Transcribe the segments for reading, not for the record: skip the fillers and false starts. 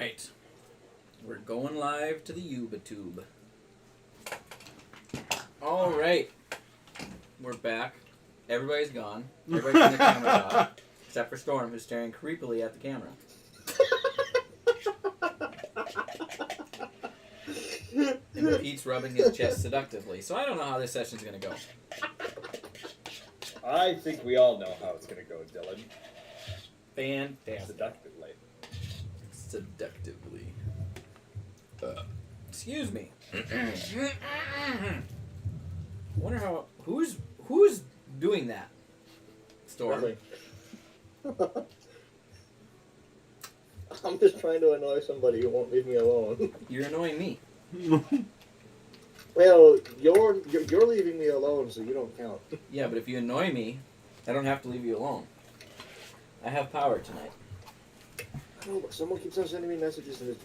right. We're going live to the YouTube. All right. We're back. Everybody's gone. Everybody's turned their cameras off. Except for Storm, who's staring creepily at the camera. And Pete's rubbing his chest seductively. So I don't know how this session's going to go. I think we all know how it's going to go, Dylan. Fantastic. Seductively. Excuse me. Wonder how... Who's doing that? Storm. Nothing. I'm just trying to annoy somebody who won't leave me alone. You're annoying me. Well, you're leaving me alone, so you don't count. Yeah, but if you annoy me, I don't have to leave you alone. I have power tonight. I know, but someone keeps on sending me messages and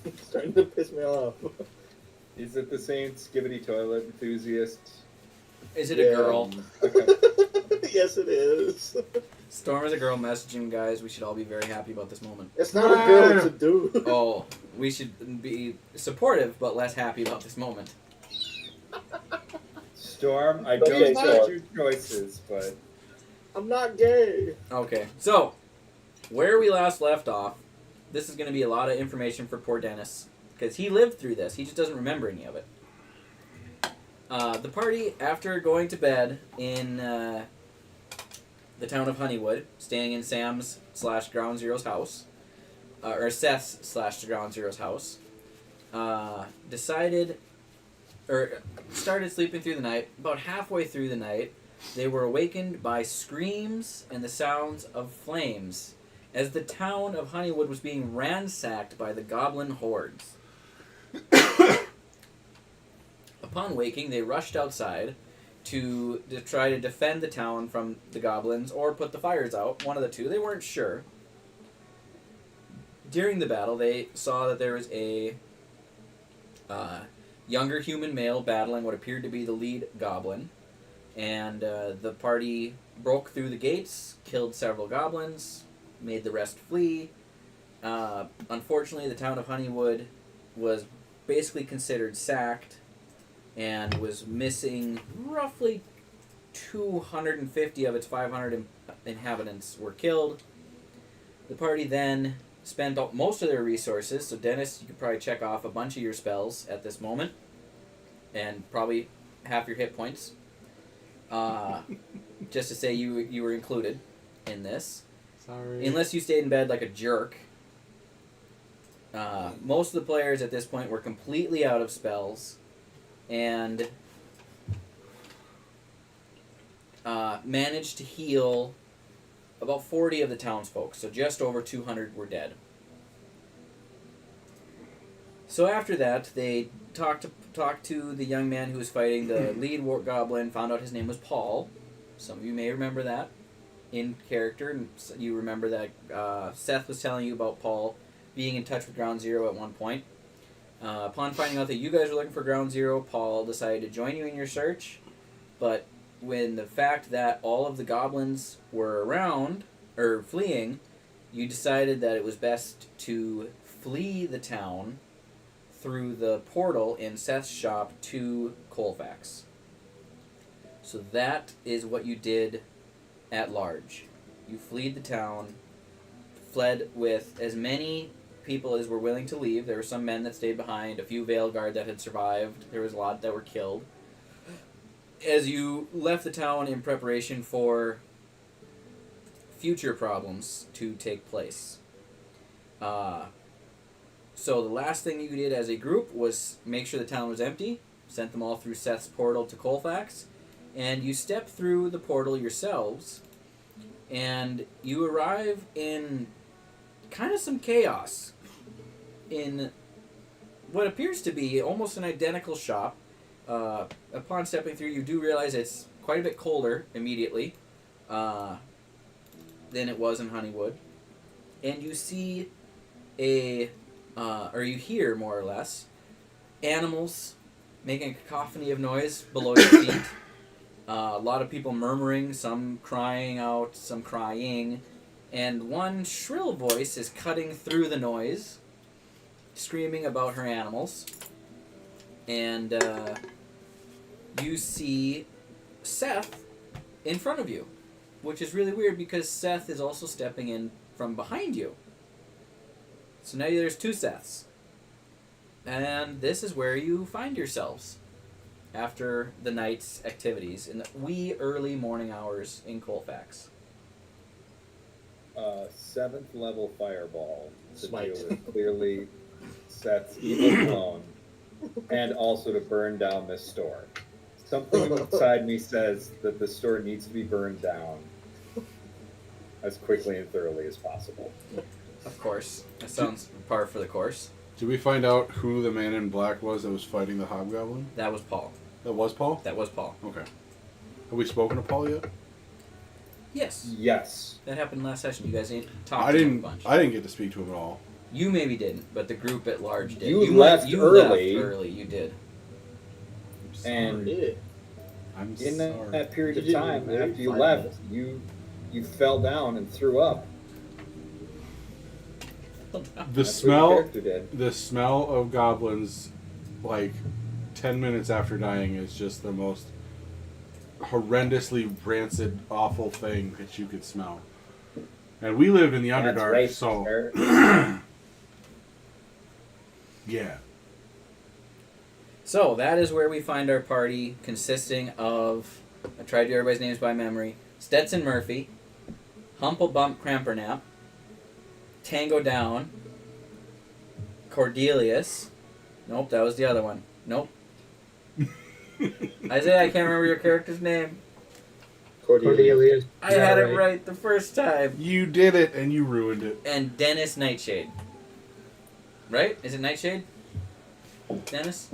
it's starting to piss me off. Is it the same skibbity toilet enthusiast? Is it a girl? Okay. Yes, it is. Storm is a girl messaging, guys. We should all be very happy about this moment. It's not a girl, it's a dude. Oh, we should be supportive, but less happy about this moment. Storm, I Okay, don't judge Storm. your choices, but... I'm not gay. Okay, so, where we last left off, this is going to be a lot of information for poor Dennis, because he lived through this. He just doesn't remember any of it. The party, after going to bed in the town of Honeywood, staying in Sam's / Ground Zero's house, or Seth's / Ground Zero's house, started sleeping through the night. About halfway through the night, they were awakened by screams and the sounds of flames as the town of Honeywood was being ransacked by the goblin hordes. Upon waking, they rushed outside to try to defend the town from the goblins or put the fires out. One of the two. They weren't sure. During the battle, they saw that there was a younger human male battling what appeared to be the lead goblin. And the party broke through the gates, killed several goblins, made the rest flee. Unfortunately, the town of Honeywood was basically considered sacked and was missing roughly 250 of its 500 inhabitants were killed. The party then spent most of their resources, so Dennis, you could probably check off a bunch of your spells at this moment, and probably half your hit points, just to say you were included in this. Sorry. Unless you stayed in bed like a jerk. Most of the players at this point were completely out of spells, and managed to heal about 40 of the townsfolk, so just over 200 were dead. So after that, they talked to the young man who was fighting the lead war goblin, found out his name was Paul. Some of you may remember that in character, and you remember that Seth was telling you about Paul being in touch with Ground Zero at one point. Upon finding out that you guys were looking for Ground Zero, Paul decided to join you in your search, but when the fact that all of the goblins were around, or fleeing, you decided that it was best to flee the town through the portal in Seth's shop to Colfax. So that is what you did at large. You fled the town, fled with as many people as were willing to leave. There were some men that stayed behind, a few Veil Guard that had survived. There was a lot that were killed. As you left the town in preparation for future problems to take place. So the last thing you did as a group was make sure the town was empty, sent them all through Seth's portal to Colfax, and you step through the portal yourselves, and you arrive in kind of some chaos in what appears to be almost an identical shop. Upon stepping through, you do realize it's quite a bit colder immediately than it was in Honeywood. And you see or you hear, more or less, animals making a cacophony of noise below your feet. A lot of people murmuring, some crying out, some crying, and one shrill voice is cutting through the noise screaming about her animals, and you see Seth in front of you, which is really weird because Seth is also stepping in from behind you. So now there's two Seths. And this is where you find yourselves after the night's activities in the wee early morning hours in Colfax. 7th level fireball to Smite. deal with clearly Seth's evil clone, and also to burn down this store. Something inside me says that the store needs to be burned down as quickly and thoroughly as possible. Of course. That sounds par for the course. Did we find out who the man in black was that was fighting the hobgoblin? That was Paul. That was Paul? That was Paul. Okay. Have we spoken to Paul yet? Yes. Yes. That happened last session. You guys talked I to him a didn't. bunch. I didn't get to speak to him at all. You maybe didn't, but the group at large did. You left early. Left early. You did. I'm sorry. And Yeah. I'm in sorry. that period of You didn't time wait after you 5 left, minutes. you fell down and threw up. The That's what your smell. character did. The smell of goblins, like 10 minutes after dying, is just the most horrendously rancid, awful thing that you could smell. And we lived in the That's Underdark, right, so sir. yeah. So that is where we find our party, consisting of, I tried to do everybody's names by memory: Stetson Murphy, Humple Bump Crampernap, Tango Down, Cordelius. Nope, that was the other one. Nope. Isaiah, I can't remember your character's name. Cordelia. I had it right the first time. You did it, and you ruined it. And Dennis Nightshade. Right? Is it Nightshade? Dennis?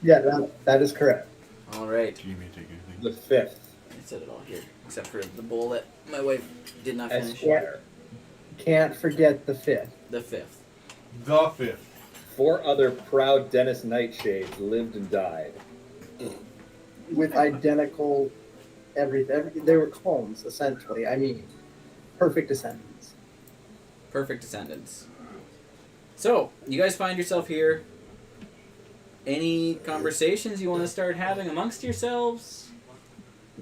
Yeah, that is correct. All right. Do you need me to take anything? The 5th. I said it all here, except for the bowl that my wife did not finish. Esquire. Can't forget the 5th. The 5th. The 5th. 4 other proud Dennis Nightshades lived and died. With identical everything. They were clones, essentially. I mean, perfect descendants. Perfect descendants. So, you guys find yourself here. Any conversations you want to start having amongst yourselves?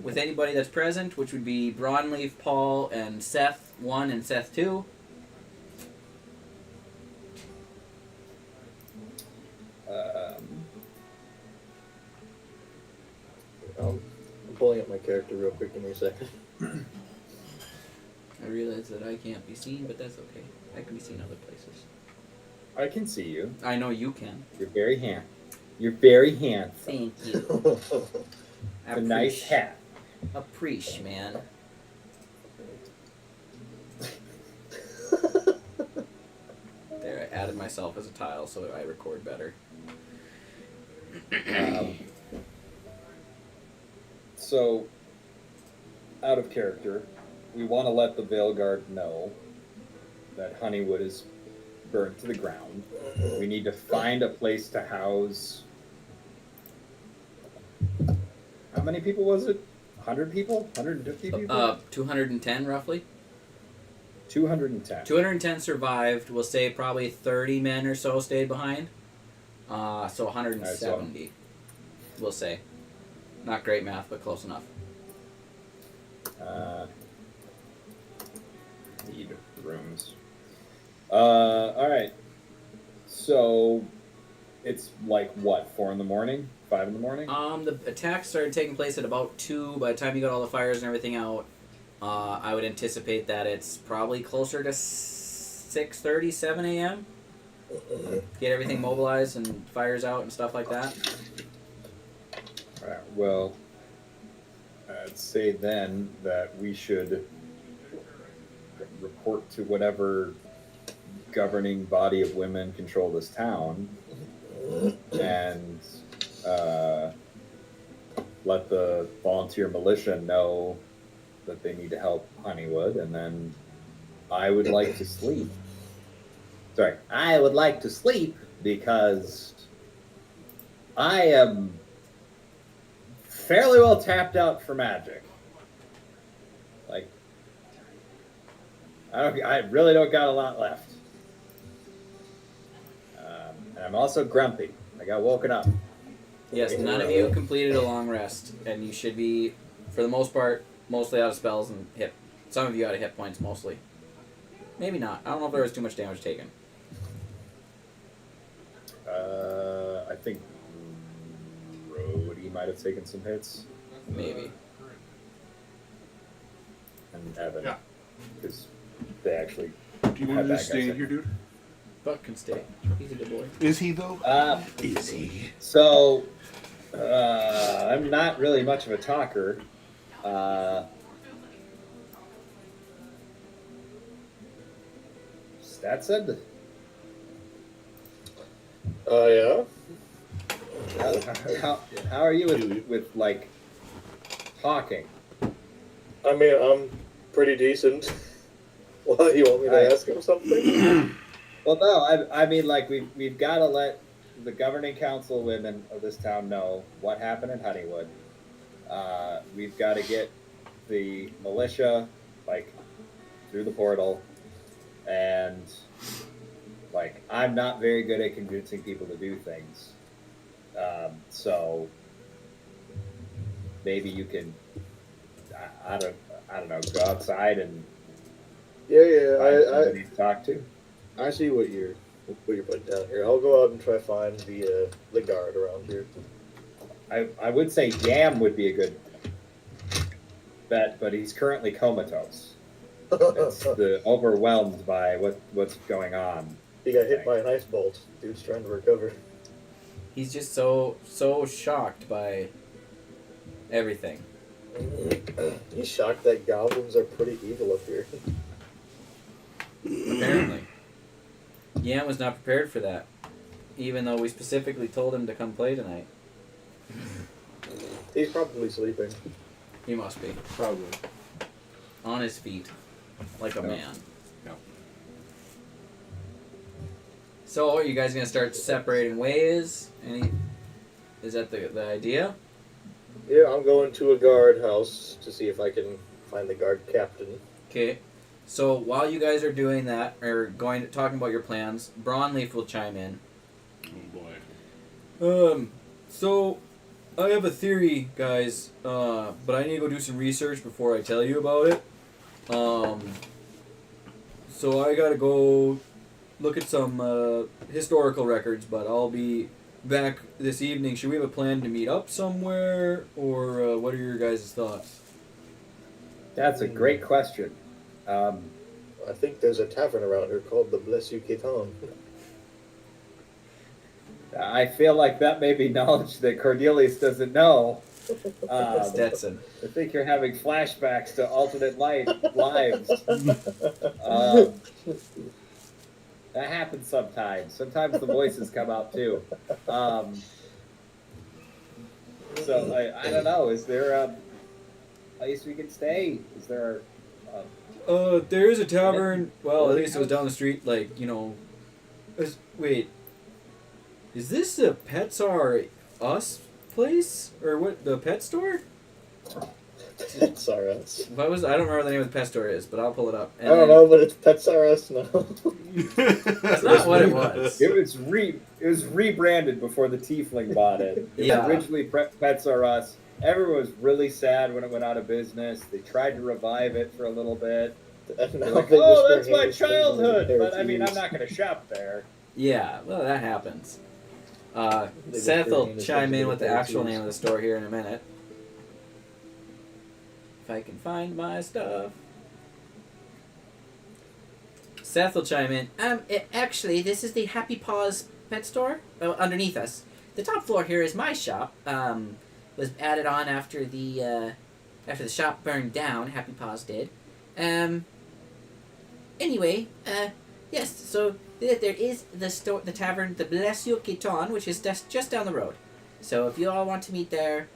With anybody that's present, which would be Broadleaf, Paul, and Seth 1 and Seth 2. I'm pulling up my character real quick. Give me a second. I realize that I can't be seen, but that's okay. I can be seen other places. I can see you. I know you can. You're very handsome. You're very handsome. Thank you. A nice hat. Appreciate, man. There, I added myself as a tile so I record better. So, out of character, we want to let the Veilguard know that Honeywood is burned to the ground. We need to find a place to house. How many people was it? 100 people? 150 people? 210 roughly. 210. 210 survived. We'll say probably 30 men or so stayed behind. So 170. We'll say. Not great math, but close enough. Need rooms. Alright. So, it's like what, 4 in the morning? 5 in the morning? The attack started taking place at about 2. By the time you got all the fires and everything out, I would anticipate that it's probably closer to 6:30, 7 a.m. Get everything mobilized and fires out and stuff like that. Alright, well, I'd say then that we should report to whatever governing body of women control this town and let the volunteer militia know that they need to help Honeywood, and then I would like to sleep. Sorry, I would like to sleep because I am fairly well tapped out for magic. Like, I really don't got a lot left. I'm also grumpy. I got woken up. Yes, none of you completed a long rest, and you should be, for the most part, mostly out of spells and hit. Some of you out of hit points, mostly. Maybe not. I don't know if there was too much damage taken. I think Brody might have taken some hits. Maybe. And Evan. Yeah. Because they actually. Do you want Have to that just guy stay in say. here, dude? Buck can stay. He's a good boy. Is he though? Is he? So, I'm not really much of a talker. Stetson? Yeah. How are you with like talking? I mean, I'm pretty decent. What, you want me to ask him something? Well, no, I mean, like, we've got to let the governing council women of this town know what happened in Honeywood. We've got to get the militia, like, through the portal. And, like, I'm not very good at convincing people to do things. So, maybe you can, I don't know, go outside and Yeah, find somebody to talk to. I see what you're putting down here. I'll go out and try to find the guard around here. I would say Yam would be a good bet, but he's currently comatose. It's overwhelmed by what's going on. He got hit by an ice bolt. Dude's trying to recover. He's just so shocked by everything. He's shocked that goblins are pretty evil up here. Apparently. Yam was not prepared for that, even though we specifically told him to come play tonight. He's probably sleeping. He must be. Probably. On his feet. Like a man. No. So, are you guys going to start separating ways? Is that the idea? Yeah, I'm going to a guard house to see if I can find the guard captain. Okay. So, while you guys are doing that, or talking about your plans, Brawnleaf will chime in. Oh boy. So, I have a theory, guys, but I need to go do some research before I tell you about it. So I gotta go look at some historical records, but I'll be back this evening. Should we have a plan to meet up somewhere, or what are your guys' thoughts? That's a great question. I think there's a tavern around here called the Bless You Keton. I feel like that may be knowledge that Cordelius doesn't know. Stetson. I think you're having flashbacks to alternate lives. That happens sometimes. Sometimes the voices come out too. So I don't know. Is there a place we can stay? Is there? There is a tavern. Well, at least it was down the street. Like, you know. Wait. Is this the Pets Are Us place, or what? The pet store? Pets R Us. I don't remember what the name of the pet store is, but I'll pull it up. I don't know, but it's Pets R Us now. That's not what it was. It was rebranded before the Tiefling bought it. It Yeah. was originally Pets Are Us. Everyone was really sad when it went out of business. They tried to revive it for a little bit. And They're now like, they oh, whisper that's my Hamish things childhood. into But their I mean, I'm ears. not going to shop there. Yeah, well, that happens. They Seth whisper will Hamish chime things in into with the their actual ears. name of the store here in a minute. If I can find my stuff. Seth will chime in. Actually, this is the Happy Paws pet store underneath us. The top floor here is my shop. Was added on after the shop burned down. Happy Paws did. Anyway, yes. So there is the tavern, the Bless You Keton, which is just down the road. So if you all want to meet there,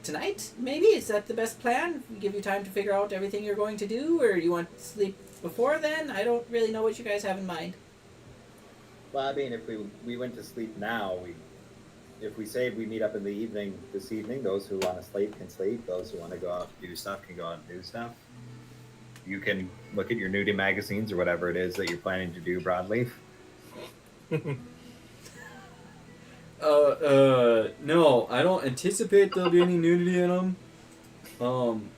tonight, maybe? Is that the best plan? Give you time to figure out everything you're going to do, or you want to sleep before then? I don't really know what you guys have in mind. Well, I mean, if we went to sleep now, if we say we meet up in the evening this evening, those who want to sleep can sleep. Those who want to go out and do stuff can go out and do stuff. You can look at your nudie magazines or whatever it is that you're planning to do, Broadleaf. No, I don't anticipate there'll be any nudity in them.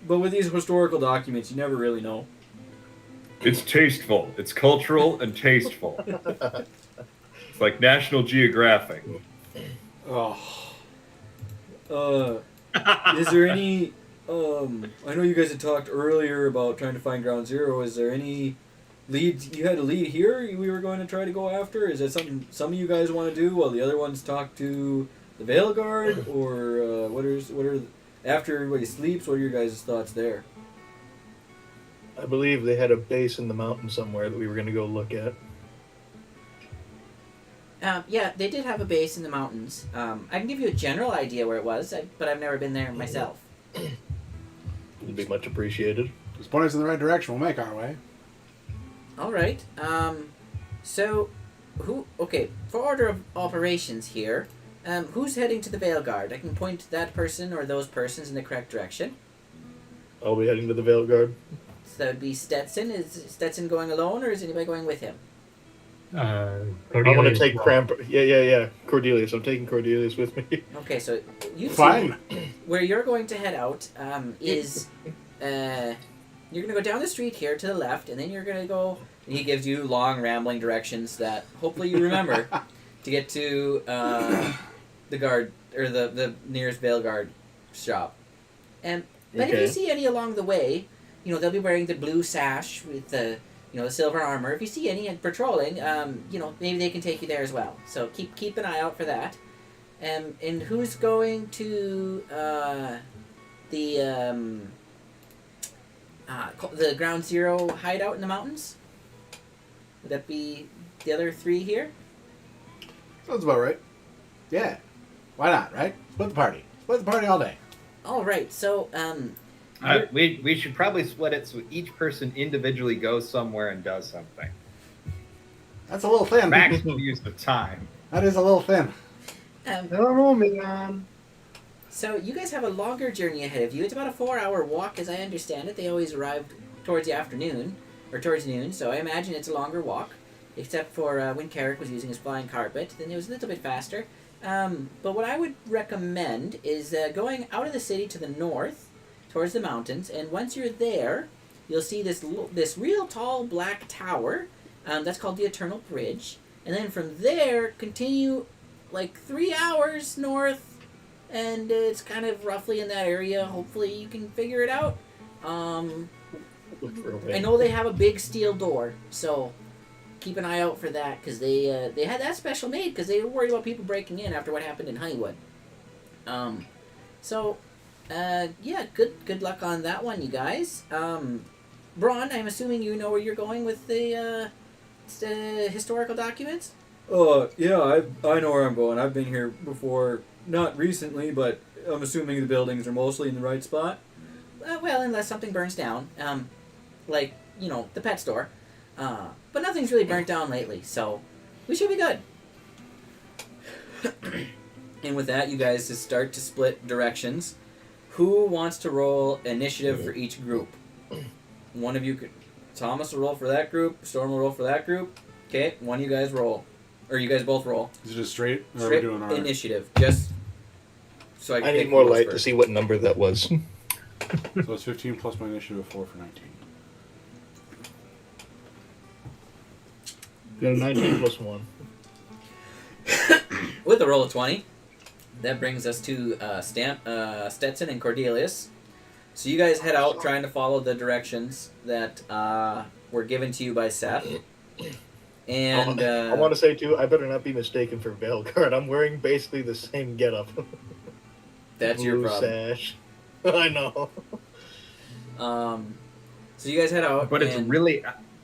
But with these historical documents, you never really know. It's tasteful. It's cultural and tasteful. It's like National Geographic. Oh, Is there any? I know you guys had talked earlier about trying to find Ground Zero. Is there any lead? You had a lead here. We were going to try to go after. Is that something some of you guys want to do while the other ones talk to the Veil Guard, or what are after everybody sleeps? What are your guys' thoughts there? I believe they had a base in the mountain somewhere that we were going to go look at. Yeah, they did have a base in the mountains. I can give you a general idea where it was, but I've never been there myself. Would be much appreciated. just point us in the right direction. We'll make our way. All right. So, okay, for order of operations here, who's heading to the Veil Guard? I can point that person or those persons in the correct direction. I'll be heading to the Veil Guard. So that would be Stetson. Is Stetson going alone, or is anybody going with him? I'm going to take Cramp. Yeah. Cordelius. I'm taking Cordelius with me. Okay, so you two, Fine. where you're going to head out is you're going to go down the street here to the left, and then you're going to go. And he gives you long, rambling directions that hopefully you remember to get to the guard or the nearest Veil Guard shop. But if you see any along the way, they'll be wearing the blue sash with the the silver armor. If you see any patrolling, maybe they can take you there as well. So keep an eye out for that. And who's going to the Ground Zero hideout in the mountains? Would that be the other three here? Sounds about right. Yeah. Why not, right? Split the party. Split the party all day. All right. So We should probably split it so each person individually goes somewhere and does something. That's a little thin. Maximum use of time. That is a little thin. Oh, man. So you guys have a longer journey ahead of you. It's about a 4-hour walk, as I understand it. They always arrive towards the afternoon, or towards noon, so I imagine it's a longer walk, except for when Carrick was using his flying carpet. Then it was a little bit faster. But what I would recommend is going out of the city to the north, towards the mountains, and once you're there, you'll see this real tall black tower. That's called the Eternal Bridge. And then from there, continue like 3 hours north, and it's kind of roughly in that area. Hopefully you can figure it out. I know they have a big steel door, so keep an eye out for that, because they had that special made because they were worried about people breaking in after what happened in Honeywood. Yeah, good luck on that one, you guys. Braun, I'm assuming you know where you're going with the historical documents? Yeah, I know where I'm going. I've been here before, not recently, but I'm assuming the buildings are mostly in the right spot. Well, unless something burns down. Like, the pet store. But nothing's really burnt down lately, so we should be good. And with that, you guys just start to split directions. Who wants to roll initiative for each group? One of you could... Thomas will roll for that group. Storm will roll for that group. Okay, one of you guys roll. Or you guys both roll. Is it just straight? Or are we Straight doing our... initiative. Just so I can I need pick more who goes light to first. see what number that was. So it's 15 plus my initiative of 4 for 19. Got a 19 plus 1. With a roll of 20, that brings us to Stetson and Cordelius. So you guys head out trying to follow the directions that were given to you by Seth. And I want to say, too, I better not be mistaken for Veilguard. I'm wearing basically the same getup. that's your Blue problem. sash. I know. So you guys head out. But and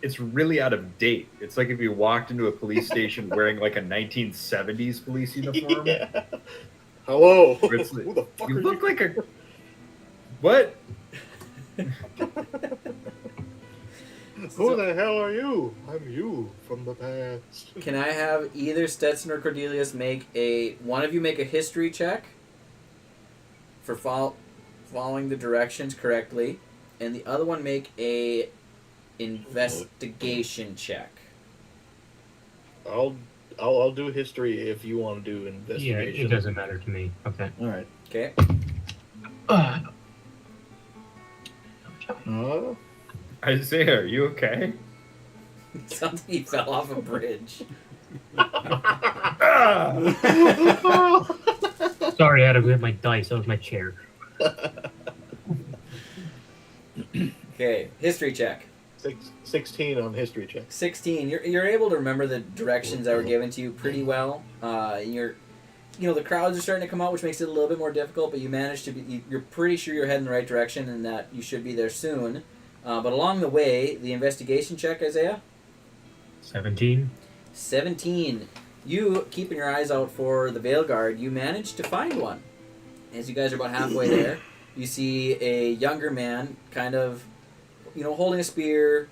it's really out of date. It's like if you walked into a police station wearing like a 1970s police uniform. Yeah. Hello. It's- Who the fuck You are look you? like a... What? Who the hell are you? I'm you from the past. Can I have either Stetson or Cordelius make one of you make a history check for following the directions correctly, and the other one make a investigation check. I'll I'll do history if you want to do Yeah, investigation. it doesn't matter to me. Okay. All right. Okay. Isaiah, are you okay? Sounds like he fell off a bridge. Sorry, I had to grab my dice. That was my chair. Okay, history check. 16 on history check. 16. You're able to remember the directions that were given to you pretty well. The crowds are starting to come out, which makes it a little bit more difficult. But you managed to be. You're pretty sure you're heading the right direction, and that you should be there soon. But along the way, the investigation check, Isaiah. 17. 17. You keeping your eyes out for the Veil Guard. You managed to find one. As you guys are about halfway there, you see a younger man, kind of, holding a spear.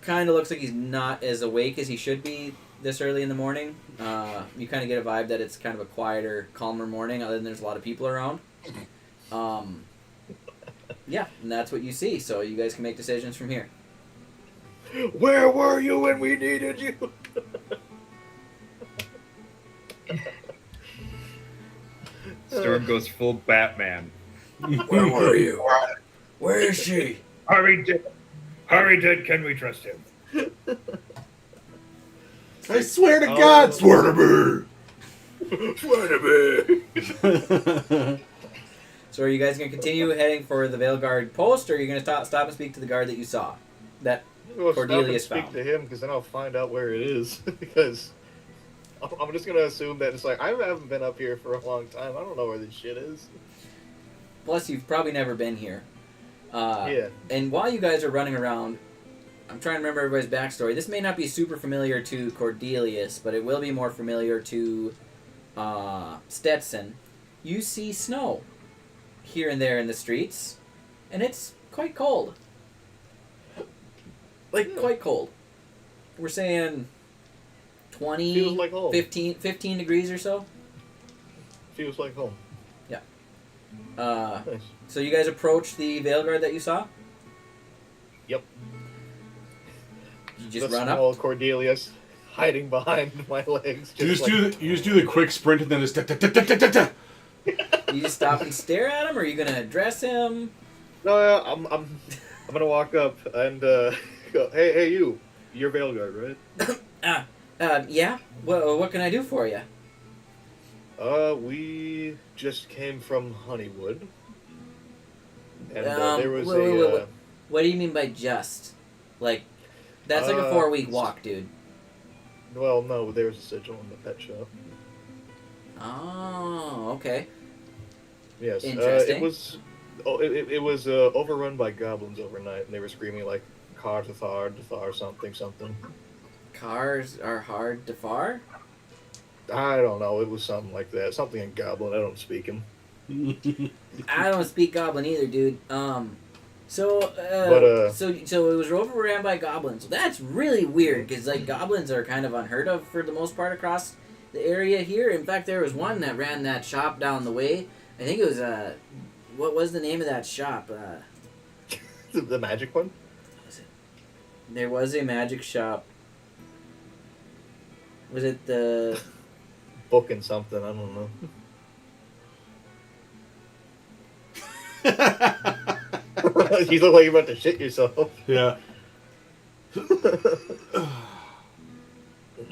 Kind of looks like he's not as awake as he should be this early in the morning. You kind of get a vibe that it's kind of a quieter, calmer morning, other than there's a lot of people around. Yeah, and that's what you see. So you guys can make decisions from here. Where were you when we needed you? Storm goes full Batman. Where were you? Where is she? Harry did. Can we trust him? I swear to God, swear to me. So are you guys going to continue heading for the Veil Guard post, or are you going to stop and speak to the guard that you saw? That Well, Cordelius stop and found. speak to him, because then I'll find out where it is. Because I'm just gonna assume that it's like I haven't been up here for a long time. I don't know where this shit is. Plus, you've probably never been here. Yeah. And while you guys are running around, I'm trying to remember everybody's backstory. This may not be super familiar to Cordelius, but it will be more familiar to Stetson. You see snow here and there in the streets, and it's quite cold. Quite cold. We're saying 20, Feels like home. 15 degrees or so. Feels like home. Nice. So you guys approach the Veil Guard that you saw? Yep. You just The run small up? Cordelius hiding behind my legs. You just do the quick sprint and then just You just stop and stare at him, or are you going to address him? No, I'm gonna walk up and go. Hey, you. You're Veilguard, right? Yeah? What can I do for you? We just came from Honeywood, and Um, there was wait. What do you mean by just? That's like a 4-week walk, dude. Well, no, there was a sigil in the pet shop. Oh, okay. Yes, Interesting. it was. Oh, it was overrun by goblins overnight, and they were screaming like "Car to Thar, something." Cars are hard to far? I don't know. It was something like that. Something in Goblin. I don't speak him. I don't speak Goblin either, dude. So it was overran by goblins. That's really weird, because goblins are kind of unheard of for the most part across the area here. In fact, there was one that ran that shop down the way. I think it was what was the name of that shop? The magic one. There was a magic shop. Was it the? Book and something. I don't know. You look like you're about to shit yourself. Yeah.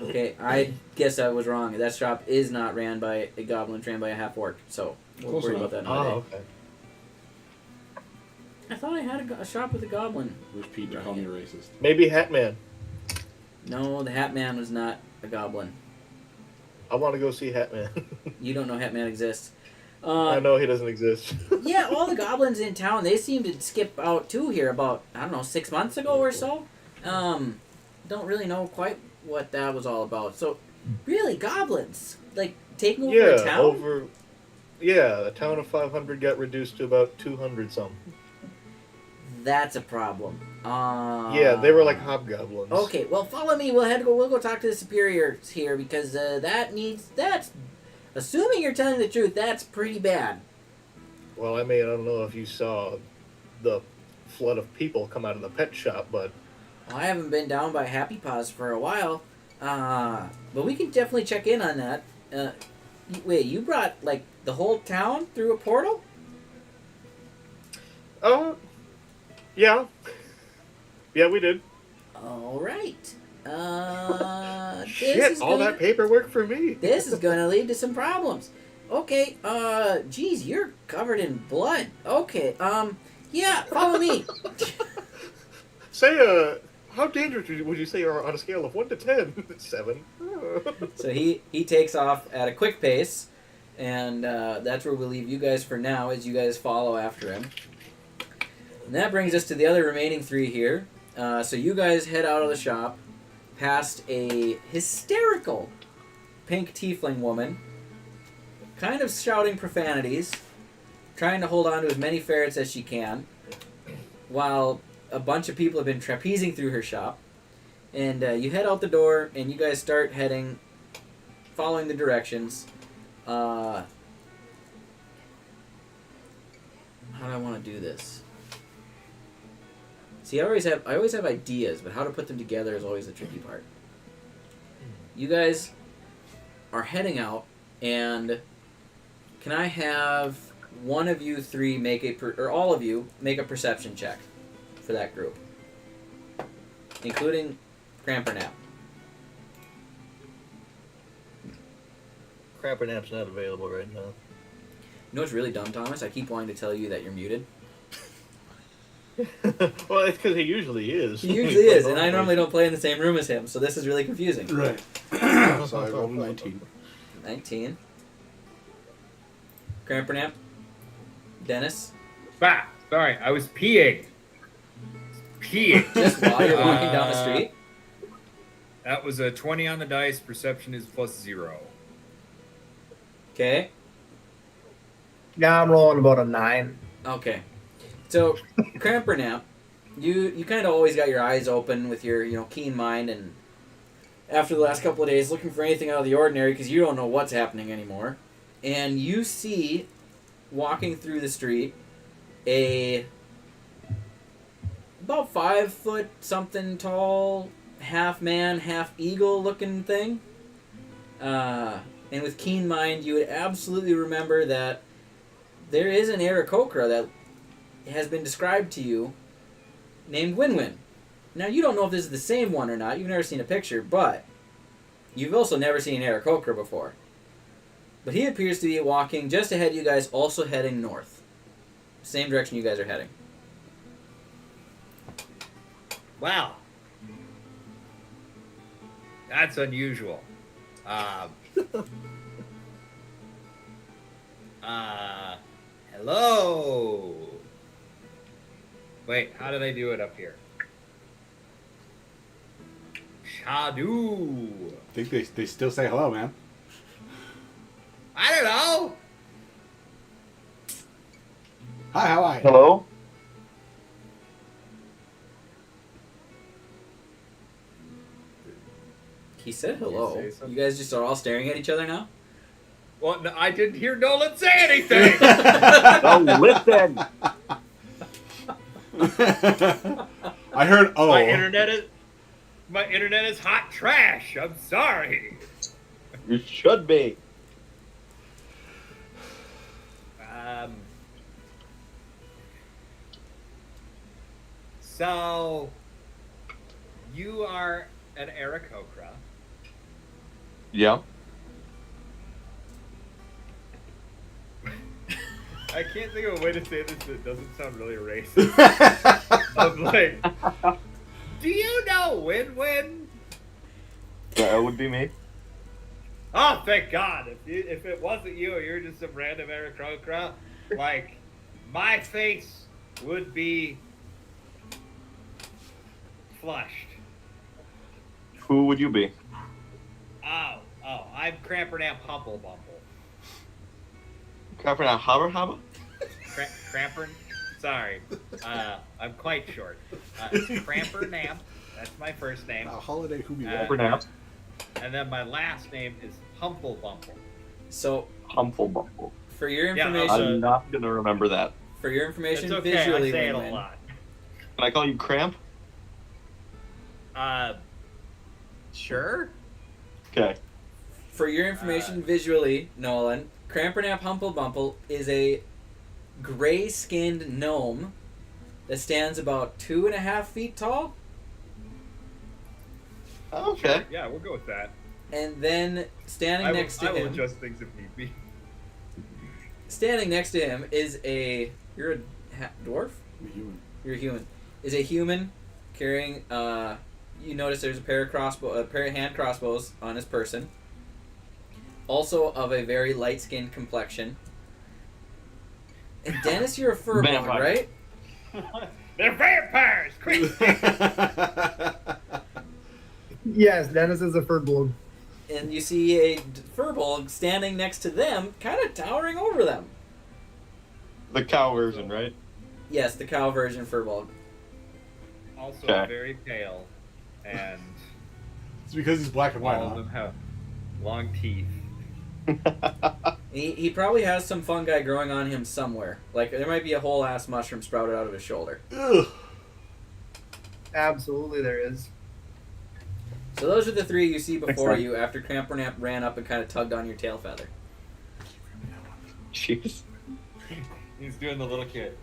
Okay, I guess I was wrong. That shop is not ran by a goblin, it's ran by a half orc. So we'll Close worry enough. about that another day. okay. I thought I had a shop with a goblin. Where's Pete to call me racist? Maybe Hatman. No, the Hat Man was not a goblin. I want to go see Hatman. You don't know Hat Man exists. I know he doesn't exist. Yeah, all the goblins in town, they seem to skip out too here about, 6 months ago or so. Don't really know quite what that was all about. So, really, goblins? Taking over a town? Yeah, a town of 500 got reduced to about 200 some. That's a problem. Yeah, they were like hobgoblins. Okay, well, follow me. We'll go talk to the superiors here, because that's assuming you're telling the truth, that's pretty bad. Well, I mean, I don't know if you saw the flood of people come out of the pet shop, but Well, I haven't been down by Happy Paws for a while. But we can definitely check in on that. Wait, you brought like the whole town through a portal? Yeah. Yeah, we did. All right. Shit, all that paperwork for me. This is gonna lead to some problems. Okay, geez, you're covered in blood. Okay, yeah, follow me. Say, how dangerous would you say you are on a scale of 1 to 10? 7. So he takes off at a quick pace, and that's where we'll leave you guys for now as you guys follow after him. And that brings us to the other remaining 3 here. So you guys head out of the shop, past a hysterical pink tiefling woman, kind of shouting profanities, trying to hold on to as many ferrets as she can, while a bunch of people have been trapezing through her shop. And you head out the door, and you guys start heading, following the directions. How do I want to do this? See, I always have ideas, but how to put them together is always the tricky part. You guys are heading out, and can I have one of you 3 make or all of you make a perception check for that group, including Crampernap? Crampernap's not available right now. You know what's really dumb, Thomas? I keep wanting to tell you that you're muted. Well, it's because he usually is. He usually is, and I normally don't play in the same room as him, so this is really confusing. Right. So I rolled a 19. 19. Crampernap? Dennis? Bah, sorry, I was peeing. Peeing. Just while you're walking down the street? That was a 20 on the dice. Perception is +0. Okay. Yeah, I'm rolling about a 9. Okay. So, Crampernap, you kind of always got your eyes open with your keen mind, and after the last couple of days looking for anything out of the ordinary because you don't know what's happening anymore. And you see, walking through the street, a about 5 foot something tall, half man, half eagle looking thing. And with keen mind, you would absolutely remember that there is an Aarakocra that has been described to you named Win-Win. Now, you don't know if this is the same one or not. You've never seen a picture, but you've also never seen an Aarakocra before. But he appears to be walking just ahead of you guys, also heading north. Same direction you guys are heading. Wow. That's unusual. Hello. Wait, how did I do it up here? Shadu. I think they still say hello, man. I don't know. Hi, how are you? Hello? He said hello. Can you say something? You guys just are all staring at each other now? Well, no, I didn't hear Nolan say anything. Oh, listen! I heard oh. My internet is hot trash. I'm sorry. You should be. So you are an Aarakocra. Yeah. I can't think of a way to say this that doesn't sound really racist. I'm like, do you know Win-Win? That would be me. Oh, thank God. If it wasn't you, you're just some random Aarakocra, like, my face would be flushed. Who would you be? Oh, I'm Crampernap Humble Bumble. Crampernap Hobber Hobber? Crampern? Sorry. I'm quite short. It's Crampernap. That's my first name. Holiday who be Crampernap. And then my last name is Humble Bumble. So, Humble Bumble. for your Yeah, information, I'm not gonna remember that. for your information, It's okay. visually, I say it a Win-Win. lot. Can I call you Cramp? Sure. Okay. For your information, visually, Nolan, Crampernap Humplebumple is a gray-skinned gnome that stands about 2.5 feet tall. Okay. Yeah, we'll go with that. And then standing next to I will him, adjust things if need be. standing next to him is you're a dwarf? I'm a human. You're a human. Is a human carrying you notice there's a pair of hand crossbows on his person. Also of a very light-skinned complexion. And Dennis, you're a furball, Vampire. right? They're vampires! Quick! Yes, Dennis is a furbolg. And you see a furbolg standing next to them, kind of towering over them. The cow version, right? Yes, the cow version furbolg. Also Okay. very pale, and It's because he's black and white. all of Huh? them have long teeth. He probably has some fungi growing on him somewhere. Like, there might be a whole ass mushroom sprouted out of his shoulder. Ugh. Absolutely, there is. So those are the three you see before Excellent. you after Crampernap ran up and kind of tugged on your tail feather. Jeez. He's doing the little kid.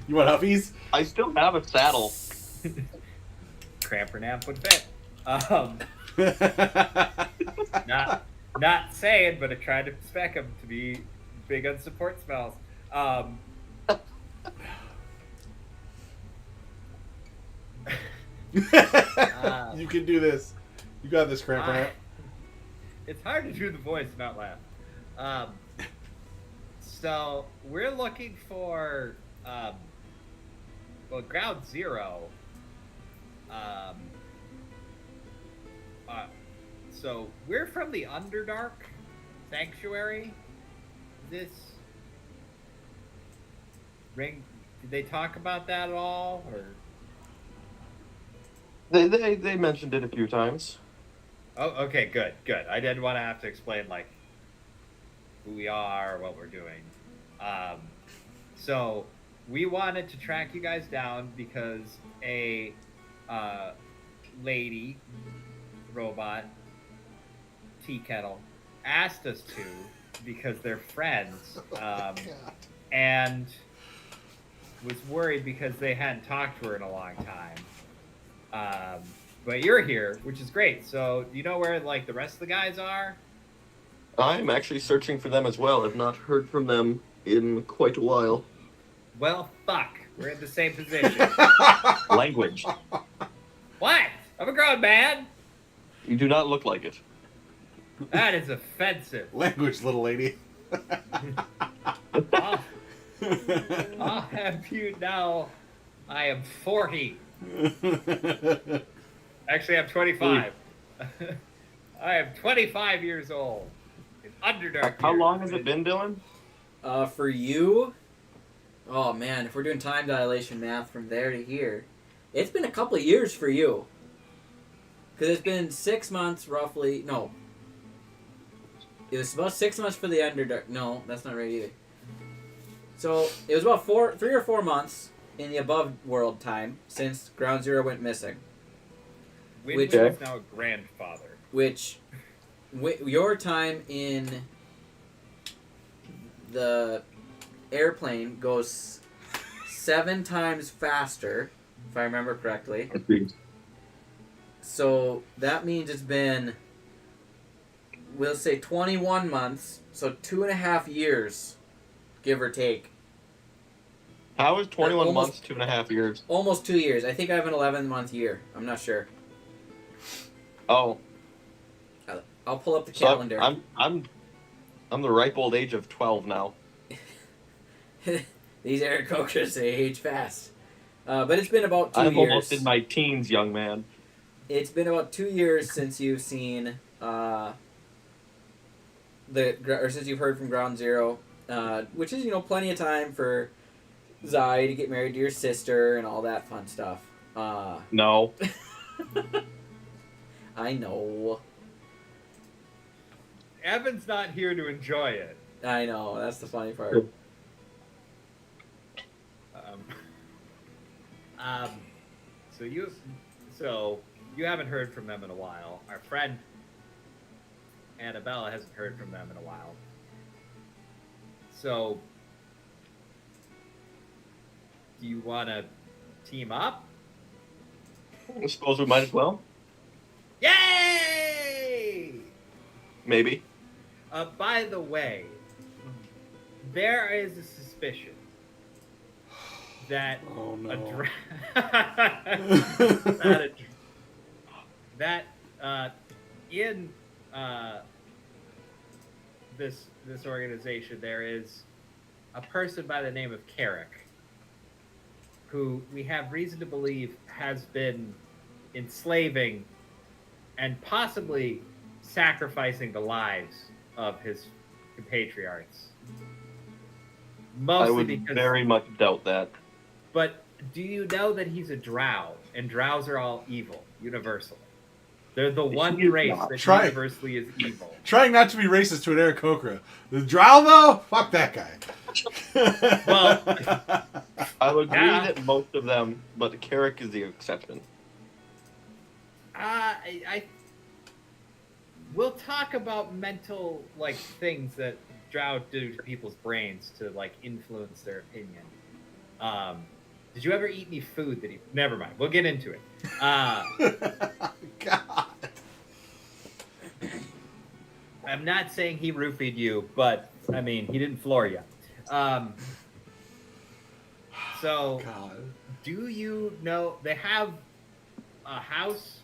You want huffies? I still have a saddle. Crampernap would fit. Not saying, but I tried to spec him to be big on support spells. You can do this. You got this, Crampernap. It's hard to do the voice and not laugh. So we're looking for Ground Zero. So we're from the Underdark Sanctuary. This ring? Did they talk about that at all, or? They mentioned it a few times. Oh, okay, good. I didn't want to have to explain like who we are, what we're doing. So we wanted to track you guys down because a lady robot tea kettle asked us to because they're friends, and was worried because they hadn't talked to her in a long time. But you're here, which is great. So, do you know where like the rest of the guys are? I'm actually searching for them as well. I've not heard from them in quite a while. Well, fuck. We're in the same position. Language. What? I'm a grown man. You do not look like it. That is offensive. Language, little lady. I'll have you know I am 40. Actually, I'm 25. I am 25 years old. In Underdark. How years. long has it been, Dylan? For you, oh man, if we're doing time dilation math from there to here, it's been a couple of years for you. Because it's been 6 months roughly. No. It was about 6 months for the Underdark. No, that's not right either. So it was about 3 or 4 months in the above world time since Ground Zero went missing. Winwood Which- is now a grandfather. Which, your time in the airplane goes 7 times faster, if I remember correctly. So that means it's been, we'll say 21 months, so 2.5 years, give or take. How is 21 Almost- months, 2.5 years? Almost 2 years. I think I have an 11-month year. I'm not sure. Oh, I'll pull up the so calendar. I'm the ripe old age of 12 now. These Aarakocras, they age fast. But it's been about 2 I'm years. almost in my teens, young man. It's been about 2 years since you've seen since you've heard from Ground Zero, which is plenty of time for Zai to get married to your sister and all that fun stuff. No. I know, Evan's not here to enjoy it. I know. That's the funny part. So you haven't heard from them in a while. Our friend Annabella hasn't heard from them in a while. So, do you want to team up? I suppose we might as well. Yay! Maybe. By the way, there is a suspicion that Oh no. In this organization there is a person by the name of Carrick, who we have reason to believe has been enslaving and possibly sacrificing the lives of his compatriots. Mostly I would because, very much doubt that. But do you know that he's a drow, and drows are all evil, universally? They're the one is race not. that universally is evil. Trying not to be racist to an Aarakocra. The Drow, though? Fuck that guy. Well, I'll agree Yeah. that most of them, but Carrick is the exception. We'll talk about mental things that drow do to people's brains to influence their opinion. Did you ever eat any food that he? Never mind. We'll get into it. God. I'm not saying he roofied you, but I mean he didn't floor you. So, God. do you know they have a house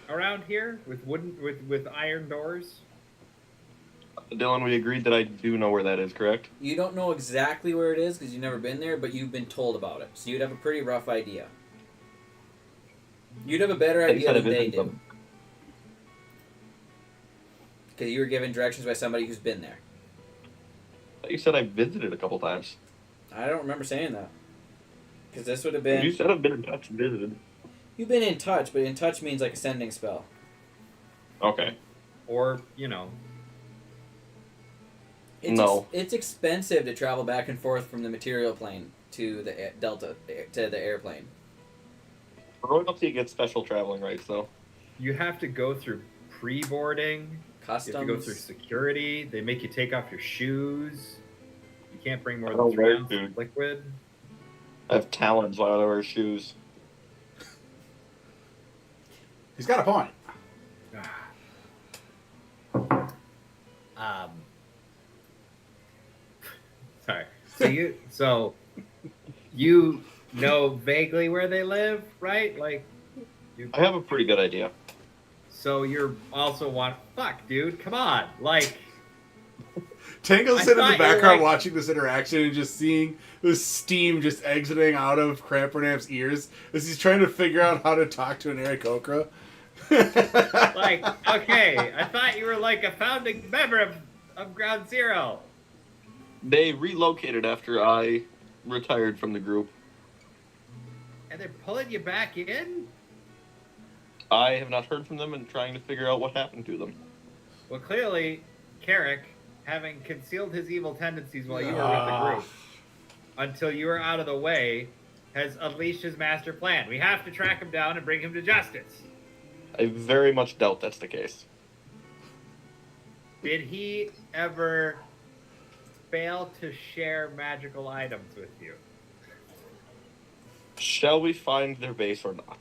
around here with iron doors? Dylan, we agreed that I do know where that is, correct? You don't know exactly where it is because you've never been there, but you've been told about it. So you'd have a pretty rough idea. You'd have a better idea than they do. Because you were given directions by somebody who's been there. You said I visited a couple times. I don't remember saying that. Because this would have been... You said I've been in touch and visited. You've been in touch, but in touch means a sending spell. Okay. Or, It's expensive to travel back and forth from the material plane to the delta to the airplane. Royalty gets special traveling rights, though. you have to go through pre-boarding. Customs. You have to go through security. They make you take off your shoes. You can't bring more I than don't 3 wear ounces shoes. of liquid. I have talons while I wear shoes. He's got a point. Sorry. So you know vaguely where they live, right? Like, I have a pretty good idea. so you're also fuck, dude, come on, like. Tango's I sitting in the thought you were background like- watching this interaction and just seeing the steam just exiting out of Crampernamp's ears as he's trying to figure out how to talk to an Aarakocra. Like, okay, I thought you were like a founding member of Ground Zero. They relocated after I retired from the group. And they're pulling you back in? I have not heard from them and trying to figure out what happened to them. Well, clearly, Carrick, having concealed his evil tendencies while you were with the group, until you were out of the way, has unleashed his master plan. We have to track him down and bring him to justice. I very much doubt that's the case. Did he ever fail to share magical items with you? Shall we find their base or not?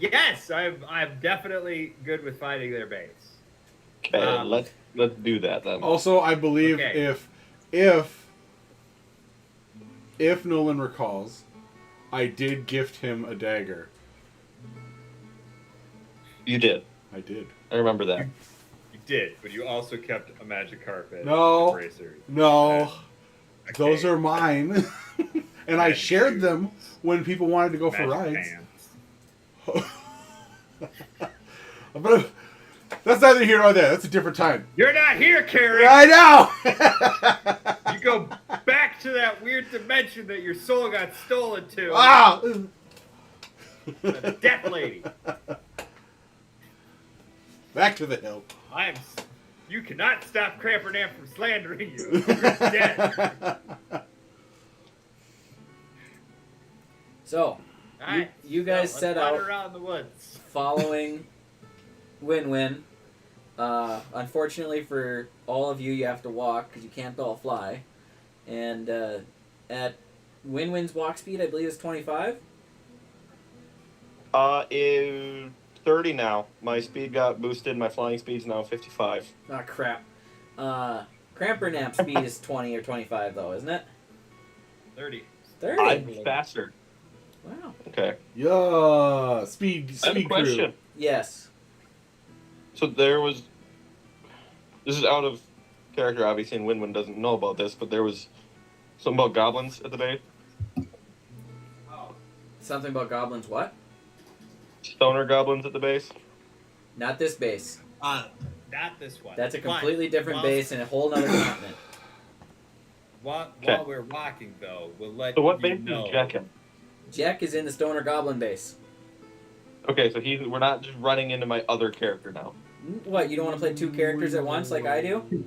Yes, I'm definitely good with finding their base. Okay, let's do that then. Also, I believe Okay. if Nolan recalls, I did gift him a dagger. You did. I did. I remember that. You did, but you also kept a magic carpet. No. Bracers. No, Okay. those are mine, and I shared them when people wanted to go for Magic rides. pants. But that's neither here nor there. That's a different time. You're not here, Carrie. I know. You go back to that weird dimension that your soul got stolen to. Ah! The Death Lady. Back to the hill. You cannot stop Crampernamp from slandering you. You're dead. So, Alright, you guys so set let's wander out around the woods. following Win-Win. Unfortunately for all of you, you have to walk because you can't all fly. And at Win-Win's walk speed, I believe is 25. In 30 now. My speed got boosted. My flying speed's now 55. Ah, crap. Cramper Nap speed is 20 or 25 though, isn't it? 30. 30. I'm faster. Wow. Okay. Yeah, speed I have a crew. question. Yes. So this is out of character, obviously, and Win-Win doesn't know about this, but there was something about goblins at the base. Something about goblins. What? Stoner goblins at the base. Not this base. Not this one. That's a But completely different while- base and a whole other continent. While Okay. we're walking, though, we'll let So what you base know. is Jack in? Jack is in the Stoner Goblin base. Okay, so we're not just running into my other character now. What? You don't want to play two characters at once like I do?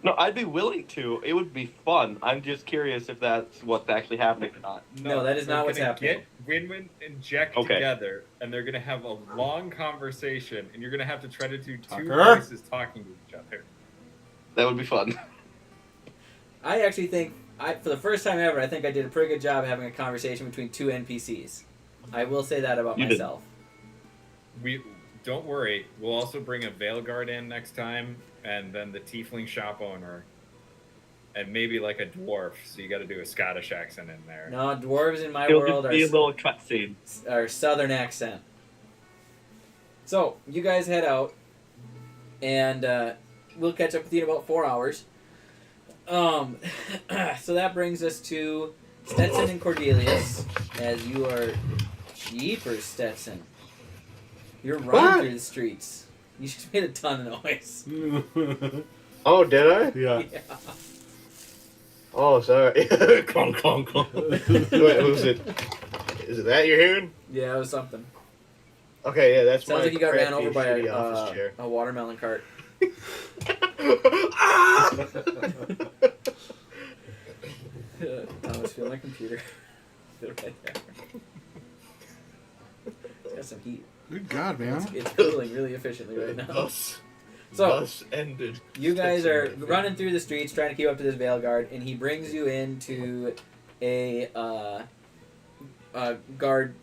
No, I'd be willing to. It would be fun. I'm just curious if that's what's actually happening or not. No, that is they're not what's gonna happening. Get Win-Win and Jack Okay. together, and they're gonna have a long conversation, and you're gonna have to try to do two Tucker? voices talking to each other. That would be fun. I actually think, for the first time ever, I think I did a pretty good job having a conversation between two NPCs. I will say that about You did. myself. We don't worry. We'll also bring a Veilguard in next time, and then the Tiefling shop owner, and maybe like a dwarf. So you got to do a Scottish accent in there. No, dwarves in my It'll world just be a little cutscene. are southern accent. So, you guys head out, and we'll catch up with you in about 4 hours. So that brings us to Stetson and Cordelius, as you are jeepers, Stetson. You're running through the streets. You just made a ton of noise. Oh, did I? Yeah. Yeah. Oh, sorry. Clunk, clunk, clunk. Wait, who's it? Is it that you're hearing? Yeah, it was something. Okay, yeah, that's Sounds my like you got ran crappy, over by shitty office chair. a watermelon cart. Thomas, feel my computer. Feel it right there. It's got some heat. Good God, man. It's cooling really efficiently right now. Thus So, ended. you guys are running through the streets trying to keep up to this Veilguard, and he brings you into a guard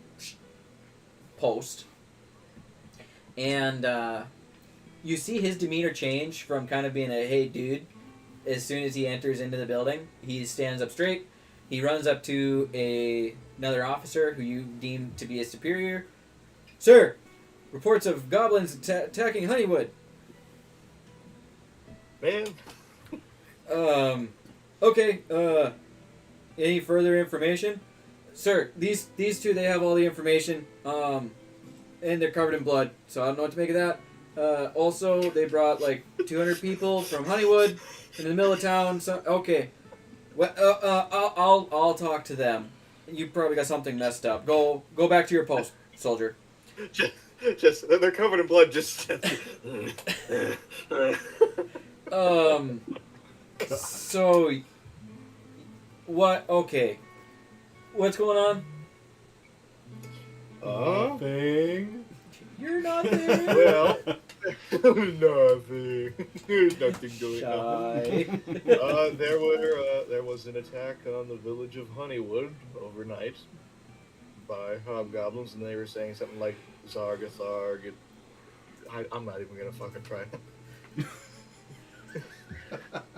post. And you see his demeanor change from kind of being a hey dude as soon as he enters into the building. He stands up straight. He runs up to another officer who you deem to be his superior. Sir, reports of goblins attacking Honeywood. Man, Okay, any further information? Sir, these two, they have all the information, and they're covered in blood, so I don't know what to make of that. Also, they brought, 200 people from Honeywood into the middle of town, so, okay. Well, I'll talk to them. You probably got something messed up. Go back to your post, soldier. just they're covered in blood. Just So, what? Okay, what's going on? Nothing. You're not there. well, nothing. Nothing going on. Shy. There was an attack on the village of Honeywood overnight by hobgoblins, and they were saying something like Zargatharg. I'm not even gonna fucking try.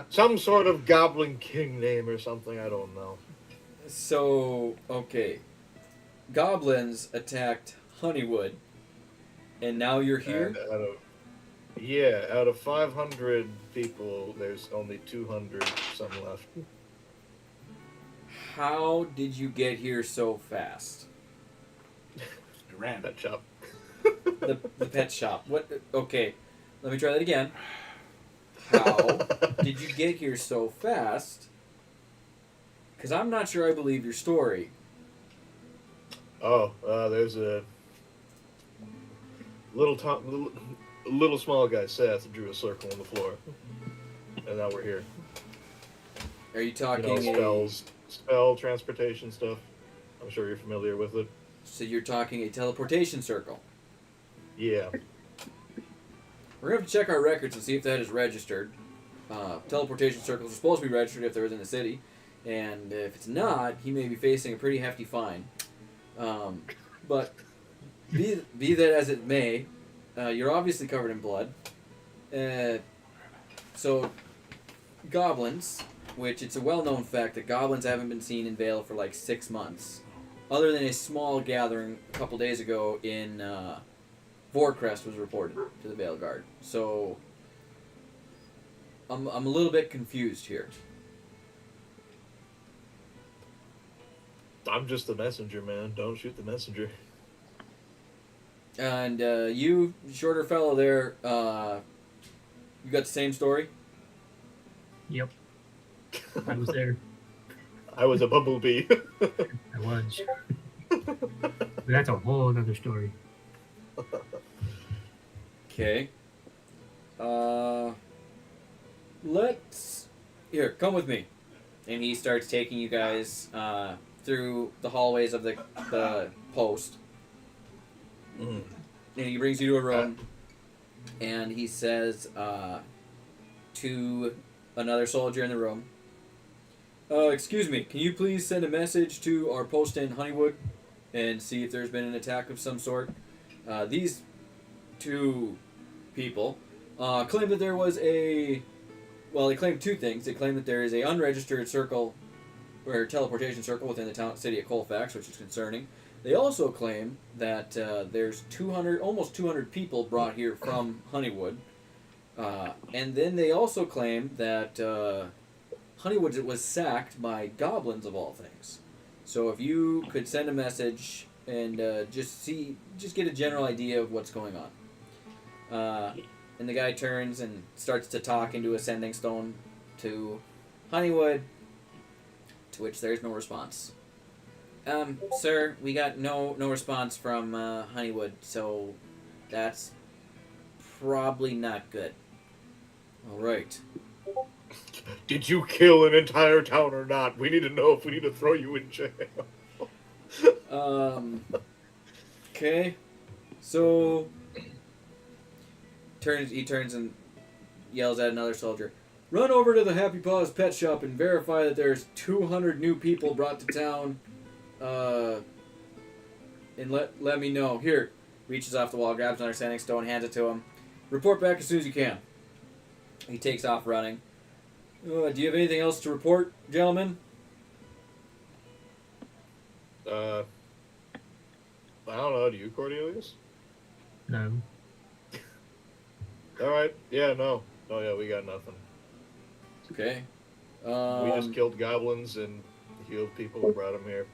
Some sort of goblin king name or something. I don't know. So, okay. Goblins attacked Honeywood, and now you're here? And out of 500 people, there's only 200 some left. How did you get here so fast? Pet shop. The pet shop. What? Okay, let me try that again. How did you get here so fast? Because I'm not sure I believe your story. There's a little small guy, Seth, drew a circle on the floor, and now we're here. Are you talking Spell transportation stuff. I'm sure you're familiar with it. So you're talking a teleportation circle. Yeah. We're going to have to check our records and see if that is registered. Teleportation circles are supposed to be registered if they're within the city. And if it's not, he may be facing a pretty hefty fine. But be that as it may, you're obviously covered in blood. So, goblins, which it's a well-known fact that goblins haven't been seen in Vale for like 6 months. Other than a small gathering a couple days ago in Vorcrest was reported to the Vale Guard. So, I'm a little bit confused here. I'm just the messenger, man. Don't shoot the messenger. And you, shorter fellow there, you got the same story? Yep. I was there. I was a bumblebee. I was. But that's a whole other story. Okay. Let's... Here, come with me. And he starts taking you guys through the hallways of the post. Mm. And he brings you to a room. And he says to another soldier in the room, excuse me, can you please send a message to our post in Honeywood and see if there's been an attack of some sort? These two people claim that there was a... Well, they claim two things. They claim that there is a unregistered circle, or teleportation circle within the city of Colfax, which is concerning. They also claim that there's almost 200 people brought here from Honeywood. And then they also claim that Honeywood was sacked by goblins of all things. So if you could send a message and just get a general idea of what's going on. And the guy turns and starts to talk into a sending stone to Honeywood, to which there's no response. Sir, we got no response from Honeywood, so that's probably not good. All right. Did you kill an entire town or not? We need to know if we need to throw you in jail. Okay. So he turns and yells at another soldier. Run over to the Happy Paws pet shop and verify that there's 200 new people brought to town. And let me know. Here, reaches off the wall, grabs another sanding stone, hands it to him. Report back as soon as you can. He takes off running. Do you have anything else to report, gentlemen? I don't know. Do you, Cornelius? No. All right. Yeah. No. Oh yeah. We got nothing. Okay. We just killed goblins and healed people and brought them here.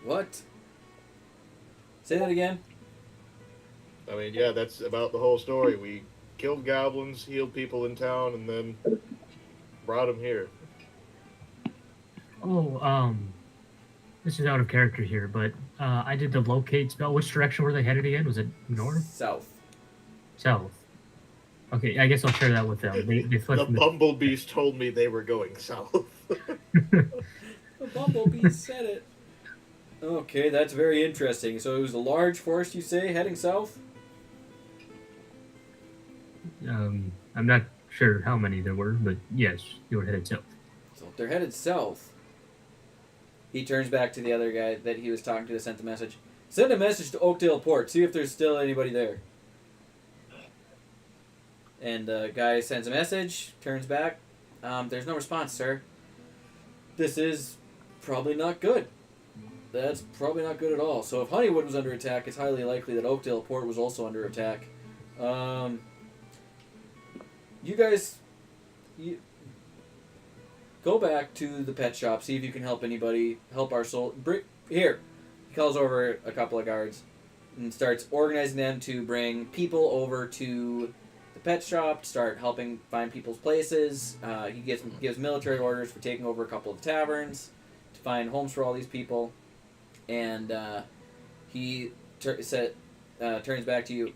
What? Say that again. I mean, yeah, that's about the whole story. We killed goblins, healed people in town, and then brought them here. Oh, this is out of character here, but I did the locate spell. Which direction were they headed again? Was it north? South. South. Okay, I guess I'll share that with them. They flipped The bumblebees told me they were going south. The bumblebee said it. Okay, that's very interesting. So it was a large forest, you say, heading south? I'm not sure how many there were, but yes, they were headed south. So if they're headed south, he turns back to the other guy that he was talking to that sent the message. Send a message to Oakdale Port. See if there's still anybody there. And the guy sends a message, turns back. There's no response, sir. This is probably not good. That's probably not good at all. So if Honeywood was under attack, it's highly likely that Oakdale Port was also under attack. You guys, go back to the pet shop, see if you can help anybody, help our soul. Here, he calls over a couple of guards and starts organizing them to bring people over to the pet shop, start helping find people's places. He gives military orders for taking over a couple of taverns to find homes for all these people. And he turns back to you.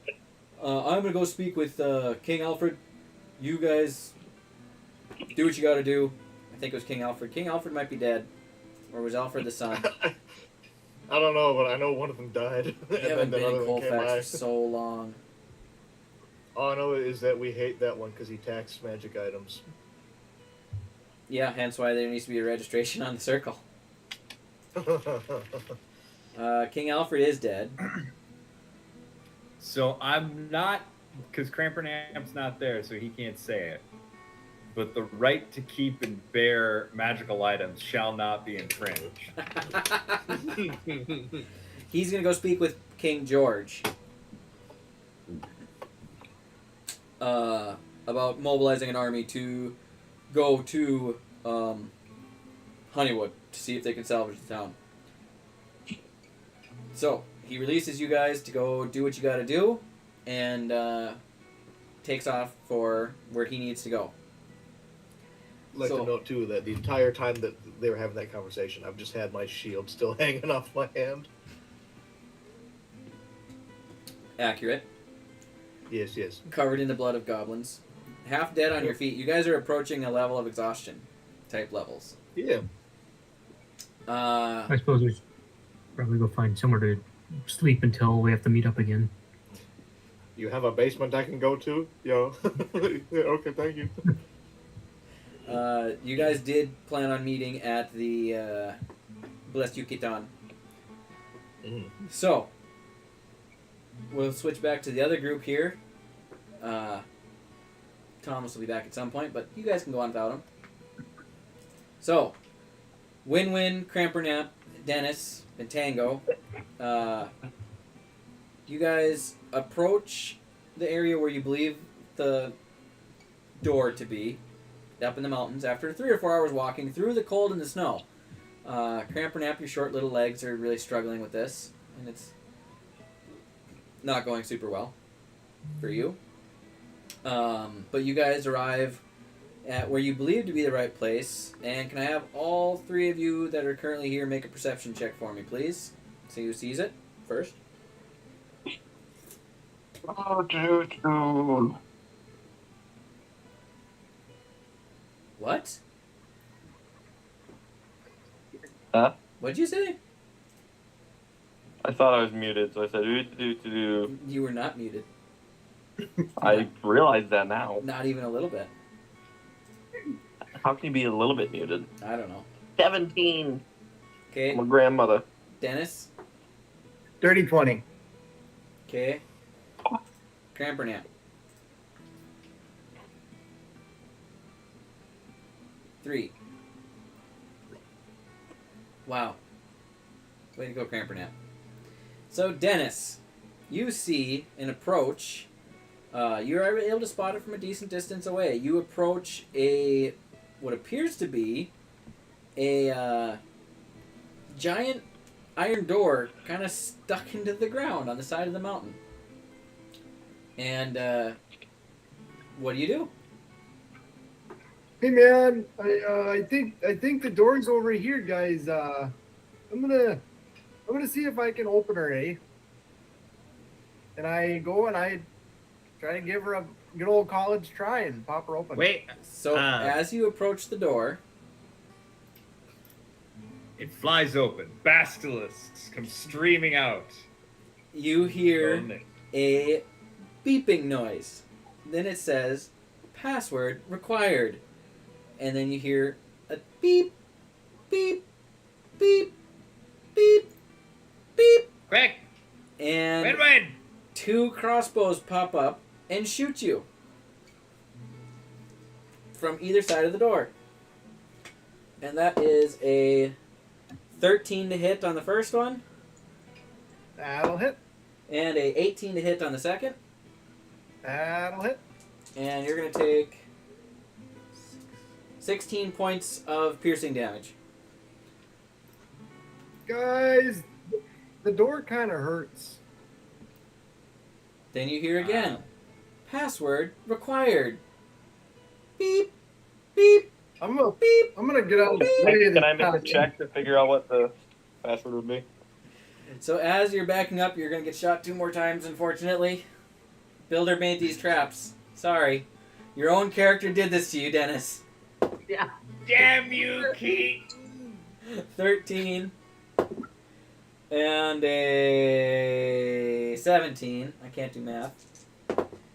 I'm going to go speak with King Alfred. You guys do what you got to do. I think it was King Alfred. King Alfred might be dead. Or was Alfred the son? I don't know, but I know one of them died. You haven't been in one came Colfax by. for so long. All I know is that we hate that one because he taxed magic items. Yeah, hence why there needs to be a registration on the circle. King Alfred is dead. So I'm not, because Crampernamp's not there, so he can't say it. But the right to keep and bear magical items shall not be infringed. He's gonna go speak with King George about mobilizing an army to go to Honeywood to see if they can salvage the town. So he releases you guys to go do what you got to do, and takes off for where he needs to go. I'd like So- to note too that the entire time that they were having that conversation, I've just had my shield still hanging off my hand. Accurate. Yes, yes. Covered in the blood of goblins. Half dead on your feet. You guys are approaching a level of exhaustion type levels. Yeah. I suppose we should probably go find somewhere to sleep until we have to meet up again. You have a basement I can go to? Yo. Yeah, okay, thank you. You guys did plan on meeting at the Blessed Yukitan. Mhm. So, we'll switch back to the other group here. Thomas will be back at some point, but you guys can go on without him. So, Win-Win, Crampernap, Dennis, and Tango, you guys approach the area where you believe the door to be, up in the mountains, after 3 or 4 hours walking through the cold and the snow. Crampernap, your short little legs are really struggling with this, and it's not going super well for you. But you guys arrive at where you believe to be the right place, and can I have all 3 of you that are currently here make a perception check for me, please? See who sees it first. Oh, dude. What? Huh? What'd you say? I thought I was muted, so I said do. You were not muted. I realize that now. Not even a little bit. How can you be a little bit muted? I don't know. 17. Okay, I'm a grandmother. Dennis. Dirty 20. Okay. Crampernap. 3. Wow. Way to go, Crampernap. So, Dennis, you see an approach. You're able to spot it from a decent distance away. You approach what appears to be a giant iron door kind of stuck into the ground on the side of the mountain. And what do you do? Hey man, I think the door's over here, guys. I'm gonna see if I can open her, eh? And I go and I try to give her a good old college try and pop her open. Wait, So as you approach the door, it flies open. Basilisks come streaming out. you hear Lonely. a beeping noise. Then it says, password required. And then you hear a beep, beep, beep, beep, beep. Quick! And Win! 2 crossbows pop up and shoot you from either side of the door. And that is a 13 to hit on the first one, That'll hit. and a 18 to hit on the second. That'll hit. And you're going to take 16 points of piercing damage. Guys, the door kind of hurts. Then you hear again, password required. Beep, beep, I'm gonna beep. get out of the way of Can I this make a path. check to figure out what the password would be? So as you're backing up, you're going to get shot 2 more times, unfortunately. Builder made these traps. Sorry. Your own character did this to you, Dennis. Damn you, Keith! 13, and a 17. I can't do math.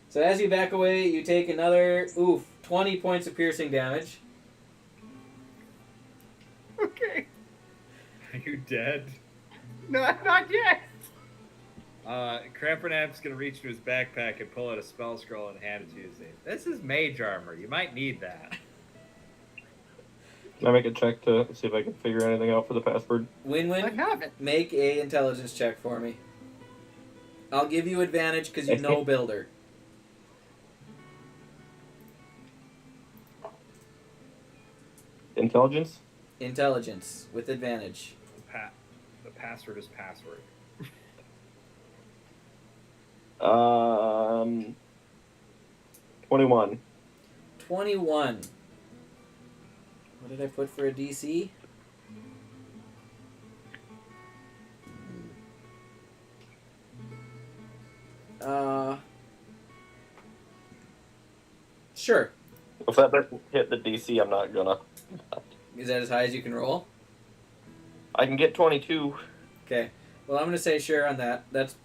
So as you back away, you take another 20 points of piercing damage. Okay. Are you dead? No, not yet. Crampernap's gonna reach into his backpack and pull out a spell scroll and hand it to you. And say, "This is mage armor. You might need that." Can I make a check to see if I can figure anything out for the password? I Win-win, have it. make a intelligence check for me. I'll give you advantage because you know Builder. Intelligence? Intelligence with advantage. The password is password. 21. 21. What did I put for a DC? Sure. If that doesn't hit the DC, I'm not gonna. Is that as high as you can roll? I can get 22. Okay. Well, I'm going to say sure on that. That's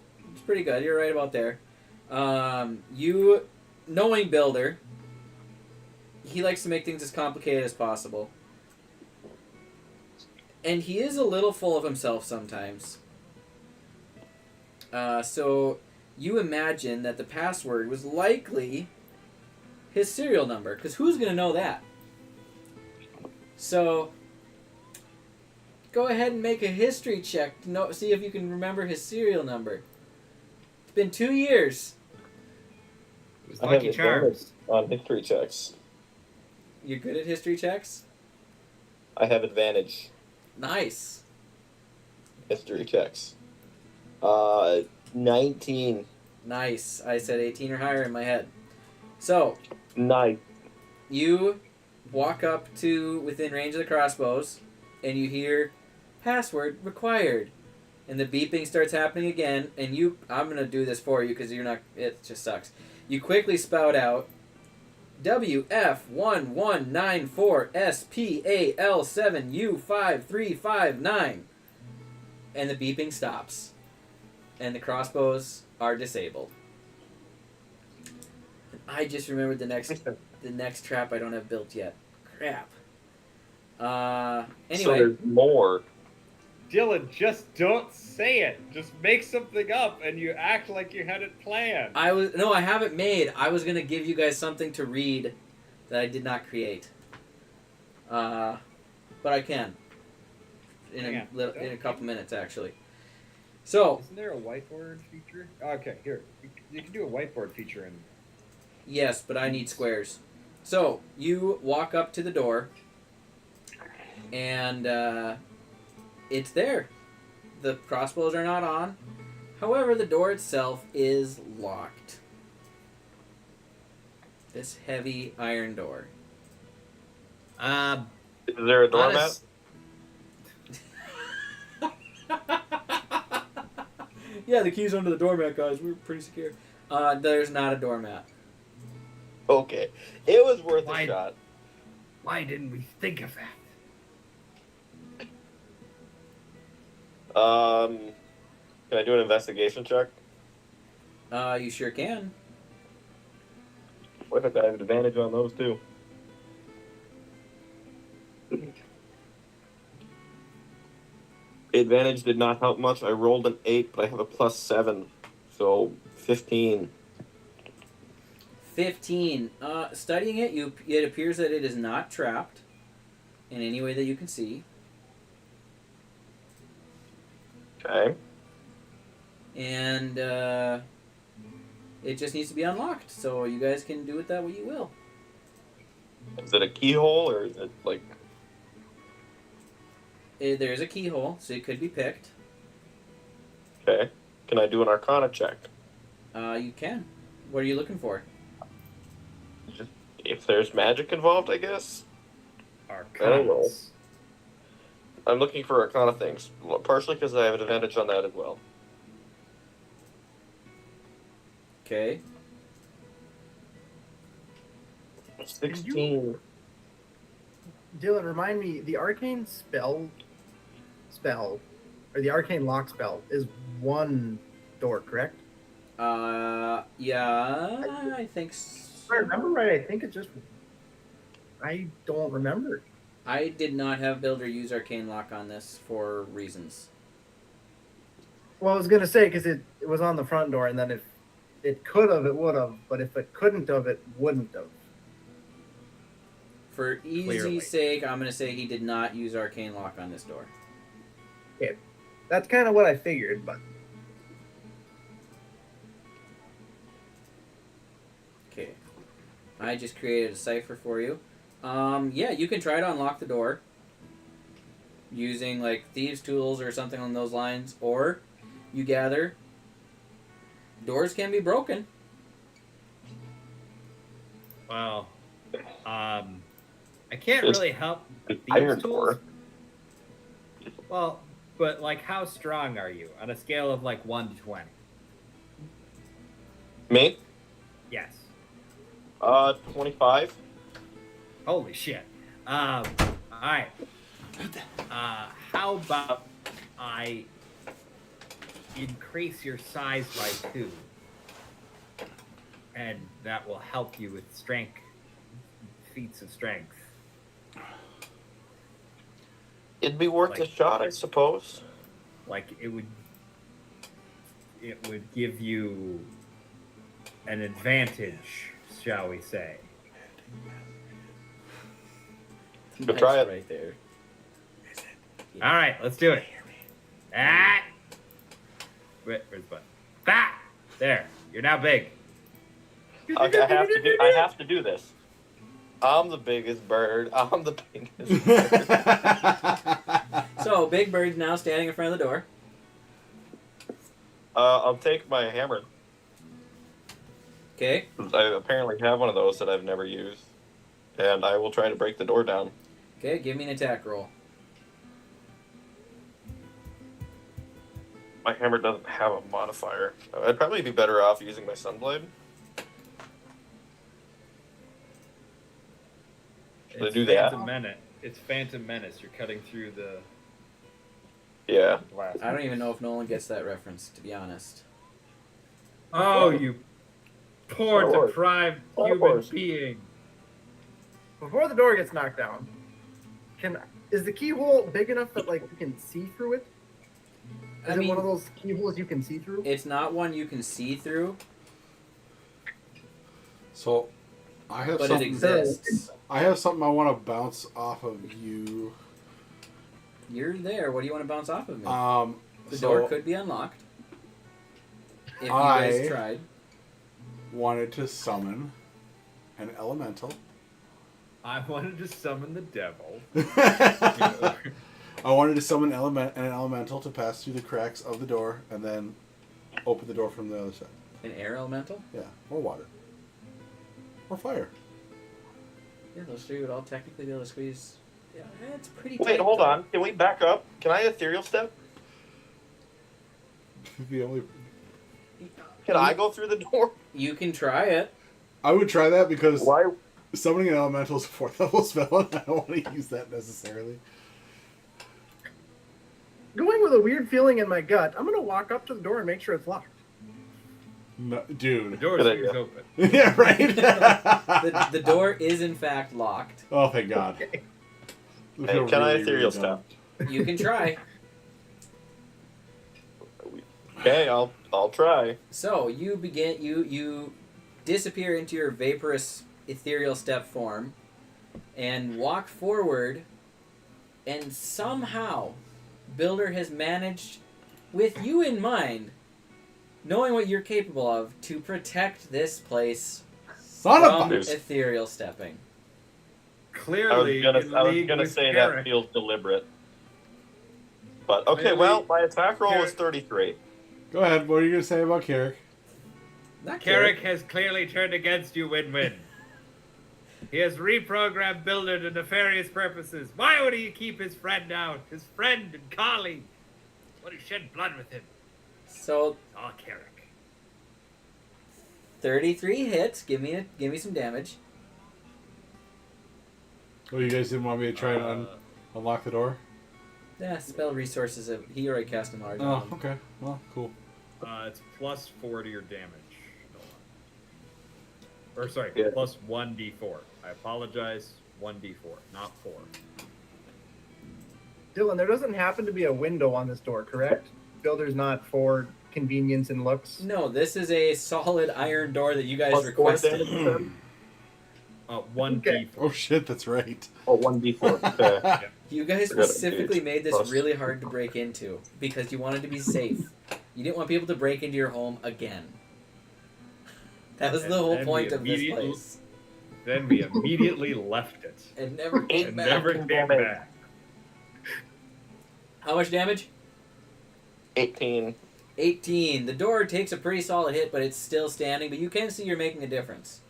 pretty good. You're right about there. You, knowing Builder, he likes to make things as complicated as possible. And he is a little full of himself sometimes. So you imagine that the password was likely his serial number, because who's going to know that? So go ahead and make a history check to see if you can remember his serial number. It's been 2 years. It was I have Lucky Charms. advantage on history checks. You're good at history checks? I have advantage Nice. history checks. 19. Nice. I said 18 or higher in my head. So, Nice. you walk up to within range of the crossbows, and you hear password required. And the beeping starts happening again, and I'm going to do this for you because it just sucks. You quickly spout out WF1194SPAL7U5359. And the beeping stops. And the crossbows are disabled. I just remembered the next trap I don't have built yet. Crap. So Anyway. there's more. Dylan, just don't say it. Just make something up, and you act like you had it planned. I have it made. I was gonna give you guys something to read that I did not create. But I can. In a couple minutes, actually. So. Isn't there a whiteboard feature? Okay, here. You can do a whiteboard feature in. Yes, but I need squares. So you walk up to the door, and it's there. The crossbows are not on. However, the door itself is locked. This heavy iron door. Is there a doormat? Yeah, the key's under the doormat, guys. We're pretty secure. There's not a doormat. Okay. It was worth a shot. Why didn't we think of that? Can I do an investigation check? You sure can. What if I have advantage on those too? Advantage did not help much. I rolled an 8, but I have a +7, so 15. 15. Studying it, it appears that it is not trapped in any way that you can see. Okay. And it just needs to be unlocked, so you guys can do with that what you will. Is it a keyhole or is it like? There's a keyhole, so it could be picked. Okay. Can I do an Arcana check? You can. What are you looking for? If there's magic involved, I guess. Arcana. I don't know. I'm looking for Arcana things, partially because I have an advantage on that as well. Okay. 16. Dylan, remind me, the arcane spell spell, or the arcane lock spell, is one door, correct? Yeah, I think If I remember right, I think it's just. I don't remember. I did not have Builder use Arcane Lock on this for reasons. Well, I was gonna say because it was on the front door, and then if it could have, it would have. But if it couldn't have, it wouldn't have. For easy Clearly. sake, I'm going to say he did not use Arcane Lock on this door. That's kind of what I figured, but Okay. I just created a cipher for you. Yeah, you can try to unlock the door using like thieves' tools or something along those lines, or you gather doors can be broken. Well, I can't Just really help an these iron tools. door. Well, but like, how strong are you on a scale of like 1 to 20? Me? Yes. 25. Holy shit. All right. How about I increase your size by 2, and that will help you with strength, feats of strength. It'd be worth a Like- shot, I suppose. Like it would give you an advantage, shall we say? Go try it. Right there. All right, let's do it. Ah! Where's the button? Ah! There. You're now big. Okay, I have to do this. I'm the biggest bird. I'm the biggest bird. So, Big Bird's now standing in front of the door. I'll take my hammer. Okay. I apparently have one of those that I've never used. And I will try to break the door down. Okay, give me an attack roll. My hammer doesn't have a modifier. I'd probably be better off using my sunblade. Should I do that? It's Phantom Menace. You're cutting through the Yeah. glass. I don't even know if Nolan gets that reference, to be honest. Oh, you poor Star Wars. deprived Star human Wars. being. before the door gets knocked down, is the keyhole big enough that like you can see through it? Is it one of those keyholes you can see through? It's not one you can see through, So, I have but it something. exists. I have something I want to bounce off of you. You're there. What do you want to bounce off of me? The so door could be unlocked. If you I- guys tried. wanted to summon an elemental. I wanted to summon the devil. I wanted to summon an elemental to pass through the cracks of the door and then open the door from the other side. An air elemental? Yeah, or water. Or fire. Yeah, those three would all technically be able to squeeze. Yeah, it's pretty Wait, tight, hold though. on. Can we back up? Can I ethereal step? The only Can I go through the door? You can try it. I would try that because Why? summoning an elemental is a 4th level spell and I don't want to use that necessarily. Going with a weird feeling in my gut, I'm gonna walk up to the door and make sure it's locked. No, The dude. door Good swings idea. open. Yeah, right? The door is in fact locked. Oh, thank God. Okay. I feel can I really, ethereal really dumb. You can try. Okay, I'll try. So you begin. You disappear into your vaporous ethereal step form, and walk forward. And somehow, Builder has managed, with you in mind, knowing what you're capable of, to protect this place Son of from a... bitch. ethereal stepping. Clearly, I was in gonna league with say Garrick. that feels deliberate. But okay, Clearly- well, my attack roll was Garrick- 33. Go ahead, what are you going to say about Carrick? Not Carrick has clearly turned against you, Win-Win. He has reprogrammed Builder to nefarious purposes. Why would he keep his friend out? His friend and colleague. Would he shed blood with him? So Oh, Carrick. 33 hits. Give me some damage. Oh, you guys didn't want me to try and unlock the door? Yeah, spell resources. He already cast enlarge. Oh, on him. okay. Well, cool. It's plus 4 to your damage. Or sorry, Yeah. plus 1d4. I apologize. 1d4, not 4. Dylan, there doesn't happen to be a window on this door, correct? Builder's not for convenience and looks. No, this is a solid iron door that you guys Plus 4 requested. damage. 1d4. Okay. Oh shit, that's right. Oh, 1d4. Okay. You guys Forgot specifically it. made this Plus. really hard to break into because you wanted to be safe. You didn't want people to break into your home again. That was the whole And point we of this immediately- place. Then we immediately left it. It never came And back. never came damage. back. How much damage? 18. 18. The door takes a pretty solid hit, but it's still standing. But you can see you're making a difference.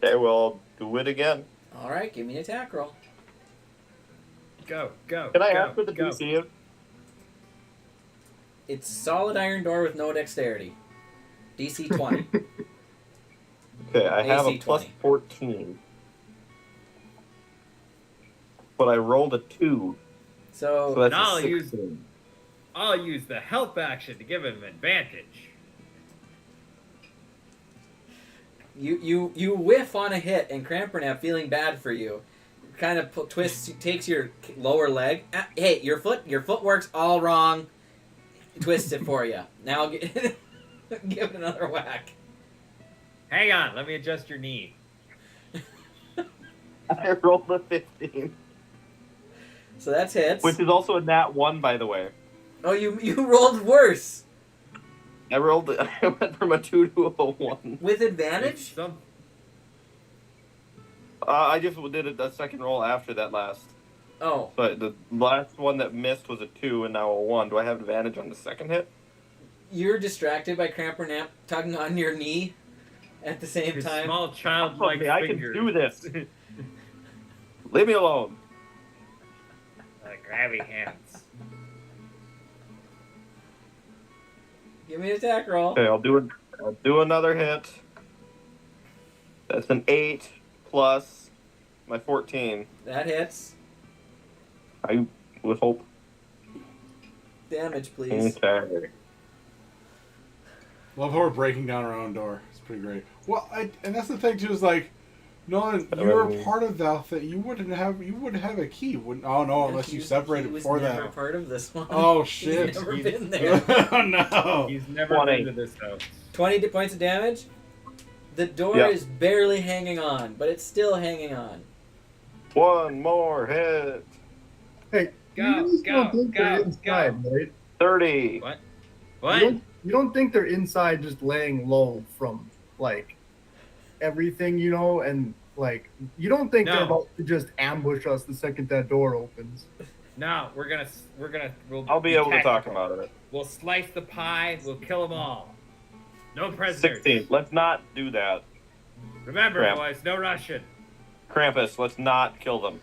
Okay, well, do it again. All right, give me an attack roll. Go, go. Can I go, ask what the go. DC is? It's solid iron door with no dexterity. DC 20. Okay, I have a AC plus 20. 14. But I rolled a 2. So So that's Now a I'll use- 16. I'll use the help action to give him advantage. you whiff on a hit, and Crampernap, feeling bad for you, kind of twists, takes your lower leg. Hey, your foot works all wrong. Twists it for you. Now give it another whack. Hang on, let me adjust your knee. I rolled a 15. So that's hits. Which is also a nat 1, by the way. Oh, you rolled worse I went from a 2 to a 1. with advantage. Some, I just did a second roll after that last. Oh, But the last one that missed was a 2 and now a 1. Do I have advantage on the second hit? you're distracted by Crampernap tugging on your knee at the same his time. small childlike Okay, I can fingers. do this. Leave me alone. Like grabby hands. Give me an attack roll. Okay, I'll do another hit. That's an 8 plus my 14. That hits. I would hope. Damage, please. Okay. Love how we're breaking down our own door. It's pretty great. Well, and that's the thing too is like, Nolan, you're a part of that. That you wouldn't have a key. Wouldn't? Oh no, unless you separated He was before never that. part of this one. Oh He's shit! never been there. Oh no! He's never 20. been to this house. 20 points of damage. The door Yeah. is barely hanging on, but it's still hanging on. One more hit. Hey, Go, you go, don't think they're go, inside, right? 30. What? You What? don't think they're inside just laying low from like everything, and like you don't think they're No. about to just ambush us the second that door opens. No, we'll I'll be able to talk tactical. about it. We'll slice the pie. We'll kill them all. No prisoners. 16. Let's not do that. Remember, Crap. boys, no Russian. Krampus, let's not kill them.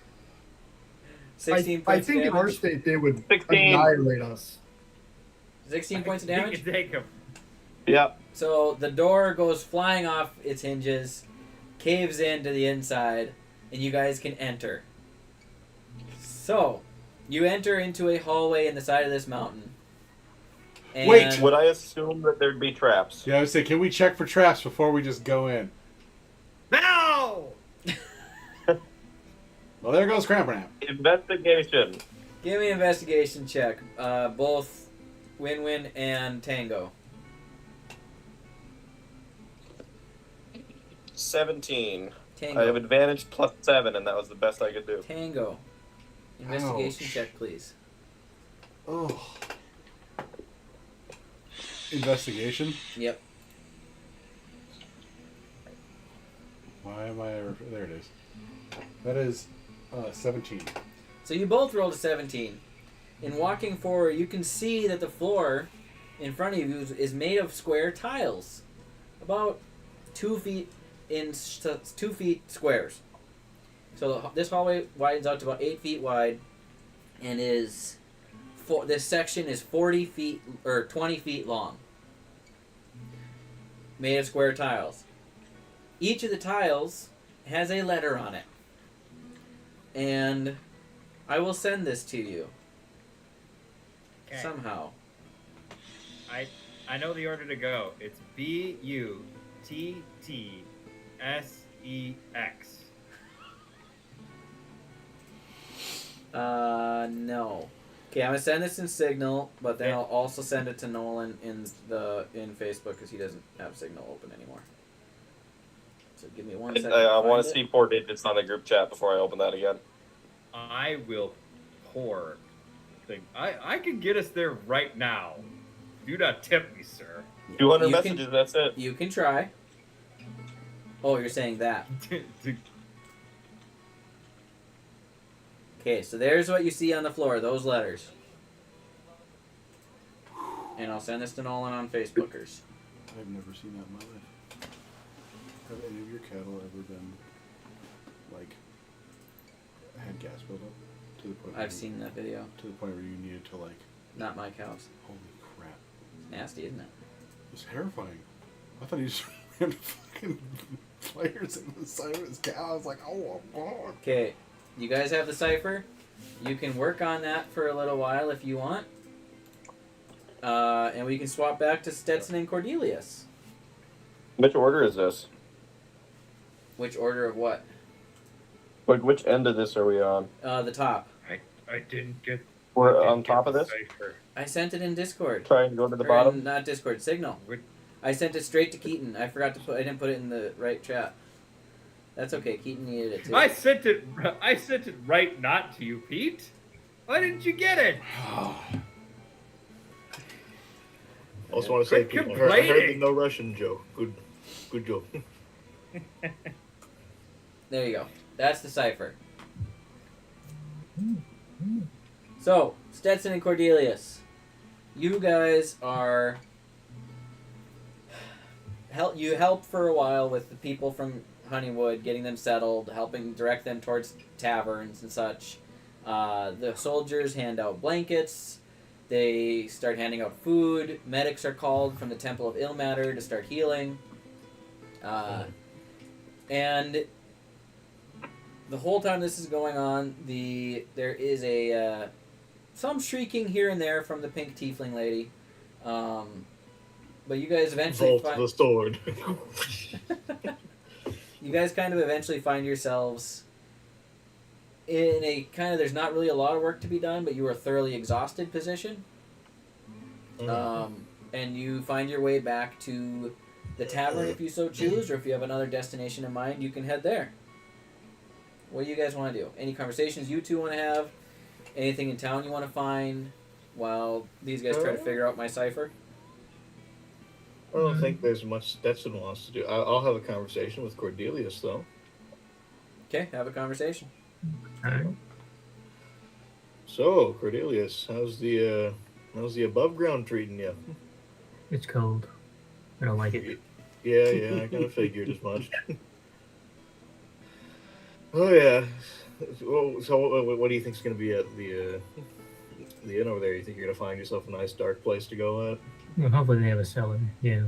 16 I points think of in our damage. state they would 16. annihilate us. 16 points of You damage. can take them. Yep. So the door goes flying off its hinges, caves into the inside, and you guys can enter. So, you enter into a hallway in the side of this mountain. And Wait. Would I assume that there'd be traps? Yeah, I would say, can we check for traps before we just go in? No! Well, there goes Crampernap. Investigation. Give me an investigation check. Both Win-Win and Tango. 17. Tango. I have advantage plus 7, and that was the best I could do. Tango. Investigation Ouch. check, please. Oh. Investigation? Yep. Why am I... There it is. That is 17. So you both rolled a 17. In walking forward, you can see that the floor in front of you is made of square tiles, about 2 feet in 2 feet squares. So this hallway widens out to about 8 feet wide, and this section is 40 feet or 20 feet long, made of square tiles. Each of the tiles has a letter on it, and I will send this to you Okay. somehow. I know the order to go. It's BUTTSEX. No. Okay, I'm gonna send this in Signal, but then Okay. I'll also send it to Nolan in Facebook because he doesn't have Signal open anymore. So give me 1 second. I want find to it. see 4 digits on the group chat before I open that again. I will pour. I can get us there right now. Do not tempt me, sir. 200 You messages, that's it. You can try. Oh, you're saying that. Okay, so there's what you see on the floor, those letters. And I'll send this to Nolan on Facebookers. I've never seen that in my life. Have any of your cattle ever been, like, had gas buildup? To the point where I've seen that video. To the point where you needed to, like... Not my cows. Holy crap. It's nasty, isn't it? It was terrifying. I thought he just ran fucking flares in the side of his cow. I was like, oh my god. Okay, you guys have the cipher. You can work on that for a little while if you want. And we can swap back to Stetson and Cordelius. Which order is this? Which order of what? Like, which end of this are we on? The top. I didn't get. We're I didn't on top get of the this? cipher. I sent it in Discord. Try and go to the Or bottom? in, not Discord, Signal. Which- I sent it straight to Keaton. I forgot to put. I didn't put it in the right chat. That's okay. Keaton needed it too. I sent it right, not to you, Pete. Why didn't you get it? Also want to say, Quit Pete, I heard the complaining. no Russian joke. Good joke. There you go. That's the cipher. So, Stetson and Cordelius, you guys are you help for a while with the people from Honeywood, getting them settled, helping direct them towards taverns and such. The soldiers hand out blankets. They start handing out food. Medics are called from the Temple of Ilmater to start healing. And the whole time this is going on, there is a some shrieking here and there from the pink tiefling lady. But you guys eventually Vault the sword. you guys kind of eventually find yourselves in a kind of, there's not really a lot of work to be done, but you are thoroughly exhausted position. And you find your way back to the tavern if you so choose, or if you have another destination in mind, you can head there. What do you guys want to do? Any conversations you two want to have? Anything in town you want to find while these guys try to figure out my cipher? I don't think there's much Stetson wants to do. I'll have a conversation with Cordelius, though. Okay, have a conversation. Alright. So, Cordelius, how's the above ground treating you? It's cold. I don't like it. Yeah, I kind of figured as much. Oh yeah. So, what do you think's going to be at the inn over there? You think you're going to find yourself a nice dark place to go at? Well, hopefully they have a cellar. Yeah.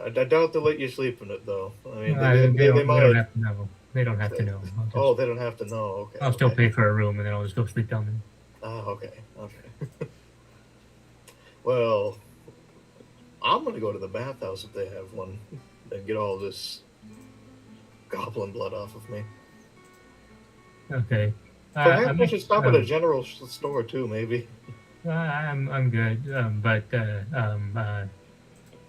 I doubt they'll let you sleep in it, though. I mean, They they don't might. have to know. They don't have to know. Oh, they don't have to know. Okay. I'll still okay. pay for a room and then I'll just go sleep down there. Oh, okay. Well, I'm going to go to the bathhouse if they have one and get all this goblin blood off of me. Okay. Perhaps I should stop at a general store too, maybe. I'm good, but I'm a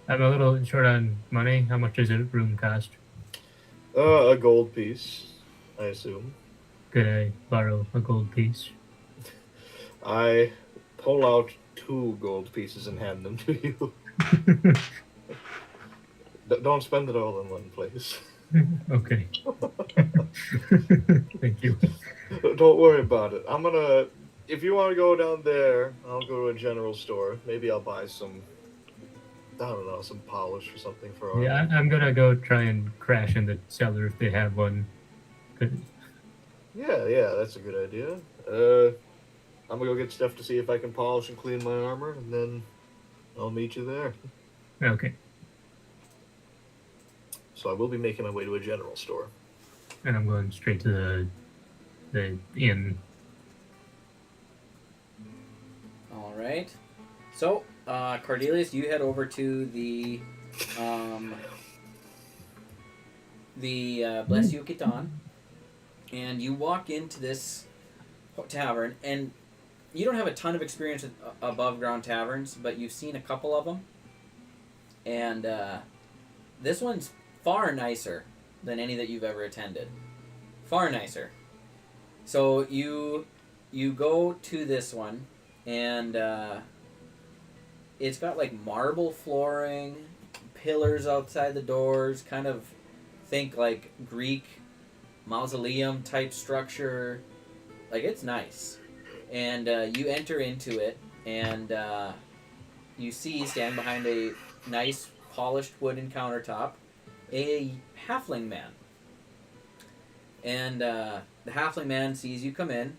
little short on money. How much does a room cost? A gold piece, I assume. Could I borrow a gold piece? I pull out 2 gold pieces and hand them to you. Don't spend it all in one place. Okay. Thank you. Don't worry about it. I'm gonna. If you want to go down there, I'll go to a general store. Maybe I'll buy some. I don't know, some polish or something for our. Yeah, I'm gonna go try and crash in the cellar if they have one. Yeah, that's a good idea. I'm gonna go get stuff to see if I can polish and clean my armor, and then I'll meet you there. Okay. So I will be making my way to a general store. And I'm going straight to the the inn. All right. So, Cordelius, you head over to the Bless You Kitan, and you walk into this tavern, and you don't have a ton of experience with above ground taverns, but you've seen a couple of them, and this one's far nicer than any that you've ever attended. Far nicer. So you go to this one, and it's got like marble flooring, pillars outside the doors, kind of think like Greek mausoleum type structure. Like, it's nice. And you enter into it, and you see, standing behind a nice polished wooden countertop, a halfling man. And the halfling man sees you come in,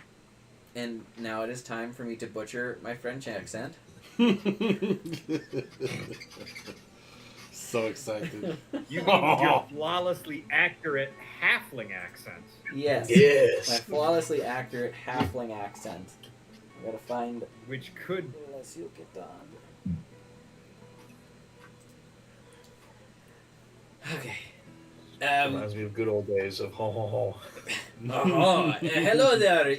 and now it is time for me to butcher my French accent. So excited. You mean your flawlessly accurate halfling accent? Yes. Yes. My flawlessly accurate halfling accent. I gotta find. Which could Let's see what get done. Okay. Reminds me of good old days of ho ho ho. Hello there,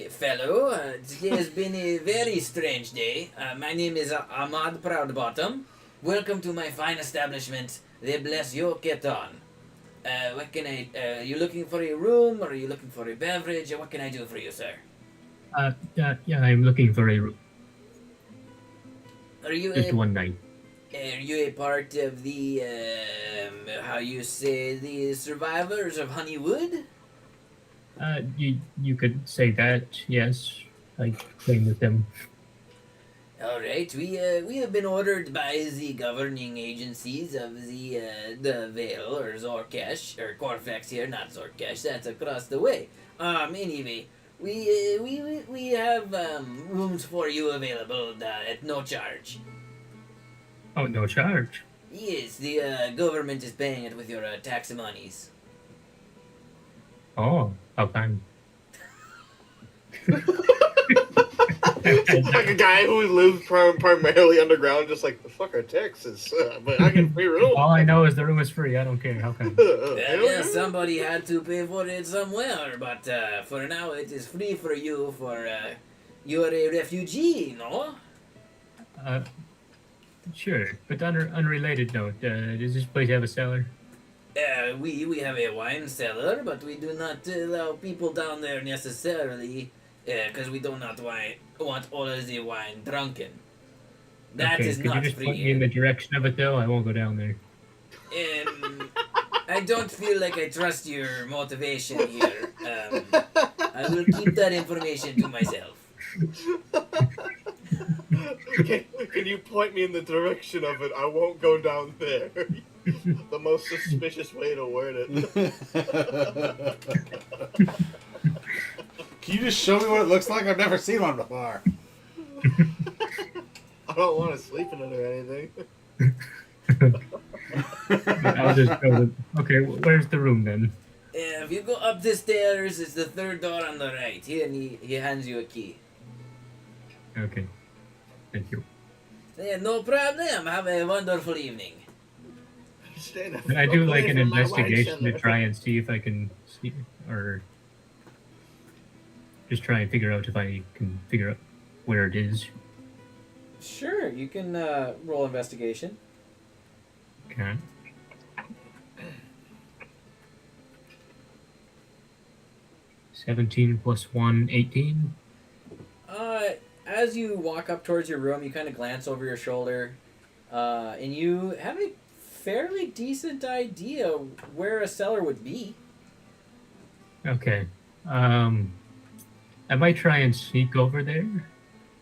fellow. Today has been a very strange day. My name is Ahmad Proudbottom. Welcome to my fine establishment, the Bless You Ketan. What can I? Are you looking for a room, or are you looking for a beverage? What can I do for you, sir? Yeah, I'm looking for a room. Are you Just one night. Are you a part of the how you say, the survivors of Honeywood? You could say that. Yes, I came with them. All right, we have been ordered by the governing agencies of the Vale, or Zorkesh, or Colfax here, not Zorkesh. That's across the way. Anyway, we have rooms for you available at no charge. Oh, no charge. Yes, the government is paying it with your tax monies. Oh, how kind. Like a guy who lives primarily underground, just like, the fuck are taxes? But I get free room. All I know is the room is free. I don't care. How kind. Yeah, somebody had to pay for it somewhere, but for now it is free for you, for you're a refugee, no? Sure, but on an unrelated note, does this place have a cellar? We have a wine cellar, but we do not allow people down there necessarily, because we do not want all of the wine drunken. That okay, is could not you just free. point me in the direction of it, though? I won't go down there. I don't feel like I trust your motivation here. I will keep that information to myself. Can you point me in the direction of it? I won't go down there. The most suspicious way to word it. Can you just show me what it looks like? I've never seen one before. I don't want to sleep in it or anything. I'll just go to... Okay, where's the room then? If you go up the stairs, it's the third door on the right. Here, and he hands you a key. Okay. Thank you. Yeah, no problem. Have a wonderful evening. Can I do like an investigation to try and see if I can see, or just try and figure out if I can figure out where it is? Sure, you can roll investigation. Okay. (17 + 1 = 18). As you walk up towards your room, you kind of glance over your shoulder, and you have a fairly decent idea where a cellar would be. Okay. I might try and sneak over there.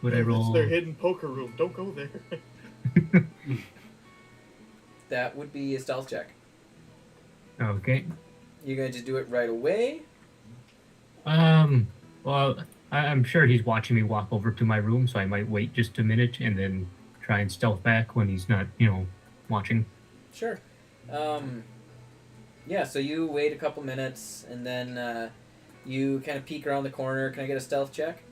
Would I roll? It's their hidden poker room. Don't go there. That would be a stealth check. Okay. You're gonna just do it right away? Well, I'm sure he's watching me walk over to my room, so I might wait just a minute and then try and stealth back when he's not, watching. Sure. Yeah, so you wait a couple minutes, and then you kind of peek around the corner. Can I get a stealth check?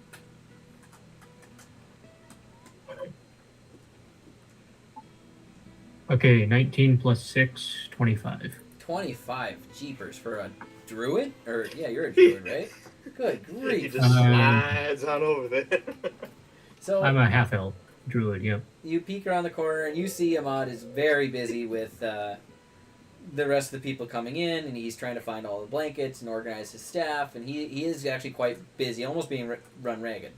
Okay, 19 plus 6, 25. 25. Jeepers for a druid? Or, yeah, you're a druid, right? Good He grief. just slides on over there. So I'm a half elf druid, yep. you peek around the corner, and you see Ahmad is very busy with the rest of the people coming in, and he's trying to find all the blankets and organize his staff, and he is actually quite busy, almost being run ragged.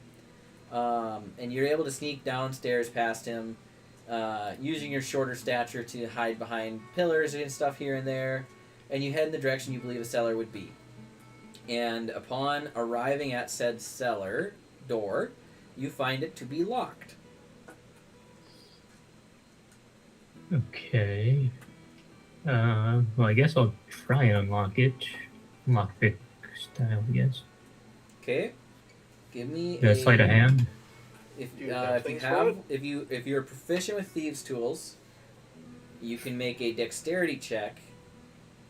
And you're able to sneak downstairs past him, using your shorter stature to hide behind pillars and stuff here and there, and you head in the direction you believe a cellar would be. And upon arriving at said cellar door, you find it to be locked. Okay. Well, I guess I'll try and unlock it. Lockpick style, I guess. Okay, give me Do I sleight of hand? If Do you have if you things for have it? if you're proficient with thieves' tools, you can make a dexterity check,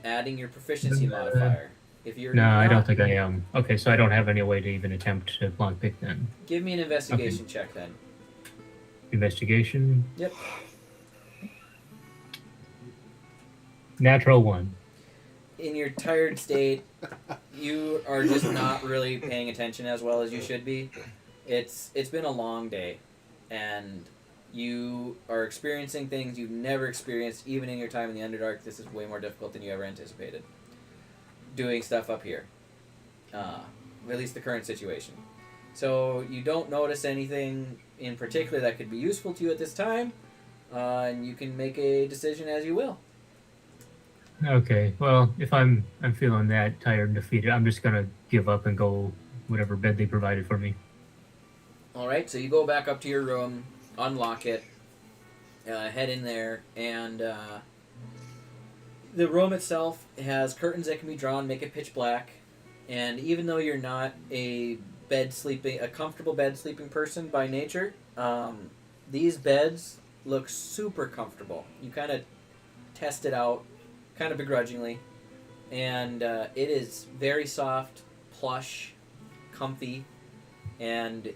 adding your proficiency modifier. If you're No, I not- don't think I am. Okay, so I don't have any way to even attempt to lockpick then. Give me an investigation check then. Investigation. Yep. Natural 1. In your tired state, you are just not really paying attention as well as you should be. It's been a long day, and you are experiencing things you've never experienced, even in your time in the Underdark. This is way more difficult than you ever anticipated. Doing stuff up here. At least the current situation. So you don't notice anything in particular that could be useful to you at this time, and you can make a decision as you will. Okay, well, if I'm feeling that tired and defeated, I'm just gonna give up and go whatever bed they provided for me. Alright, so you go back up to your room, unlock it, head in there, and the room itself has curtains that can be drawn, make it pitch black, and even though you're not a comfortable bed sleeping person by nature, these beds look super comfortable. You kind of test it out, kind of begrudgingly, and it is very soft, plush, comfy, and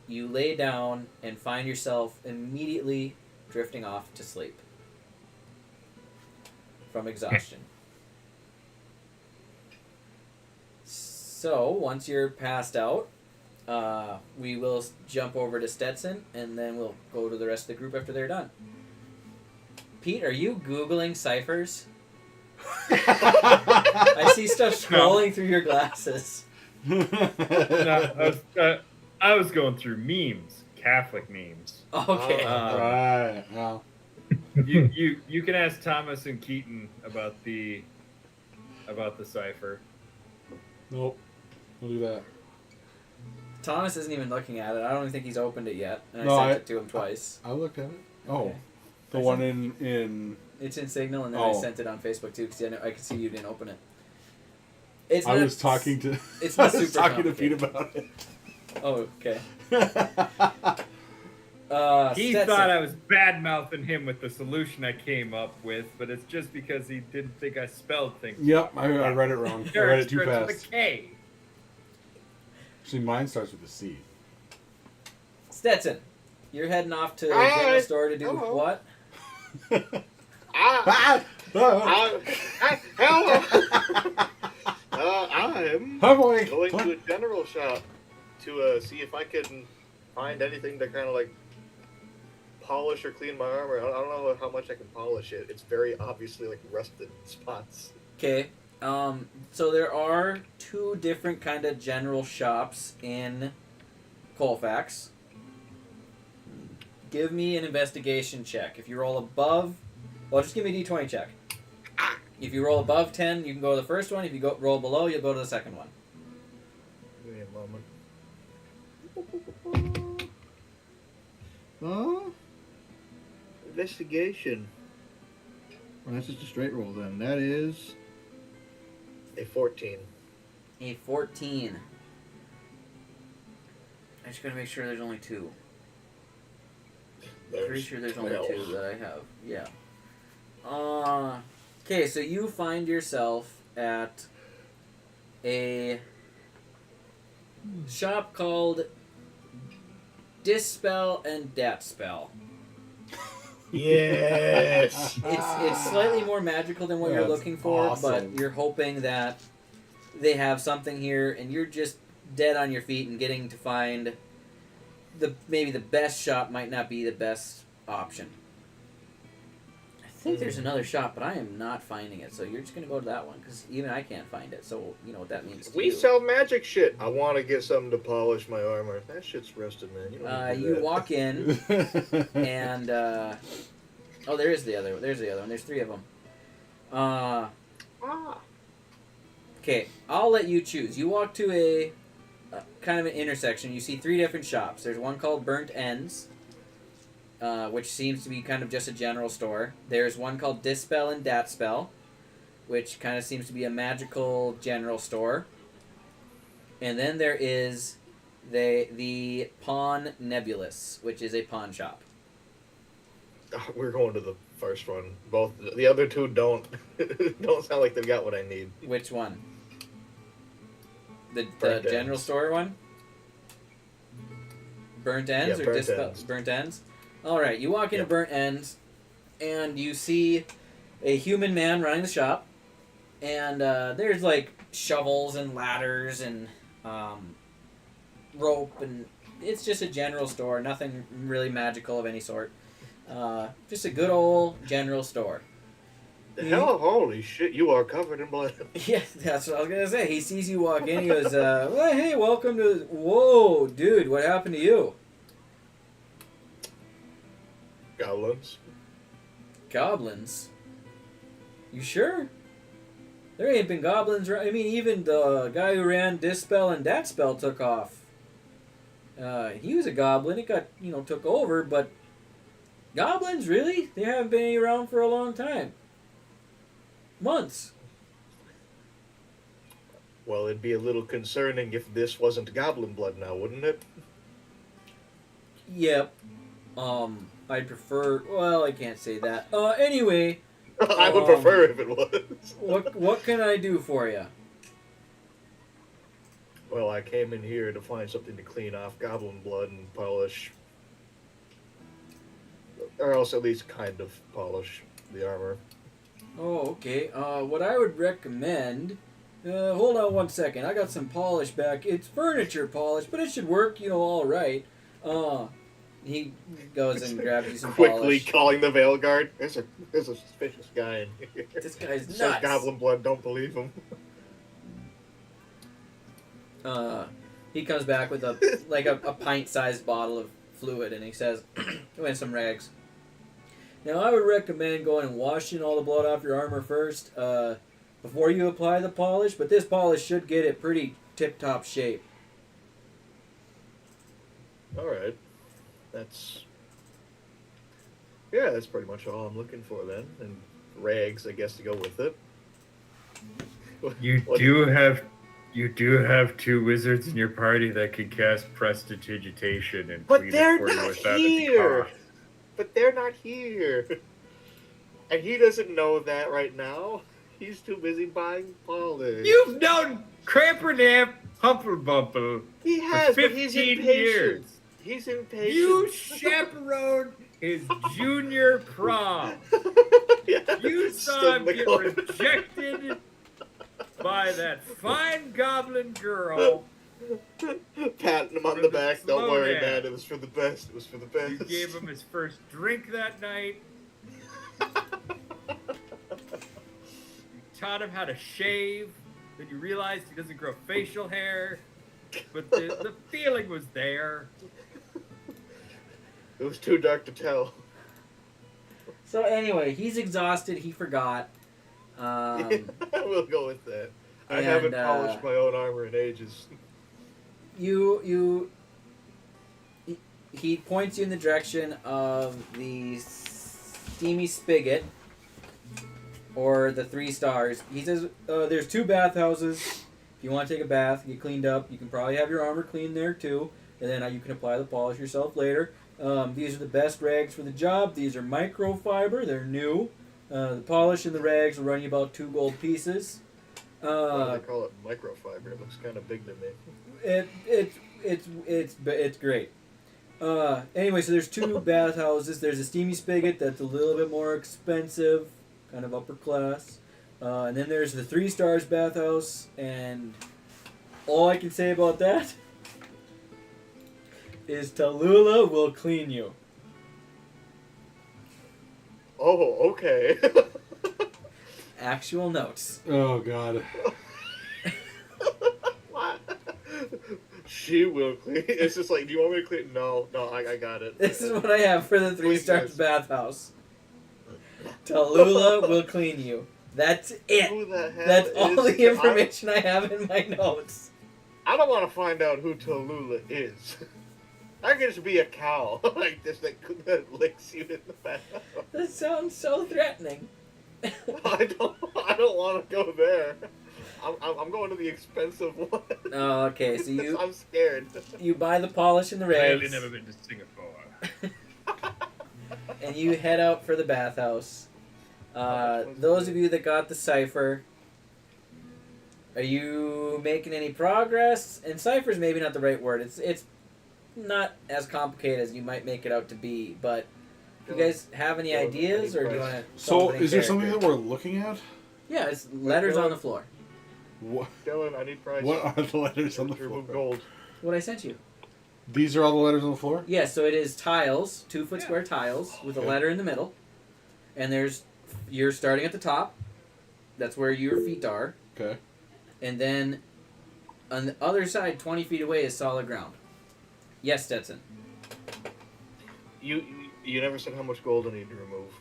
you lay down and find yourself immediately drifting off to sleep from exhaustion. So, once you're passed out, we will jump over to Stetson, and then we'll go to the rest of the group after they're done. Pete, are you Googling ciphers? I see stuff scrolling through your glasses. No, I was going through memes, Catholic memes. Okay. Right. Well, You can ask Thomas and Keaton about the cipher. nope. We'll do that. Thomas isn't even looking at it. I don't even think he's opened it yet, and No, I sent it to him twice. I looked at it. Oh, Okay. the one in. It's in Signal, and then I Oh. sent it on Facebook too, because I could see you didn't open it. It's I not- was talking to. It's I not was super talking to Pete complicated. about it. Oh, okay. He Stetson. thought I was bad mouthing him with the solution I came up with, but it's just because he didn't think I spelled things. Yep, I read it wrong. I read it too Starts with fast. a K. Actually, mine starts with a C. Stetson, you're heading off to the Hi. general store to do Hello. what? Hello. I'm Oh boy! going to a general shop to see if I can find anything to kind of like polish or clean my armor. I don't know how much I can polish it. It's very obviously like rusted spots. Okay. So there are two different kind of general shops in Colfax. Give me an investigation check. If you roll above, well, just give me a d20 check. If you roll above 10, you can go to the first one. If you roll below, you'll go to the second one. Give me a moment. Investigation. Well, that's just a straight roll then. That is A 14. A 14. I just gotta make sure there's only two. Pretty sure there's only two that I have. Yeah. Okay, so you find yourself at a shop called Dispel and Datspell. Yes. It's slightly more magical than what you're That's looking for, awesome. but you're hoping that they have something here, and you're just dead on your feet and getting to find maybe the best shop might not be the best option. I think there's another shop, but I am not finding it. So you're just gonna go to that one because even I can't find it. So you know what that means. To We you. sell magic shit. I want to get something to polish my armor. That shit's rusted, man. You don't need to do You that. walk in, and there's the other one. There's 3 of them. Okay, I'll let you choose. You walk to a kind of an intersection. You see 3 different shops. There's one called Burnt Ends, which seems to be kind of just a general store. There's one called Dispel and Datspell, which kind of seems to be a magical general store. And then there is the Pawn Nebulous, which is a pawn shop. We're going to the first one. Both the other 2 don't sound like they've got what I need. Which one? The Burnt general Ends. store one? Burnt Ends Yeah, or Burnt Dispel? Ends. Burnt Ends? Alright, you walk into Yep. Burnt Ends, and you see a human man running the shop, and there's like shovels and ladders and rope, and it's just a general store, nothing really magical of any sort. Just a good old general store. The hell, holy shit! You are covered in blood. Yeah, that's what I was gonna say. He sees you walk in, he goes, well, hey, welcome to... Whoa, dude, what happened to you? Goblins. Goblins? You sure? There ain't been goblins, right? I mean, even the guy who ran Dispel and Datspell took off. He was a goblin. It got, took over, but goblins, really? They haven't been around for a long time. Months. Well, it'd be a little concerning if this wasn't goblin blood now, wouldn't it? Yep. I'd prefer... Well, I can't say that. Anyway... I would prefer if it was. What can I do for you? Well, I came in here to find something to clean off goblin blood and polish, or else at least kind of polish the armor. Oh, okay. What I would recommend... hold on one second. I got some polish back. It's furniture polish, but it should work, all right. He goes and grabs you some Quickly polish. calling the Veil Guard. There's a suspicious guy in here. This guy's Says nuts. goblin blood. Don't believe him. He comes back with a pint-sized bottle of fluid, and he says, and some rags. Now, I would recommend going and washing all the blood off your armor first, before you apply the polish, but this polish should get it pretty tip-top shape. All right. That's pretty much all I'm looking for then, and rags, I guess, to go with it. You do have 2 wizards in your party that can cast prestidigitation and But clean they're it for you not without any here. cost. But they're not here, and he doesn't know that right now. He's too busy buying polish. You've known Crampernamp Humplebumple He has, for but he's 15 impatient. years. He's impatient. You chaperoned his junior prom. Yeah, You stood saw in him the get corner. rejected by that fine goblin girl. Patting him on For the the back. Don't slow worry, dance. Dad. It was for the best. It was for the best. You gave him his first drink that night. You taught him how to shave. Then you realized he doesn't grow facial hair. But the feeling was there. It was too dark to tell. So anyway, he's exhausted. He forgot. We'll go with that. I And, haven't polished my own armor in ages. He points you in the direction of the steamy spigot, or the 3 stars. He says, there's 2 bathhouses. If you want to take a bath, get cleaned up, you can probably have your armor cleaned there too, and then you can apply the polish yourself later. These are the best rags for the job. These are microfiber. They're new. The polish and the rags will run you about 2 gold pieces. Why do they call it microfiber? It looks kind of big to me. It's great. Anyway, so there's 2 bathhouses. There's a steamy spigot that's a little bit more expensive, kind of upper class. And then there's the 3 stars bathhouse, and all I can say about that is Tallulah will clean you. Oh, okay. Actual notes. Oh God. What? She will clean. It's just like, do you want me to clean? No, I got it. This is what I have for the 3 Clean stars yours. bathhouse. Tallulah will clean you. That's it. Who the hell That's all is- the information I have in my notes. I don't want to find out who Tallulah is. I could just be a cow like this that licks you in the back. That sounds so threatening. I don't want to go there. I'm going to the expensive one. Oh, okay. So you I'm scared. you buy the polish and the Clearly rags, never been to Singapore. and you head out for the bathhouse. Those of you that got the cipher, are you making any progress? And cipher's maybe not the right word. It's not as complicated as you might make it out to be. But do you guys have any ideas, or do you want to? So, is there something that we're looking at? Yeah, it's letters on the floor. What? Dylan, I need price. What are the letters on the To remove floor? gold. What I sent you. These are all the letters on the floor. Yeah, so it is tiles, 2-foot square tiles with a Okay. letter in the middle, and you're starting at the top. That's where your feet are, Okay. and then on the other side, 20 feet away, is solid ground. Yes, Stetson. You never said how much gold I need to remove.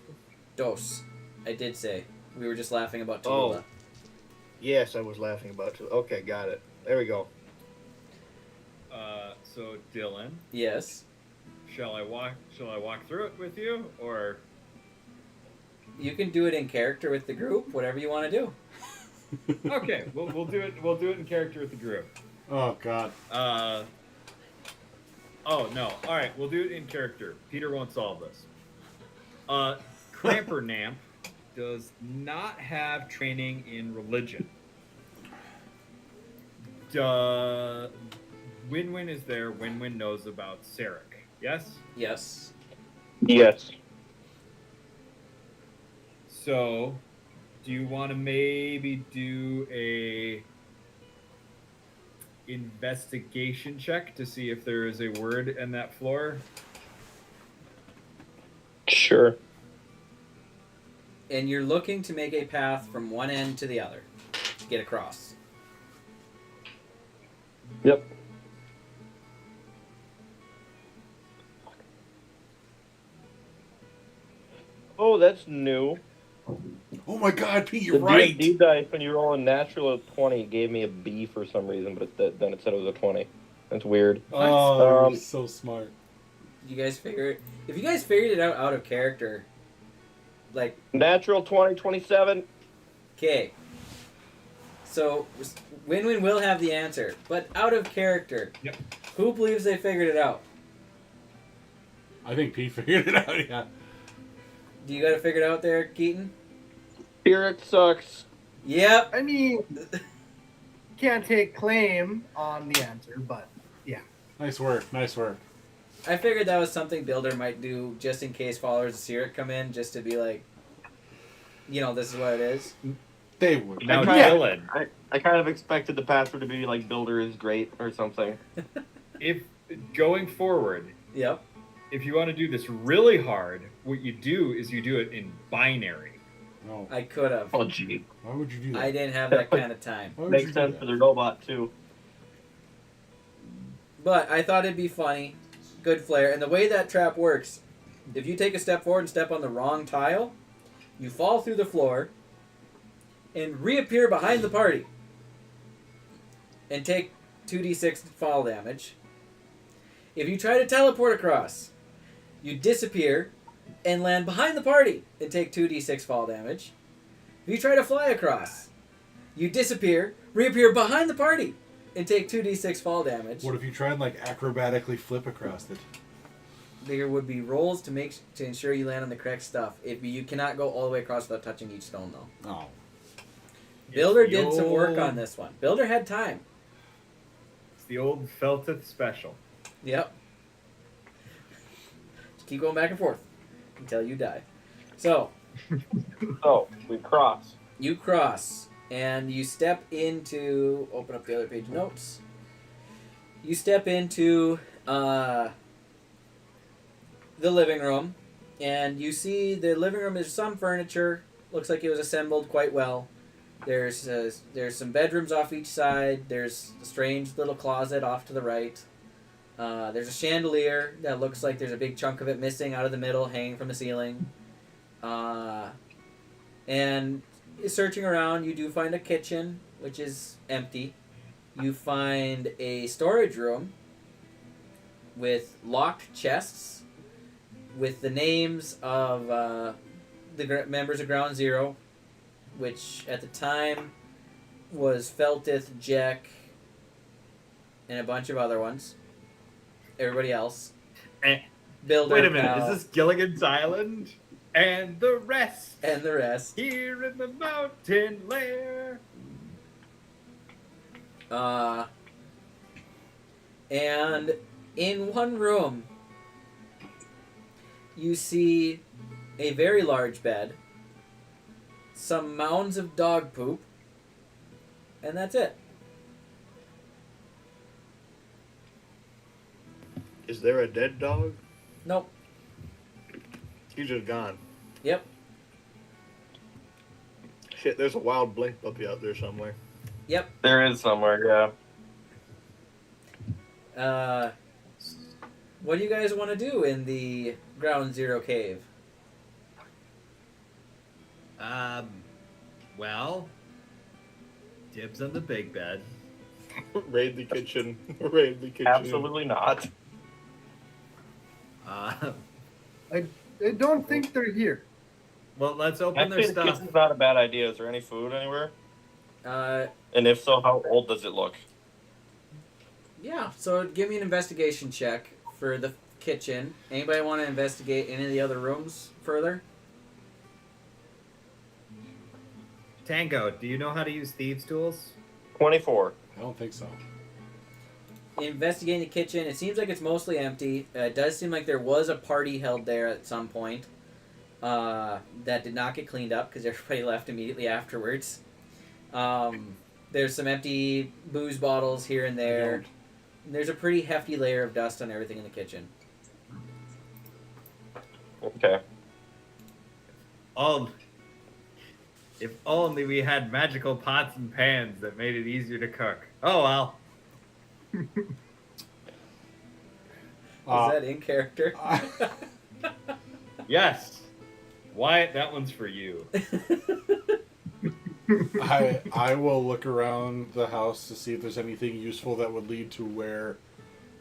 Dos. I did say. We were just laughing about Oh. Tallulah. Yes, I was laughing about it. Okay, got it. There we go. So Dylan, Yes. shall I walk through it with you, or You can do it in character with the group, whatever you want to do. okay, we'll do it. We'll do it in character with the group. Oh God. Oh no! All right, we'll do it in character. Peter won't solve this. Crampernamp does not have training in religion. Win-Win is there. Win-Win knows about Sarek. Yes. Yes. Yes. So, do you want to maybe do a investigation check to see if there is a word in that floor? Sure. And you're looking to make a path from one end to the other to get across. Yep. Oh, that's new. Oh my God, Pete, you're The right. D dice when you roll a natural at 20 gave me a B for some reason, but then it said it was a 20. That's weird. Oh, you're so smart. You guys figure it? If you guys figured it out of character, like, Natural 20, 27. okay. So, Win-Win will have the answer, but out of character. Yep. Who believes they figured it out? I think Pete figured it out. Yeah. Do you got to figure it out there, Keaton? Spirit sucks. Yep. I mean, can't take claim on the answer, but yeah. Nice work. Nice work. I figured that was something Builder might do just in case followers of Sirik come in, just to be like, you know, this is what it is. They would. Now, Yeah. Dylan, I kind of expected the password to be like Builder is great or something. if going forward, Yep. if you want to do this really hard, what you do is you do it in binary. No. I could have. Oh, gee. Why would you do that? I didn't have that kind of time. Why would you Makes do sense that? for the robot, too. But I thought it'd be funny. Good flair. And the way that trap works, if you take a step forward and step on the wrong tile, you fall through the floor and reappear behind the party. And take 2d6 fall damage. If you try to teleport across, you disappear and land behind the party and take 2d6 fall damage. If you try to fly across, you disappear, reappear behind the party, and take 2d6 fall damage. What if you try and like acrobatically flip across it? there would be rolls to ensure you land on the correct stuff. You cannot go all the way across without touching each stone, though. Oh. Builder It's the did some work old- on this one. Builder had time. It's the old Felteth special. Yep. Just keep going back and forth until you die. So, So we cross. you cross, and you step into... Open up the other page of notes. You step into the living room, and you see the living room is some furniture. Looks like it was assembled quite well. There's some bedrooms off each side. There's a strange little closet off to the right. There's a chandelier that looks like there's a big chunk of it missing out of the middle, hanging from the ceiling. And searching around, you do find a kitchen, which is empty. You find a storage room with locked chests with the names of the members of Ground Zero, which at the time was Feltith, Jack, and a bunch of other ones. Everybody else. Builder. Wait a minute, Cal, is this Gilligan's Island? And the rest and the rest. here in the mountain lair. And in one room, you see a very large bed, some mounds of dog poop, and that's it. Is there a dead dog? Nope. He's just gone. Yep. Shit, there's a wild blink puppy out there somewhere. Yep. There is somewhere, yeah. What do you guys want to do in the Ground Zero cave? Well, dibs on the big bed. Raid the kitchen. Raid the kitchen. Absolutely not. Uh, I don't think they're here. well, let's open their Actually, the stuff. kitchen's not a bad idea. Is there any food anywhere? Uh, And if so, how old does it look? yeah, so give me an investigation check for the kitchen. Anybody want to investigate any of the other rooms further? Tango, do you know how to use thieves' tools? 24. I don't think so. Investigating the kitchen, it seems like it's mostly empty. It does seem like there was a party held there at some point that did not get cleaned up because everybody left immediately afterwards. There's some empty booze bottles here and there. There's a pretty hefty layer of dust on everything in the kitchen. Okay. If only we had magical pots and pans that made it easier to cook. Oh well. Is Uh, that in character? Yes. Wyatt, that one's for you. I will look around the house to see if there's anything useful that would lead to where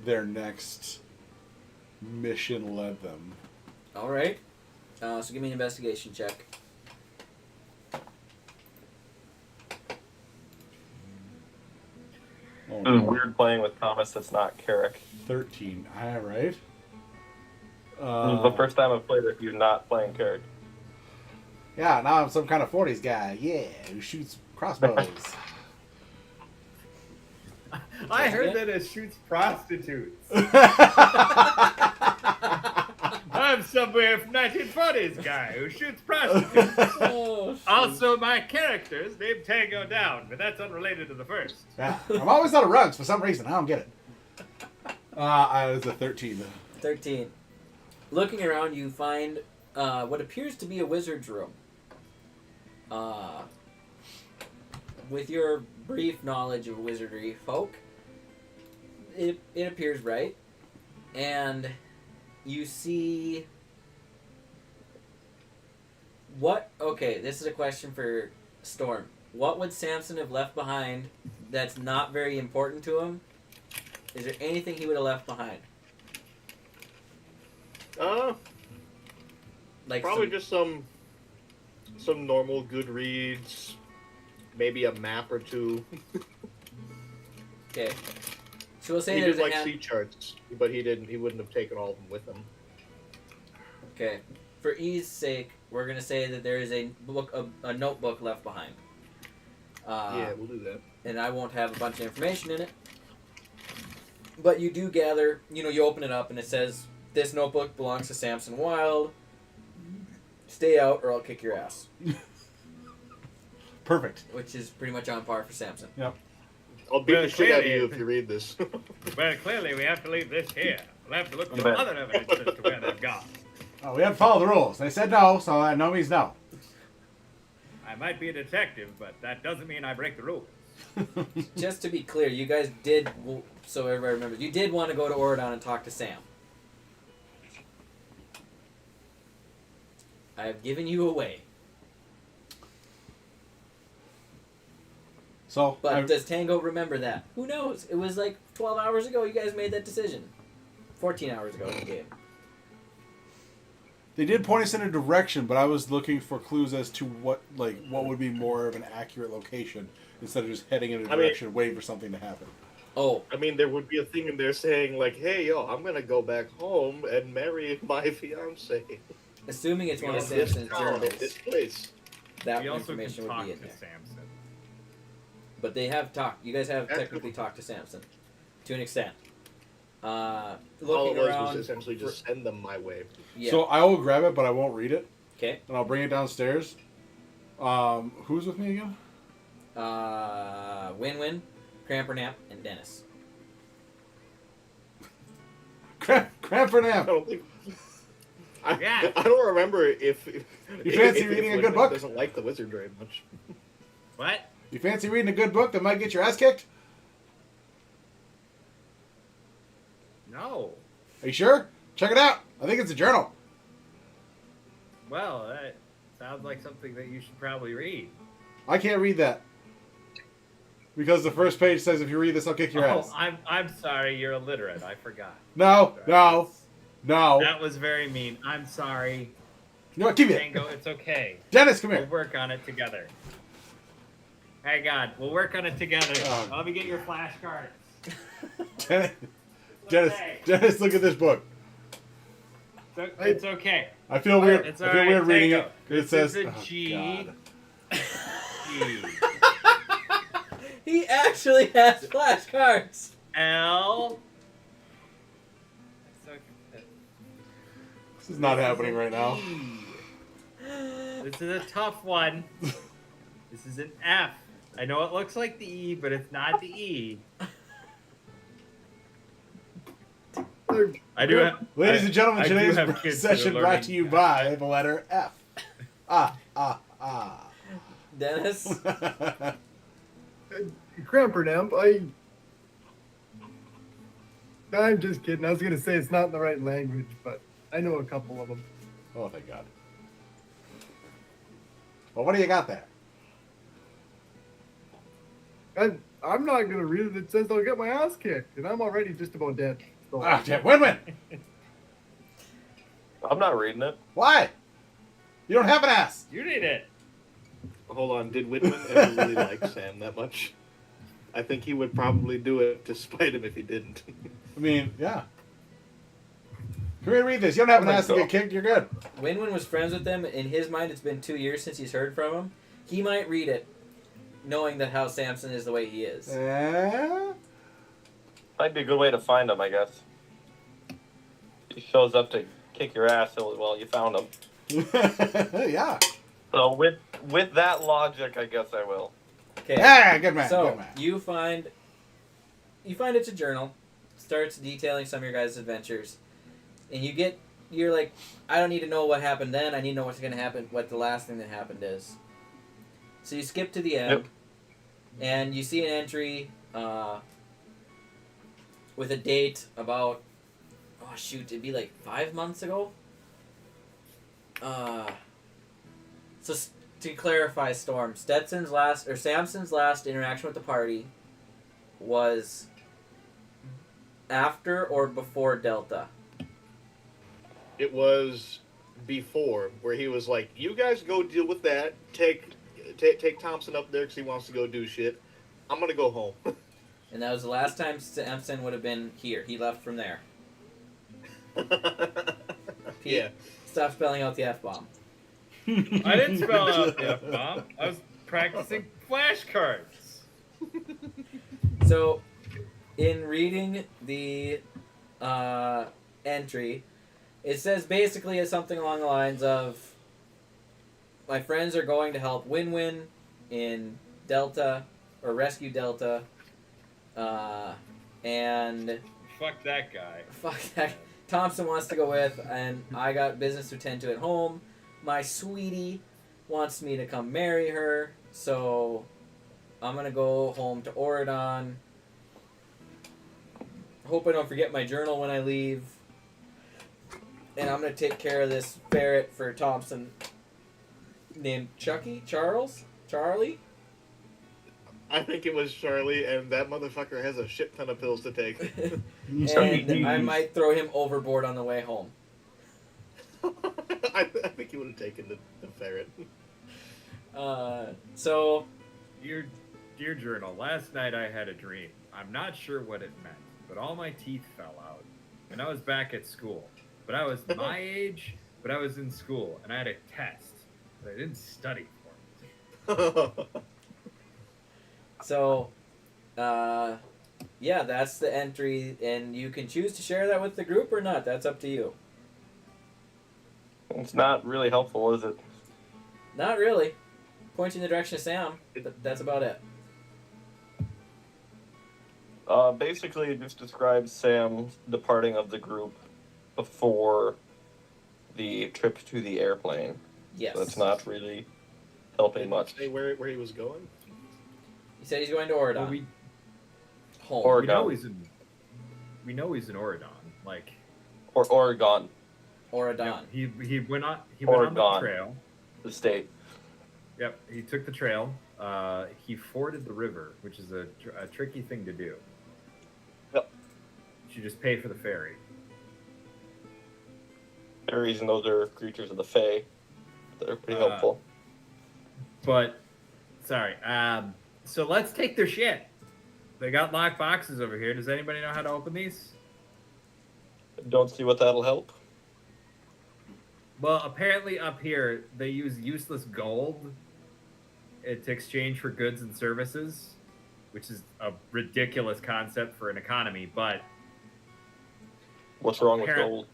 their next mission led them. All right. So give me an investigation check. Oh, It was weird playing with Thomas that's not Carrick. 13. All right. This is the first time I've played with you not playing Carrick. Yeah, now I'm some kind of 40s guy. Yeah, who shoots crossbows. I heard that it shoots prostitutes. I'm somewhere from 1940s guy who shoots prostitutes. Oh, Also, my character's named Tango Down, but that's unrelated to the first. Yeah, I'm always out of runs for some reason. I don't get it. I was a 13. 13. Looking around, you find what appears to be a wizard's room. With your brief knowledge of wizardry folk, it appears right. And you see what... Okay, this is a question for Storm. What would Samson have left behind that's not very important to him? Is there anything he would have left behind? Like Probably some- just some normal Goodreads, maybe a map or two. Okay. So we'll say He there's did a like sea charts, but he wouldn't have taken all of them with him. Okay. For ease sake, we're gonna say that there is a notebook left behind. Yeah, we'll do that. And I won't have a bunch of information in it. But you do gather, you open it up and it says, this notebook belongs to Samson Wilde. Stay out or I'll kick your ass. Perfect. Which is pretty much on par for Samson. Yep. I'll beat Well, the shit out of clearly- you if you read this. Well, clearly we have to leave this here. We'll have to look for Bet. other evidence as to where they've gone. Oh, we had to follow the rules. They said no, so no means no. I might be a detective, but that doesn't mean I break the rules. Just to be clear, you guys did, so everybody remembers, you did want to go to Oridon and talk to Sam. I have given you away. So, But does Tango remember that? Who knows? It was like 12 hours ago you guys made that decision. 14 hours ago in the game. they did point us in a direction, but I was looking for clues as to what would be more of an accurate location instead of just heading in a direction, waiting for something to happen. Oh, I mean, there would be a thing in there saying, like, hey, yo, I'm going to go back home and marry my fiance. assuming it's one of This Samson's town, journals, this place. that We also can information would talk be in to there. Samson. But they have talked. You guys have That's technically talked to Samson, to an extent. All Looking it was around. essentially just send them my way. Yeah. So I will grab it, but I won't read it, Okay. and I'll bring it downstairs. Who's with me again? Win-Win, Crampernap, and Dennis. Crampernap. I don't think. Yeah. I don't remember if You fancy reading a good Win-Win book? Doesn't like the wizard very much. What? You fancy reading a good book that might get your ass kicked? No. Are you sure? Check it out. I think it's a journal. Well, that sounds like something that you should probably read. I can't read that. Because the first page says if you read this, I'll kick your ass. I'm sorry, you're illiterate. I forgot. No. That was very mean. I'm sorry. You know what? Give me it. Tango, it's okay. Dennis, come We'll here. work on it together. Hang on. We'll work on it together. Oh. Let me get your flashcards. Dennis, look at this book. It's okay. I feel weird. It's I all feel right, weird reading Tango. it. It says, This is a oh, G. God. G. He actually has flashcards. L. This is not happening right now. This is a tough one. This is an F. I know it looks like the E, but it's not the E. I do have, Ladies and gentlemen, I do today's have kids that are session brought learning. to you by the letter F. Dennis? Crampernamp, I'm just kidding. I was gonna say it's not in the right language, but I know a couple of them. Oh, thank God. Well, what do you got there? I'm not gonna read it. It says I'll get my ass kicked, and I'm already just about dead. So. Ah, damn. Win-win. I'm not reading it. Why? You don't have an ass. You need it. Hold on, did Whitman ever really like Sam that much? I think he would probably do it to spite him if he didn't. I mean, yeah. Come here, read this. You don't have an ass to so. get kicked. You're good. Win-Win was friends with them. In his mind, it's been 2 years since he's heard from him. He might read it, knowing that how Samson is the way he is. Might be a good way to find him, I guess. He shows up to kick your ass. Well, you found him. Yeah. So with that logic, I guess I will. Okay. Yeah, good man. So good man. you find it's a journal. Starts detailing some of your guys' adventures, and you're like, I don't need to know what happened then. I need to know what's going to happen. What the last thing that happened is. So you skip to the end, and you see an entry with a date about it'd be like 5 months ago. So to clarify, Storm, Samson's last interaction with the party was after or before Delta? It was before, where he was like, you guys go deal with that. Take Thompson up there because he wants to go do shit. I'm going to go home. And that was the last time Samson would have been here. He left from there. Yeah. Stop spelling out the F-bomb. I didn't spell out the F-bomb. I was practicing flashcards. So, in reading the entry, it says basically something along the lines of, my friends are going to help Win-Win in Delta, or rescue Delta, and Fuck that guy. fuck that. Thompson wants to go with, and I got business to attend to at home. My sweetie wants me to come marry her, so I'm gonna go home to Oregon. Hope I don't forget my journal when I leave. And I'm gonna take care of this ferret for Thompson named Chucky? Charlie? I think it was Charlie, and that motherfucker has a shit ton of pills to take. And I might throw him overboard on the way home. I think he would have taken the ferret. So, Dear journal, last night I had a dream. I'm not sure what it meant, but all my teeth fell out. And I was back at school. But I was my age, but I was in school, and I had a test. But I didn't study for it. So, yeah, that's the entry, and you can choose to share that with the group or not. That's up to you. It's not really helpful, is it? Not really. Point you in the direction of Sam, but that's about it. Basically, it just describes Sam departing of the group before the trip to the airplane. Yes. So it's not really helping much. Say where he was going? He said he's going to Oregon. Well, Home. Oregon. We know he's in Oregon. Like, Or Oregon, Oregon. yeah, he went on the Oregon. trail. the state. Yep, he took the trail. He forded the river, which is a tricky thing to do. Yep. You just pay for the ferry. Fairies and those are creatures of the Fae. They're pretty helpful. But, sorry. So let's take their shit. They got locked boxes over here. Does anybody know how to open these? Don't see what that'll help. Well, apparently up here they use useless gold to exchange for goods and services, which is a ridiculous concept for an economy. But What's wrong with Apparent- gold?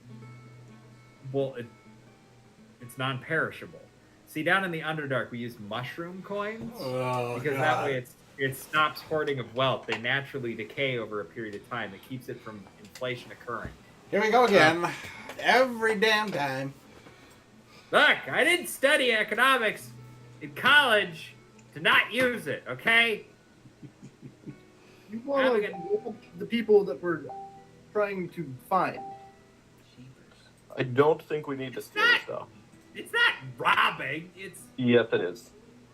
well, it's non-perishable. See, down in the Underdark, we use mushroom coins Oh, because that way it stops hoarding of wealth. They naturally decay over a period of time. That keeps it from inflation occurring. Here we go again. Every damn time. Look, I didn't study economics in college to not use it, okay? You want the people that we're trying to find. I don't think we need to steal Not- stuff. It's not robbing. It's Yes, it is.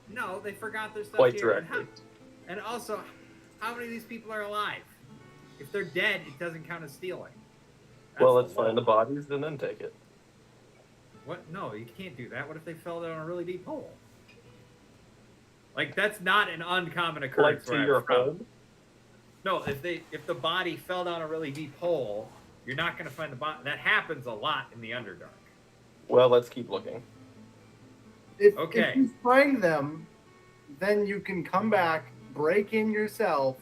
no, they forgot their stuff Quite here. directly. And also, how many of these people are alive? If they're dead, it doesn't count as stealing. That's Well, the let's law. find the bodies and then take it. What? No, you can't do that. What if they fell down a really deep hole? Like that's not an uncommon Like occurrence. to where I'm your from. home? No, if the body fell down a really deep hole, you're not going to find the body. That happens a lot in the Underdark. Well, let's keep looking. If Okay. you find them, then you can come back, break in yourself,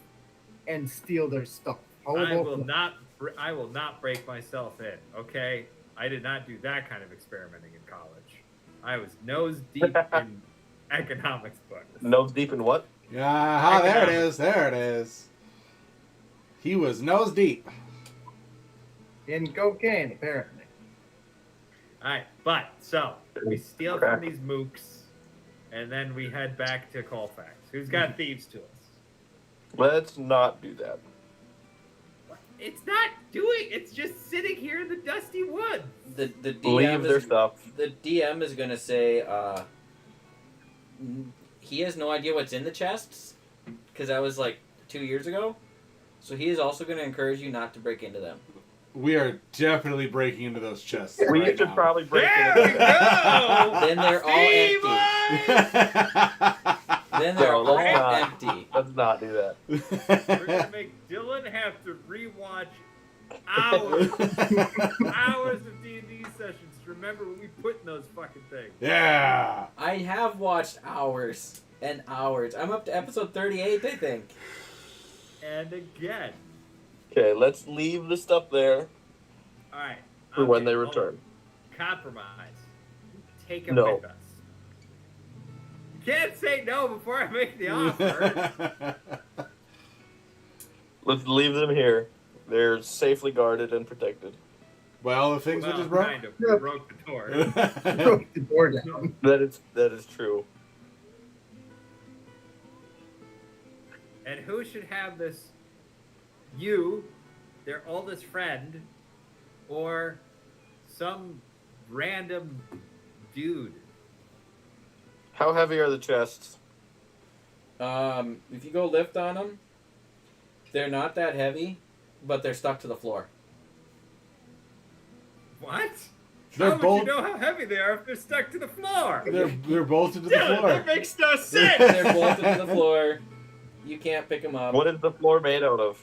and steal their stuff. How I about will that? not. I will not break myself in. Okay, I did not do that kind of experimenting in college. I was nose deep in economics books. Nose deep in what? Yeah, there it is. There it is. He was nose deep. In cocaine, apparently. All right, but so we steal Crack. from these mooks, and then we head back to Colfax. Who's got thieves tools? Let's not do that. It's not doing. It's just sitting here in the dusty woods. The Leave DM their is stuff. the DM is gonna say he has no idea what's in the chests because that was like 2 years ago. So he is also going to encourage you not to break into them. We are definitely breaking into those chests. We right should now. probably break There we into go. Then they're all empty. Steven! Then they're No, all let's not. empty. Let's not do that. We're gonna make Dylan have to rewatch Hours of D&D sessions. Remember what we put in those fucking things. Yeah. I have watched hours and hours. I'm up to episode 38, I think. And again. Okay, let's leave the stuff there All right. for when okay, they hold return. on. Compromise. Take him No. with us. You can't say no before I make the offer. Let's leave them here. They're safely guarded and protected. By all the things we Well, just broke. kind of. We broke the door. Broke the door down. That is true. And who should have this? You, their oldest friend, or some random dude? How heavy are the chests? If you go lift on them, they're not that heavy, but they're stuck to the floor. What? They're How would both. you know how heavy they are if they're stuck to the floor? They're bolted to the Dude, floor. that makes no sense. They're bolted to the floor. You can't pick them up. What is the floor made out of?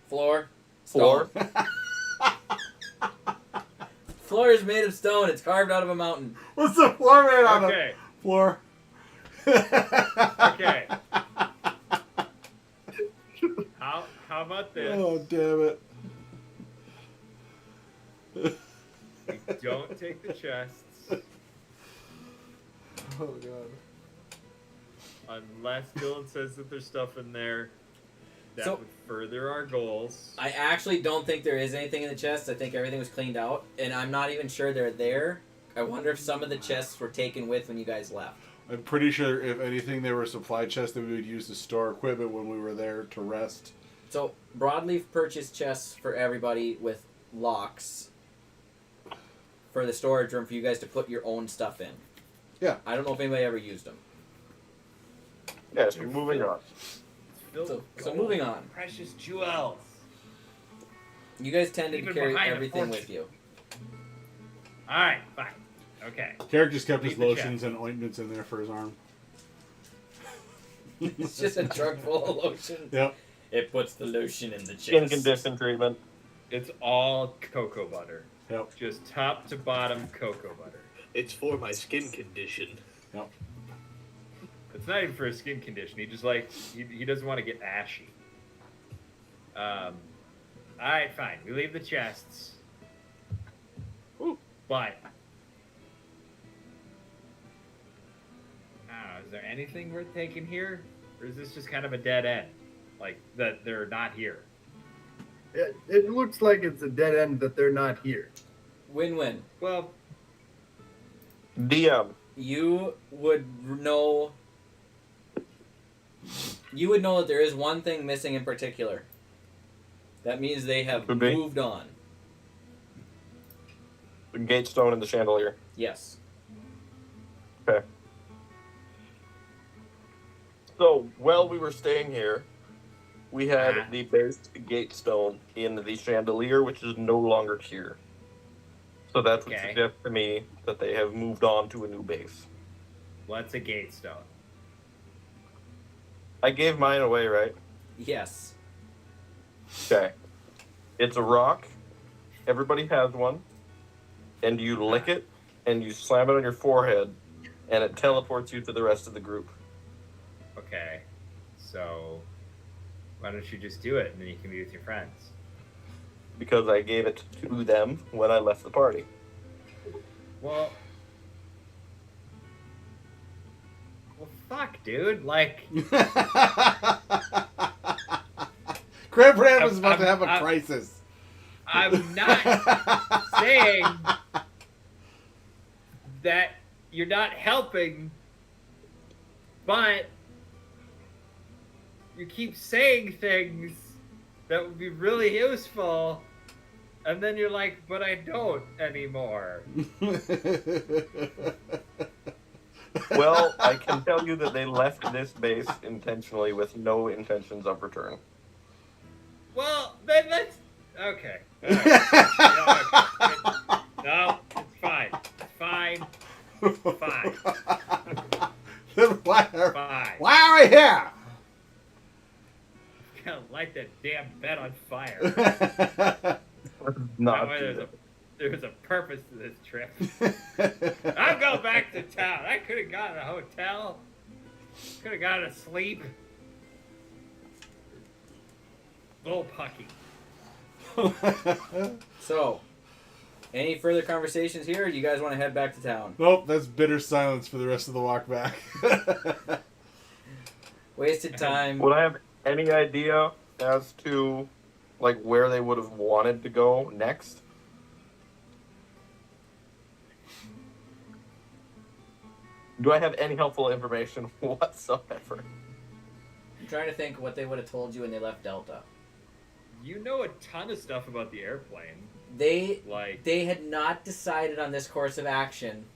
Floor. Floor? Stone. Floor is made of stone. It's carved out of a mountain. What's the floor made out of? Okay. Floor. Okay. How about this? Oh, damn it. We don't take the chests Oh, God. unless Dylan says that there's stuff in there that So- would further our goals. I actually don't think there is anything in the chest. I think everything was cleaned out, and I'm not even sure they're there. I wonder if some of the chests were taken with when you guys left. I'm pretty sure, if anything, they were supply chests that we would use to store equipment when we were there to rest. So Broadleaf purchased chests for everybody with locks for the storage room for you guys to put your own stuff in. Yeah. I don't know if anybody ever used them. Yes, we're moving on. Filled So, with so gold, moving on. precious jewels. You guys tended to Even carry behind a everything fortune. with you. All right, fine. Okay. Carrick just kept his Leave the lotions and ointments in there for his arm. It's just a truck full of lotion. Yep. It puts the lotion in the chest. Skin condition treatment. It's all cocoa butter. Yep. Just top to bottom cocoa butter. It's for my skin condition. Yep. It's not even for his skin condition. He just like he doesn't want to get ashy. All right, fine. We leave the chests. But I don't know. Is there anything worth taking here, or is this just kind of a dead end? Like that they're not here. It looks like it's a dead end that they're not here. Win-win. Well, DM. You would know. You would know that there is one thing missing in particular. That means they have Could be. moved on. The gate stone and the chandelier. Yes. Okay. So, while we were staying here, we had the base gate stone in the chandelier, which is no longer here. So that would Okay. suggest to me that they have moved on to a new base. what's a gate stone? I gave mine away, right? Yes. Okay. It's a rock. Everybody has one. And you lick it, and you slam it on your forehead, and it teleports you to the rest of the group. Okay, so why don't you just do it and then you can be with your friends? Because I gave it to them when I left the party. Well, fuck, dude. Like, Crab Ram is I'm- about to have a I'm- crisis. I'm not saying that you're not helping, but you keep saying things that would be really useful, and then you're like, but I don't anymore. Well, I can tell you that they left this base intentionally with no intentions of return. Well, then let's. Okay. All right. Yeah, okay. No, it's fine. It's fine. Fine. Then why Fine. are we here? Gonna light that damn bed on fire. Not way do there's a purpose to this trip. I'll go back to town. I could have gotten a hotel. Could have gotten a sleep. Bull pucky. So, any further conversations here, or do you guys want to head back to town? Nope, that's bitter silence for the rest of the walk back. Wasted time. Would I have any idea as to like where they would have wanted to go next? Do I have any helpful information whatsoever? I'm trying to think what they would have told you when they left Delta. You know a ton of stuff about the airplane. They Like, had not decided on this course of action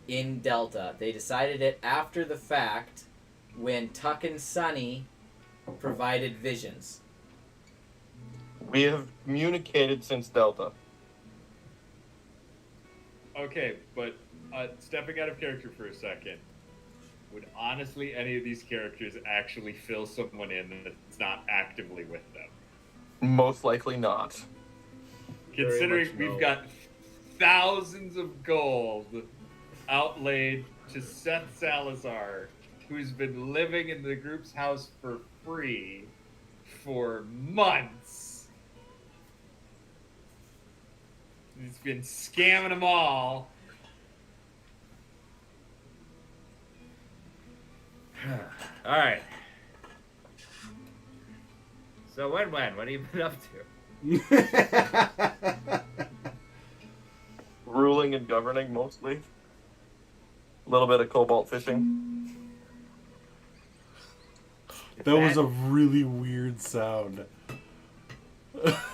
in Delta. They decided it after the fact when Tuck and Sunny provided visions. We have communicated since Delta. okay, but stepping out of character for a second, would honestly any of these characters actually fill someone in that's not actively with them? Most likely not. Considering much we've no. got thousands of gold outlaid to Seth Salazar, who's been living in the group's house for free for months. He's been scamming them all. All right. So when? What have you been up to? Ruling and governing mostly. A little bit of cobalt fishing. That was a really weird sound.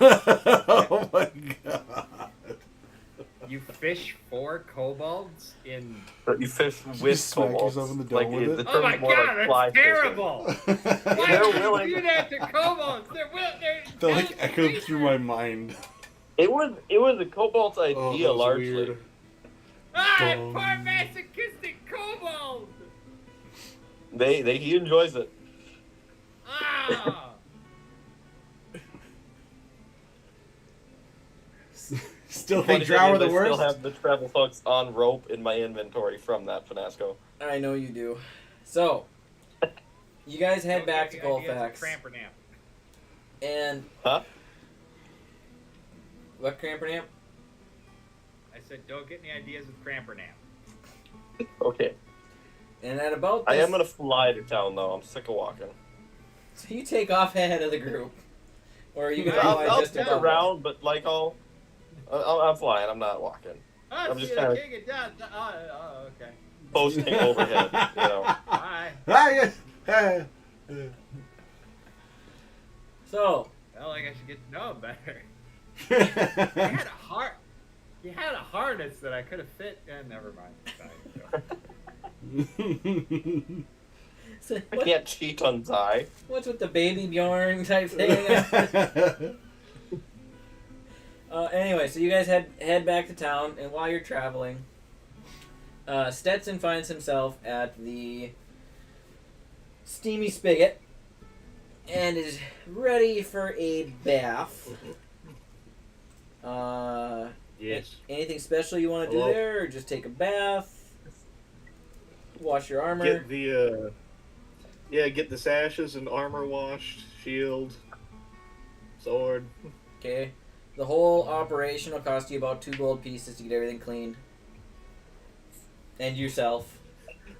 Oh my god. You fish for kobolds in. But you fish Did you with just smack kobolds. yourself in the dome Like with the it? Oh term's my more god, like fly that's terrible! Why They're would you willing. do that to kobolds? That like echoed through my mind. It was a kobold's idea Oh, that was largely. weird. Ah, Dumb. poor masochistic kobold! He enjoys it. Ah! Still Funny think thing Drow are is, the I still worst? have the travel hooks on rope in my inventory from that Finasco. I know you do. So, you guys head Don't back to get the ideas of Colfax. Crampernamp. And Huh? what Crampernamp? I said, don't get any ideas with Crampernamp. Okay. And at about I this, am gonna fly to town though. I'm sick of walking. so you take off ahead of the group, or are you gonna I'll, fly I'll just get above around, but like I'm flying. I'm not walking. Oh, I'm just see kinda- the king of death. Oh, okay. Posting overhead. You know. Bye. Ah, yeah. So, Felt like I should get to know him better. You had a harness that I could have fit. Never mind. Sorry. so I what, can't cheat on Zai. what's with the baby Bjorn type thing? Anyway, so you guys head back to town, and while you're traveling, Stetson finds himself at the Steamy Spigot and is ready for a bath. Yes. Anything special you want to do Hello? there, or just take a bath, wash your armor? Get the get the sashes and armor washed, shield, sword. Okay. The whole operation will cost you about 2 gold pieces to get everything cleaned. And yourself.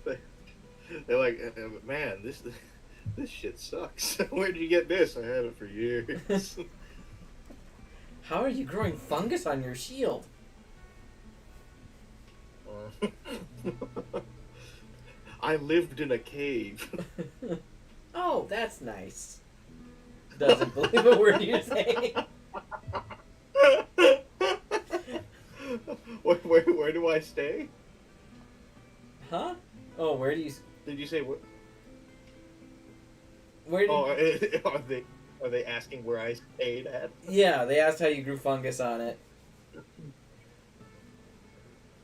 They're like, man, this shit sucks. Where'd you get this? I had it for years. How are you growing fungus on your shield? I lived in a cave. Oh, that's nice. Doesn't believe a word you say. Where do I stay? Huh? Oh, where do you... Did you say what? Where did... Oh, are they asking where I stayed at? Yeah, they asked how you grew fungus on it.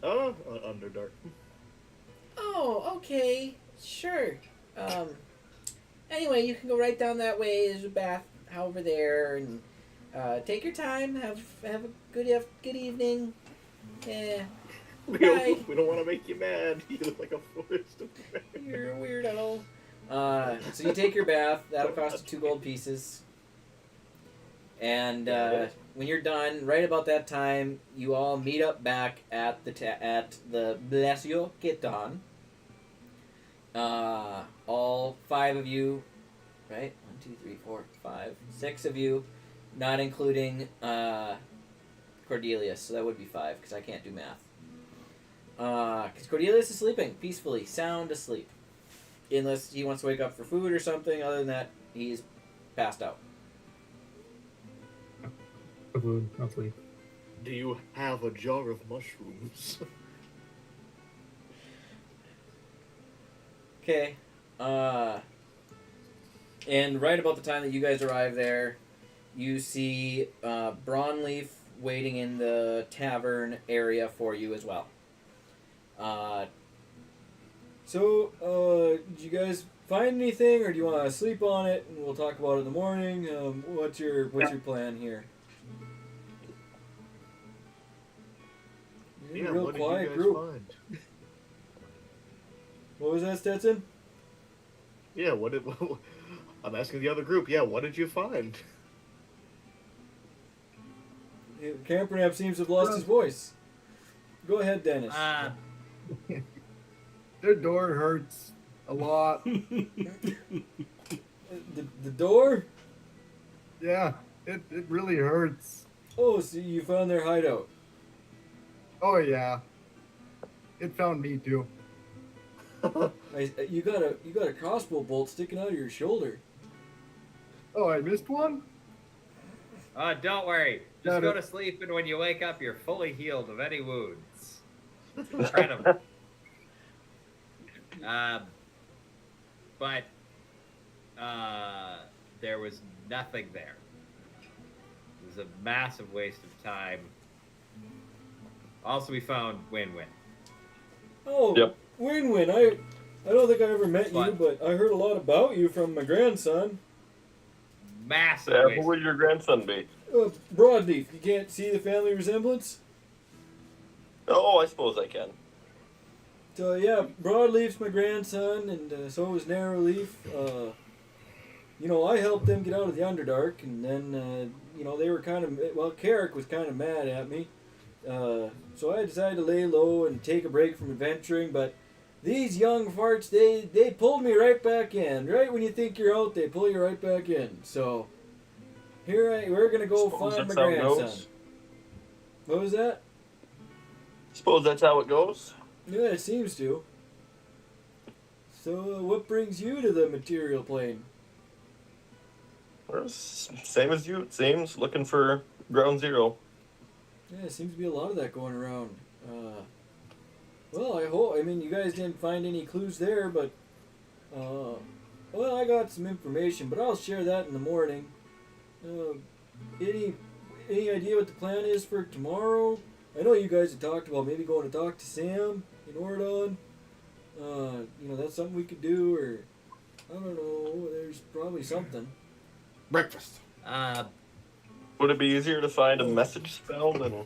Oh, Underdark. Oh, okay. Sure. Anyway, you can go right down that way. There's a bath over there, and Take your time. Have a good evening. Yeah. We Bye. don't want to make you mad. You look like a forest of You're a weirdo. So you take your bath. That'll cost you 2 gold pieces. And when you're done, right about that time, you all meet up back at the Blesio Ketan. All 5 of you, right? 1, 2, 3, 4, 5, 6 of you, not including Cordelius. So that would be 5 because I can't do math. Because Cordelius is sleeping peacefully, sound asleep. Unless he wants to wake up for food or something. Other than that, he's passed out. Food, I'll sleep. Do you have a jar of mushrooms? Okay. And right about the time that you guys arrive there, you see Brawnleaf waiting in the tavern area for you as well. So, did you guys find anything, or do you want to sleep on it and we'll talk about it in the morning? What's your plan here? You're a real what quiet did you guys group. find? What was that, Stetson? Yeah, I'm asking the other group. Yeah, what did you find? Campernap seems to have lost his voice. Go ahead, Dennis. Their door hurts a lot. The door? Yeah, it really hurts. Oh, so you found their hideout. Oh yeah, it found me too. You got a crossbow bolt sticking out of your shoulder. Oh, I missed one? Don't worry. Just Got go it. to sleep, and when you wake up, you're fully healed of any wounds. It's incredible. But there was nothing there. It was a massive waste of time. Also, we found Win-Win. Oh, Yep. Win-Win. I don't think I ever met you, What? but I heard a lot about you from my grandson. Massive Who waste. would your grandson be? Broadleaf. You can't see the family resemblance? Oh, I suppose I can. So yeah, Broadleaf's my grandson, and so is Narrowleaf. I helped them get out of the Underdark, and then they were Carrick was kind of mad at me. So I decided to lay low and take a break from adventuring, but these young farts, they pulled me right back in. Right when you think you're out, they pull you right back in. So we're gonna go Suppose find my that's how it grandson. goes. What was that? Suppose that's how it goes. Yeah, it seems to. So what brings you to the material plane? Well, same as you, it seems. Looking for ground zero. Yeah, there seems to be a lot of that going around. Well, I mean, you guys didn't find any clues there, but, I got some information, but I'll share that in the morning. Any idea what the plan is for tomorrow? I know you guys had talked about maybe going to talk to Sam in Ordon. That's something we could do, or, I don't know, there's probably something. Breakfast. Would it be easier to find a message spell than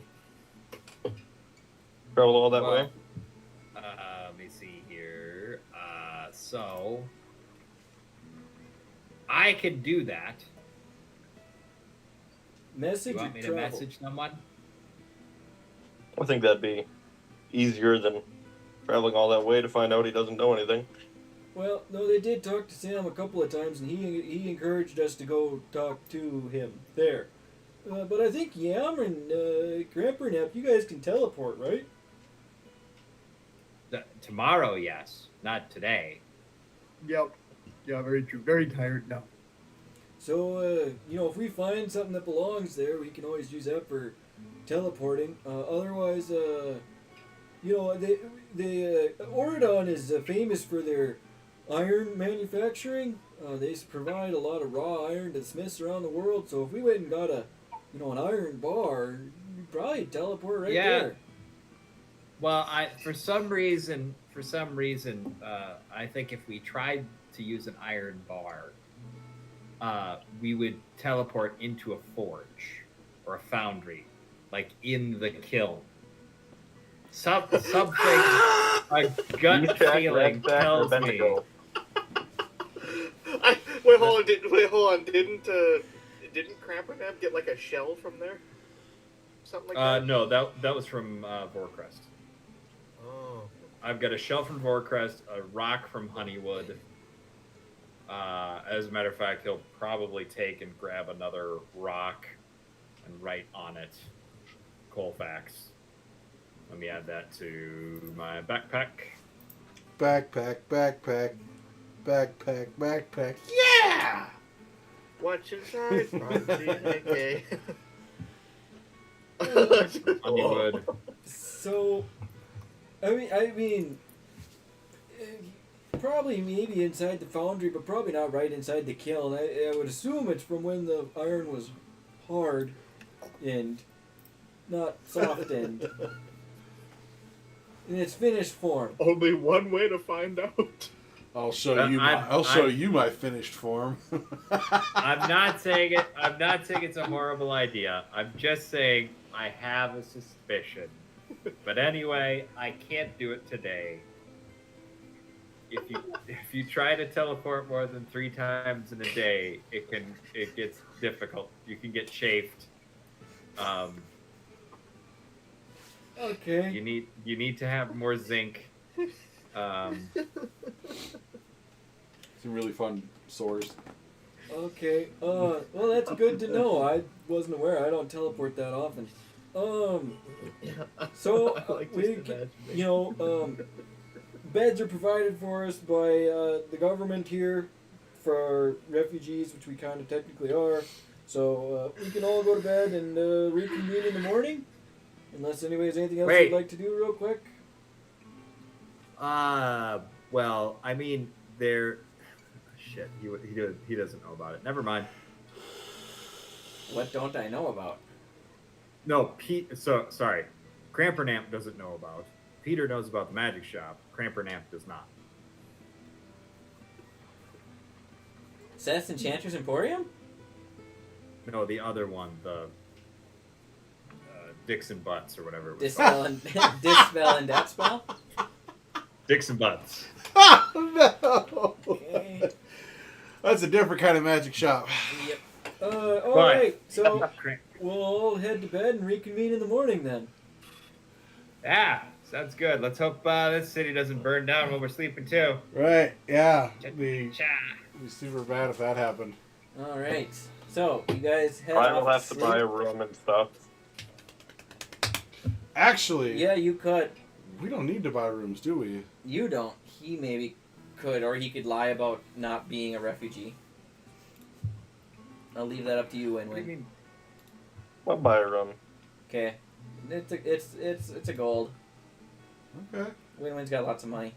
travel all that way? Let me see here. So I could do that. Message You or want me to travel? message someone? I think that'd be easier than traveling all that way to find out he doesn't know anything. Well, no, they did talk to Sam a couple of times, and he encouraged us to go talk to him there. But I think Yammer and Grampernap, you guys can teleport, right? Tomorrow, yes. Not today. Yep. Yeah, very true. Very tired now. So, if we find something that belongs there, we can always use that for teleporting. Otherwise, Oridon is famous for their iron manufacturing. They provide a lot of raw iron to smiths around the world. So if we went and got an iron bar, we'd probably teleport right there. Well, for some reason, I think if we tried to use an iron bar, we would teleport into a forge or a foundry, like in the kiln. Something, a gut feeling tells me. Wait, hold on. Didn't Crampernap get like a shell from there? Something like that? No, that was from Vorcrest. Oh. I've got a shell from Vorcrest, a rock from Honeywood. As a matter of fact, he'll probably take and grab another rock and write on it Colfax. Let me add that to my backpack. Backpack. Yeah! What's inside my DNA? Honeywood. So, I mean, probably maybe inside the foundry, but probably not right inside the kiln. I would assume it's from when the iron was hard and not softened. In its finished form. Only one way to find out. I'll show you my finished form. I'm not saying it. I'm not saying it's a horrible idea. I'm just saying I have a suspicion. But anyway, I can't do it today. If you try to teleport more than 3 times in a day, it gets difficult. You can get chafed. Okay. You need to have more zinc. Some really fun sores. Okay. Well, that's good to know. I wasn't aware. I don't teleport that often. So beds are provided for us by the government here for refugees, which we kind of technically are. So we can all go to bed and reconvene in the morning. Unless anybody's anything else you'd like to do real quick. Well, I mean, shit, he doesn't know about it. Never mind. What don't I know about? No, sorry. Crampernamp doesn't know about. Peter knows about the magic shop. Crampernamp does not. Seth's Enchanter's Emporium? No, the other one, the Dixon Butts or whatever it was. Dispel and Death Spell? Dixon Butts. No! Okay. That's a different kind of magic shop. Yep. Alright, so we'll all head to bed and reconvene in the morning then. Yeah, sounds good. Let's hope this city doesn't burn down while we're sleeping too. Right, yeah. It'd be super bad if that happened. Alright, so you guys head I off will have to sleep. buy a room and stuff. Actually, Yeah, you could. we don't need to buy rooms, do we? You don't. He maybe could, or he could lie about not being a refugee. I'll leave that up to you, What do you Winwin. mean? I'll buy a room. Okay, it's a gold. Okay. Winwin's got lots of money.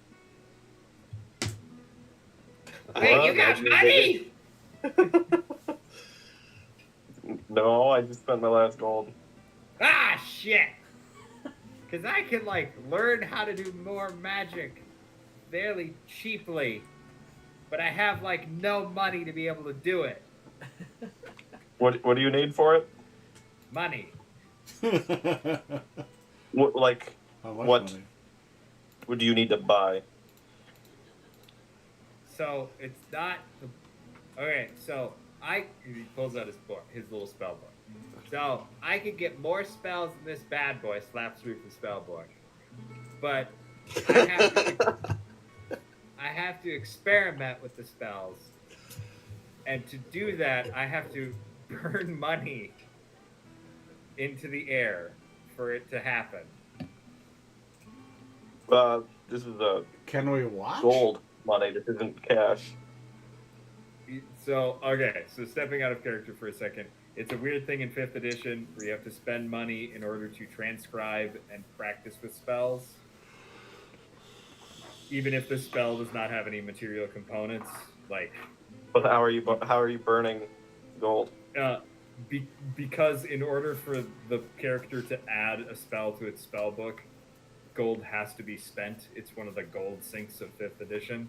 Wait, you got money? No, I just spent my last gold. Ah, shit. Because I can, learn how to do more magic fairly cheaply. But I have, no money to be able to do it. What do you need for it? Money. What How much What? money? what do you need to buy? So, it's not... Okay, so he pulls out his little spell book. So, I could get more spells than this bad boy slaps through the spell book. But I have to experiment with the spells. And to do that, I have to burn money into the air for it to happen. This is a Can we watch? gold money. This isn't cash. So stepping out of character for a second. It's a weird thing in 5th edition where you have to spend money in order to transcribe and practice with spells. Even if the spell does not have any material components, But how are you burning gold? because in order for the character to add a spell to its spell book, gold has to be spent. It's one of the gold sinks of 5th edition.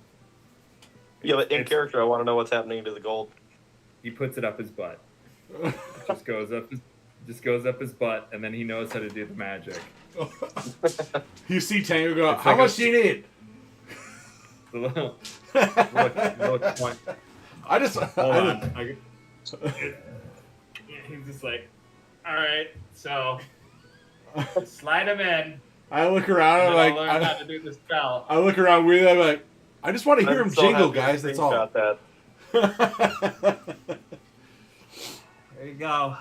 Yeah, but in It's- character, I want to know what's happening to the gold. He puts it up his butt. It just goes up his butt, and then he knows how to do the magic. You see Tango go, It's how like much do you need? Look, point. I just... Hold on. He's just like, all right, so slide him in. I look around and and I'm I'll like... learn how to do the spell. I look around weirdly, I'm like, I just want to hear I'm him so jingle, happy I guys, that's all. screenshot that. There you go.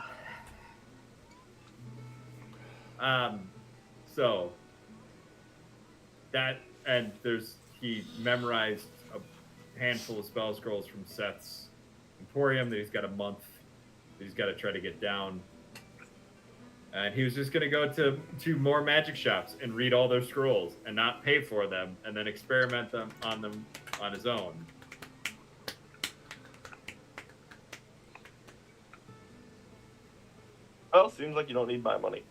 So that, and he memorized a handful of spell scrolls from Seth's Emporium that he's got a month that he's got to try to get down. And he was just going to go to more magic shops and read all their scrolls and not pay for them and then experiment them on his own. Well, seems like you don't need my money.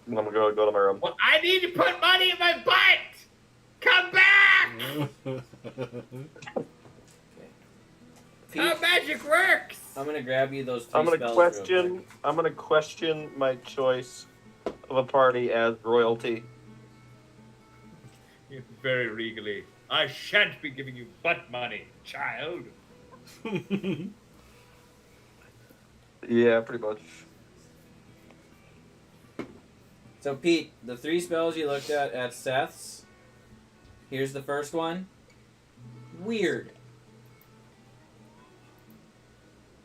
I'm gonna go to my room. Well, I need to put money in my butt! Come back! How magic works! I'm gonna grab you those 3 I'm gonna spells real quick. I'm gonna question my choice of a party as royalty. Very regally. I shan't be giving you butt money, child. Yeah, pretty much. So Pete, the 3 spells you looked at Seth's. Here's the first one. Weird.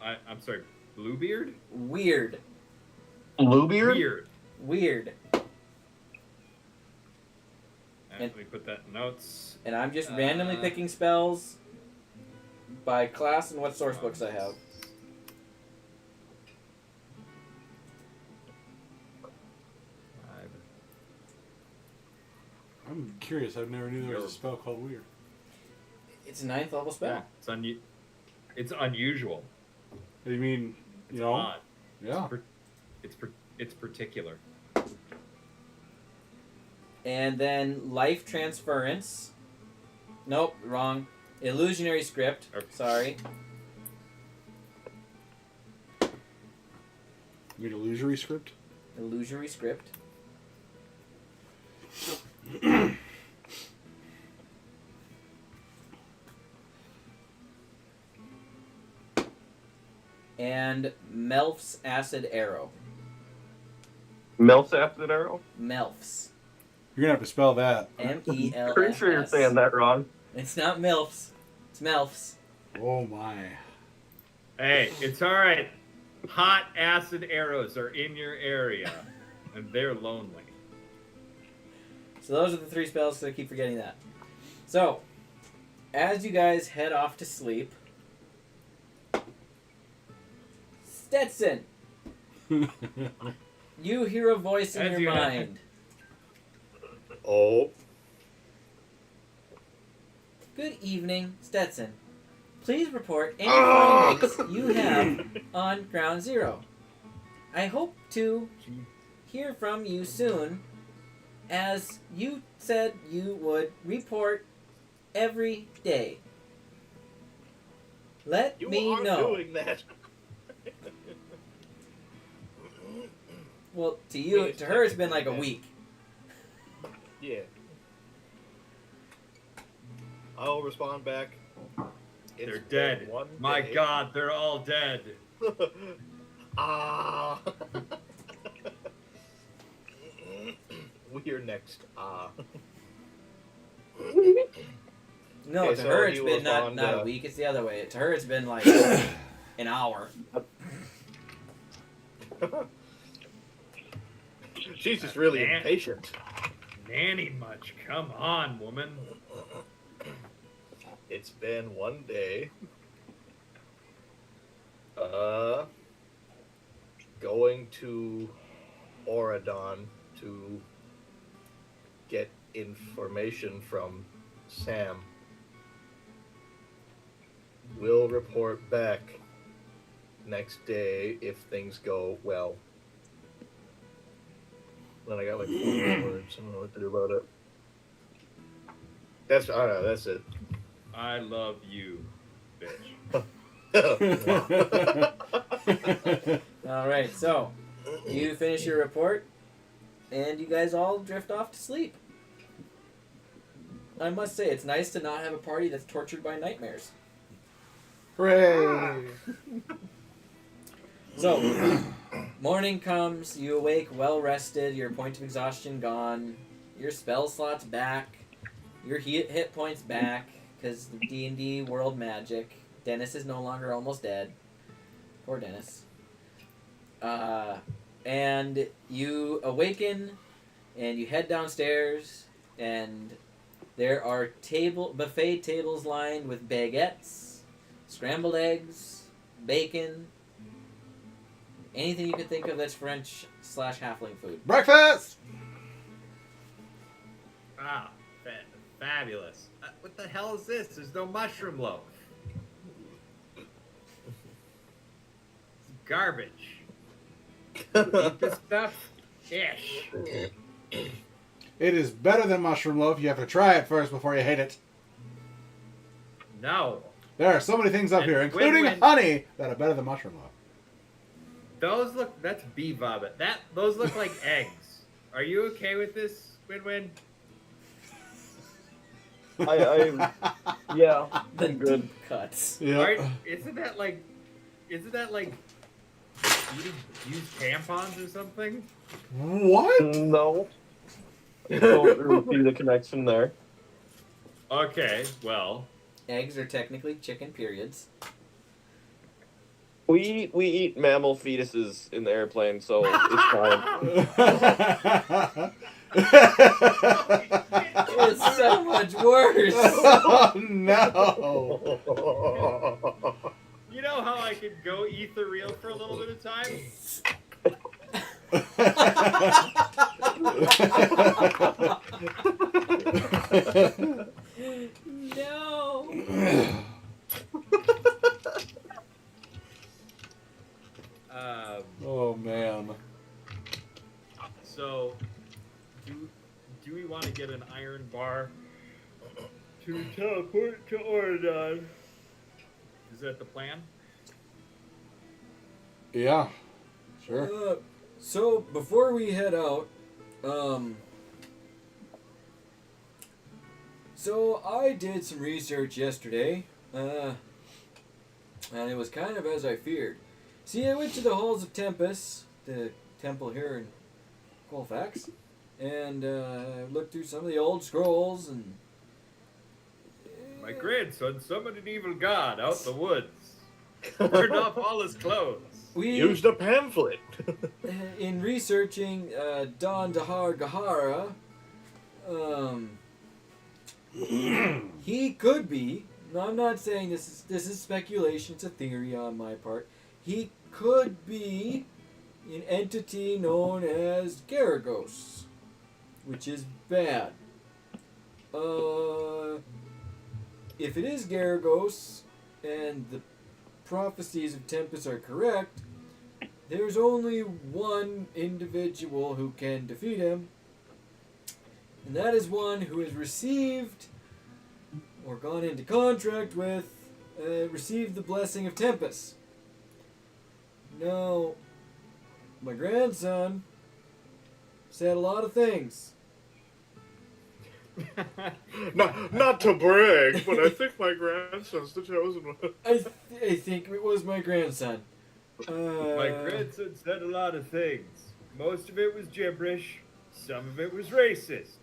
I'm sorry, Bluebeard? Weird. Bluebeard? Weird. Weird. Let me put that in notes. And I'm just randomly picking spells by class and what source books I have. I'm curious. I never knew there was a spell called Weird. It's a 9th level spell. Yeah, it's unusual. You mean, It's you know? odd. Yeah. It's particular. And then life transference. Nope, wrong. Illusionary script. Okay. Sorry. You mean illusory script? Illusory script. And Melf's acid arrow. Melf's acid arrow? Melf's. You're gonna have to spell that. M-E-L-F-S. Pretty sure you're saying that wrong. It's not Milf's. It's Melf's. Oh my. Hey, it's all right. Hot acid arrows are in your area, and they're lonely. So those are the 3 spells, so I keep forgetting that. So, as you guys head off to sleep, Stetson, you hear a voice in As your you have- mind. Oh, Good evening, Stetson. Please report any findings you have on Ground Zero. I hope to hear from you soon, as you said you would report every day. Let you me are know. doing that. Well, to you, Wait, to her, it's been like a yeah. week. Yeah. I'll respond back. They're It's dead. been one My day. God, they're all dead. Ah. We're next. Ah. No, Okay, to so her he it's will been not respond, a week. It's the other way. To her, it's been like an hour. She's just really Man. impatient. Nanny much. Come on, woman. It's been one day. Going to Oradon to get information from Sam. We'll report back next day if things go well. Then I got like 4 words. I don't know what to do about it. I don't know, that's it. I love you, bitch. All right, so you finish your report, and you guys all drift off to sleep. I must say, it's nice to not have a party that's tortured by nightmares. Hooray! So, morning comes, you awake well rested, your point of exhaustion gone, your spell slots back, your hit points back, because D&D world magic. Dennis is no longer almost dead. Poor Dennis. And you awaken, and you head downstairs, and there are buffet tables lined with baguettes, scrambled eggs, bacon, anything you could think of that's French/halfling food. Breakfast! Ah, fabulous. What the hell is this? There's no mushroom loaf. It's garbage. Eat this stuff? Ish. It is better than mushroom loaf. You have to try it first before you hate it. No. There are so many things up And here, including win-win. honey, that are better than mushroom loaf. Those look, that's bee vomit. Those look like eggs. Are you okay with this, Win-Win? Yeah, The I'm good. deep cuts. Yeah. Isn't that like eating used tampons or something? What? No. I don't really see the connection there. Okay, well. Eggs are technically chicken periods. We eat mammal fetuses in the airplane, so it's fine. It's so much worse. Oh, no. You know how I could go ethereal for a little bit of time? No. Oh, man. So, do we want to get an iron bar to teleport to Oridon? Is that the plan? Yeah. Sure. So before we head out, so I did some research yesterday, and it was kind of as I feared. See, I went to the halls of Tempest, the temple here in Colfax, and looked through some of the old scrolls and. My grandson summoned an evil god out the woods. Burned off all his clothes. We Used a pamphlet. in researching Don Dahar Gahara, he could be. No, I'm not saying this is speculation. It's a theory on my part. He could be an entity known as Garagos, which is bad. If it is Garagos and the prophecies of Tempest are correct, there's only one individual who can defeat him, and that is one who has received or gone into contract with, received the blessing of Tempest. Now, my grandson said a lot of things. Not to brag, but I think my grandson's the chosen one. I think it was my grandson. My grandson said a lot of things. Most of it was gibberish. Some of it was racist.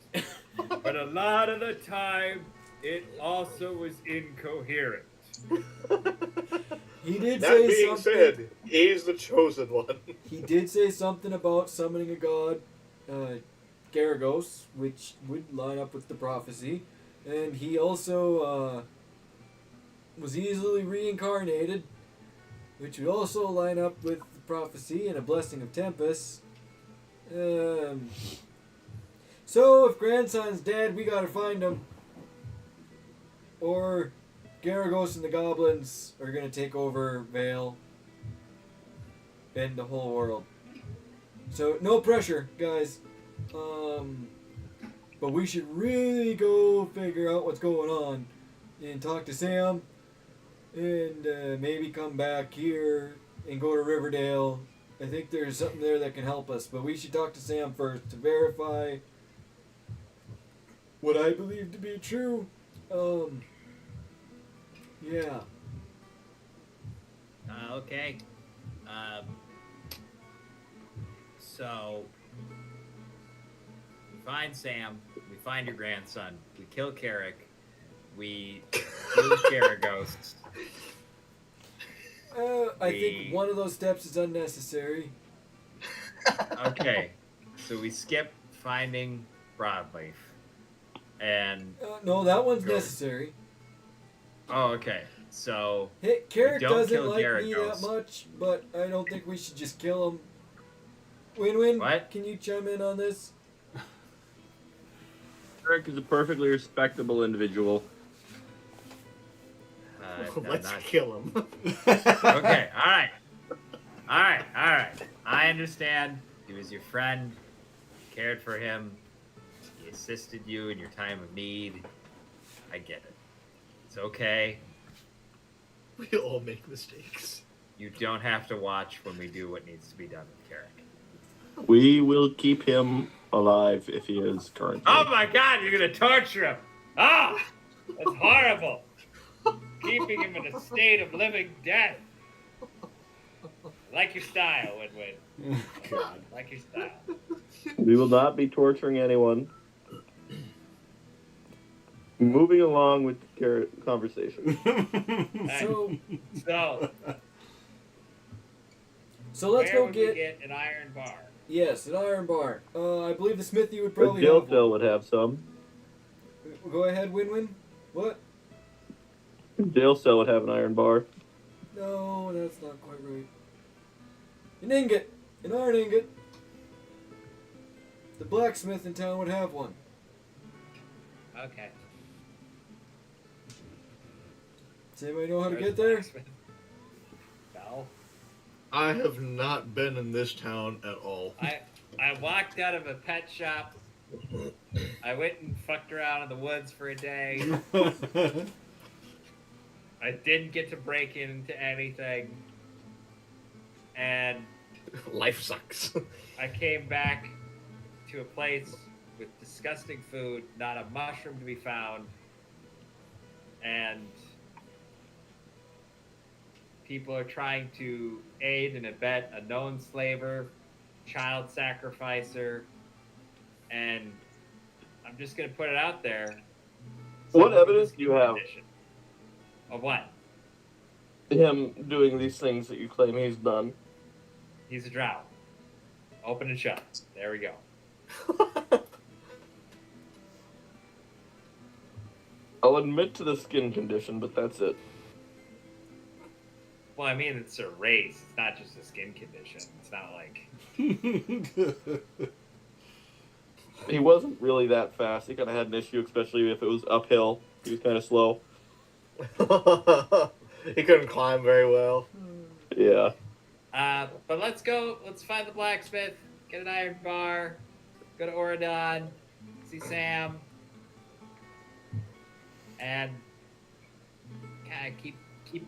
But a lot of the time, it also was incoherent. He did That say being something. said, he's the chosen one. He did say something about summoning a god, Garagos, which would line up with the prophecy. And he also was easily reincarnated, which would also line up with the prophecy and a blessing of Tempest. So if grandson's dead, we gotta find him. Or Garagos and the goblins are gonna take over Vale and the whole world. So no pressure, guys. But we should really go figure out what's going on and talk to Sam and maybe come back here and go to Riverdale. I think there's something there that can help us, but we should talk to Sam first to verify what I believe to be true. Yeah. Okay. So we find Sam. We find your grandson. We kill Carrick. We kill Caraghost. I think one of those steps is unnecessary. Okay. So we skip finding Broadleaf. And No, that one's Go. necessary. oh, okay. So Hey, Carrick don't doesn't kill like me Garagos. that much, but I don't think we should just kill him. Win-win, What? can you chime in on this? Eric is a perfectly respectable individual. Let's not- kill him. Okay, alright. I understand. He was your friend. You cared for him. He assisted you in your time of need. I get it. It's okay. We all make mistakes. You don't have to watch when we do what needs to be done with Carrick. We will keep him alive if he is currently. Oh my god, you're gonna torture him! Ah! That's horrible! Keeping him in a state of living death. Like your style, Win-Win. God. Like your style. We will not be torturing anyone. Moving along with the conversation. So let's where go would get. we get an iron bar? Yes, an iron bar. I believe the smithy would A probably jail have cell would have some. one. Go ahead, Win-Win. What? A jail cell would have an iron bar. No, that's not quite right. An ingot. An iron ingot. The blacksmith in town would have one. Okay. Does anybody know how to Where's get the there? blacksmith? No. I have not been in this town at all. I walked out of a pet shop. I went and fucked around in the woods for a day. I didn't get to break into anything. And Life sucks. I came back to a place with disgusting food, not a mushroom to be found, and people are trying to aid and abet a known slaver, child sacrificer, and I'm just going to put it out there. What Someone evidence with do you have? condition. Of what? Him doing these things that you claim he's done. He's a drow. Open and shut. There we go. I'll admit to the skin condition, but that's it. Well, I mean, it's a race. It's not just a skin condition. It's not like... He wasn't really that fast. He kind of had an issue, especially if it was uphill. He was kind of slow. He couldn't climb very well. Yeah. But let's go. Let's find the blacksmith. Get an iron bar. Go to Oradon. See Sam. And kind of keep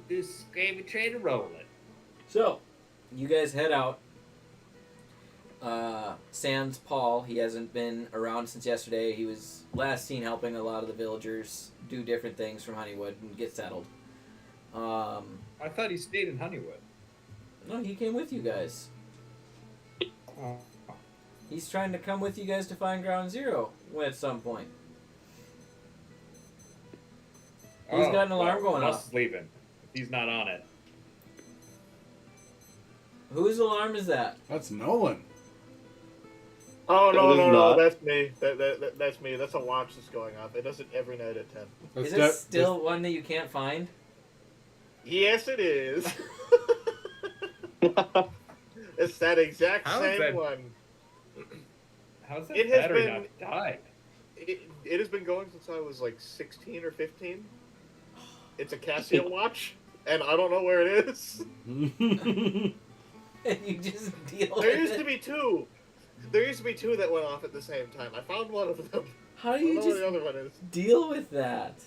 this gravy train rolling. So, you guys head out. Sans Paul, he hasn't been around since yesterday. He was last seen helping a lot of the villagers do different things from Honeywood and get settled. I thought he stayed in Honeywood. No, he came with you guys. He's trying to come with you guys to find Ground Zero at some point. He's got an alarm going off. off. Leaving. If he's not on it. Whose alarm is that? That's Nolan. Oh That is no, not. that's me. That's me. That's a watch that's going off. It does it every night at 10. That's Is it still one that you can't find? Yes, it is. It's that exact How is same that- one. How's that It has battery been- not died? It has been going since I was like 16 or 15. It's a Casio watch, and I don't know where it is. And you just deal There with used it? to be two. There used to be two that went off at the same time. I found one of them. How I do don't you know where just the other one is. deal with that?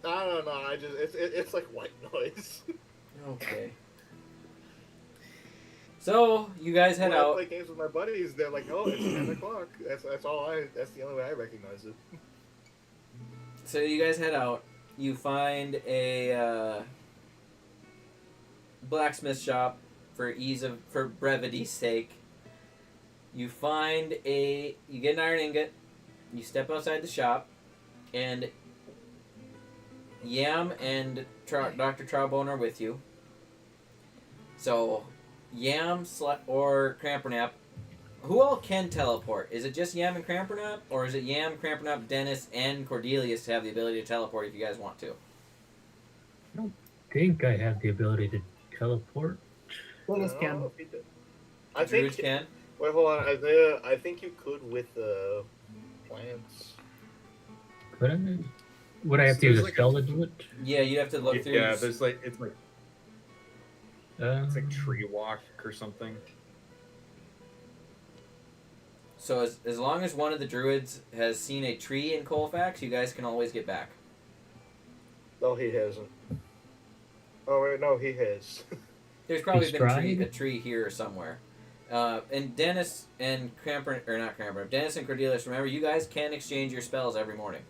I don't know. I just it's like white noise. Okay. So you guys head When I out. play games with my buddies, they're like, "Oh, it's 10 o'clock." That's all I. That's the only way I recognize it. So you guys head out. You find a blacksmith shop for brevity's sake. You get an iron ingot. You step outside the shop, and Yam and Dr. Trowbone are with you. So, Yam or Crampernap, who all can teleport? Is it just Yam and Crampernap, or is it Yam, Crampernap, Dennis, and Cordelius to have the ability to teleport if you guys want to? I think I have the ability to teleport. Dennis I don't can. know if he did. I Druids think. can. Wait, hold on. Isaiah, I think you could with plants. Could I? Would I have to use a There's spell to do it? Yeah, you'd have to look through. Yeah, it's like Um, tree walk or something. So as long as one of the druids has seen a tree in Colfax, you guys can always get back. No, he hasn't. Oh wait, no, he has. There's probably been Stride? a tree here somewhere. And Dennis and Dennis and Cordelius, remember, you guys can exchange your spells every morning.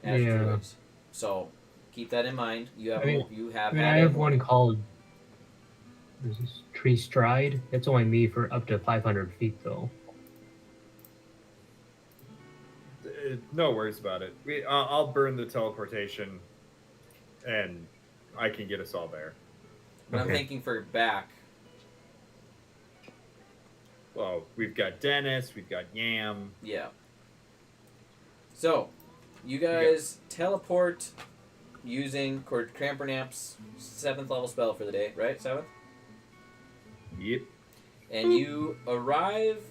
As Yeah. druids. So keep that in mind. You have I have one called this is Tree Stride. It's only me for up to 500 feet, though. No worries about it. I'll burn the teleportation, and I can get us all there. But I'm Okay. thinking for back. Well, we've got Dennis, we've got Yam. Yeah. So, you guys teleport using Crampernap's 7th level spell for the day, right? 7th? Yep. And you arrive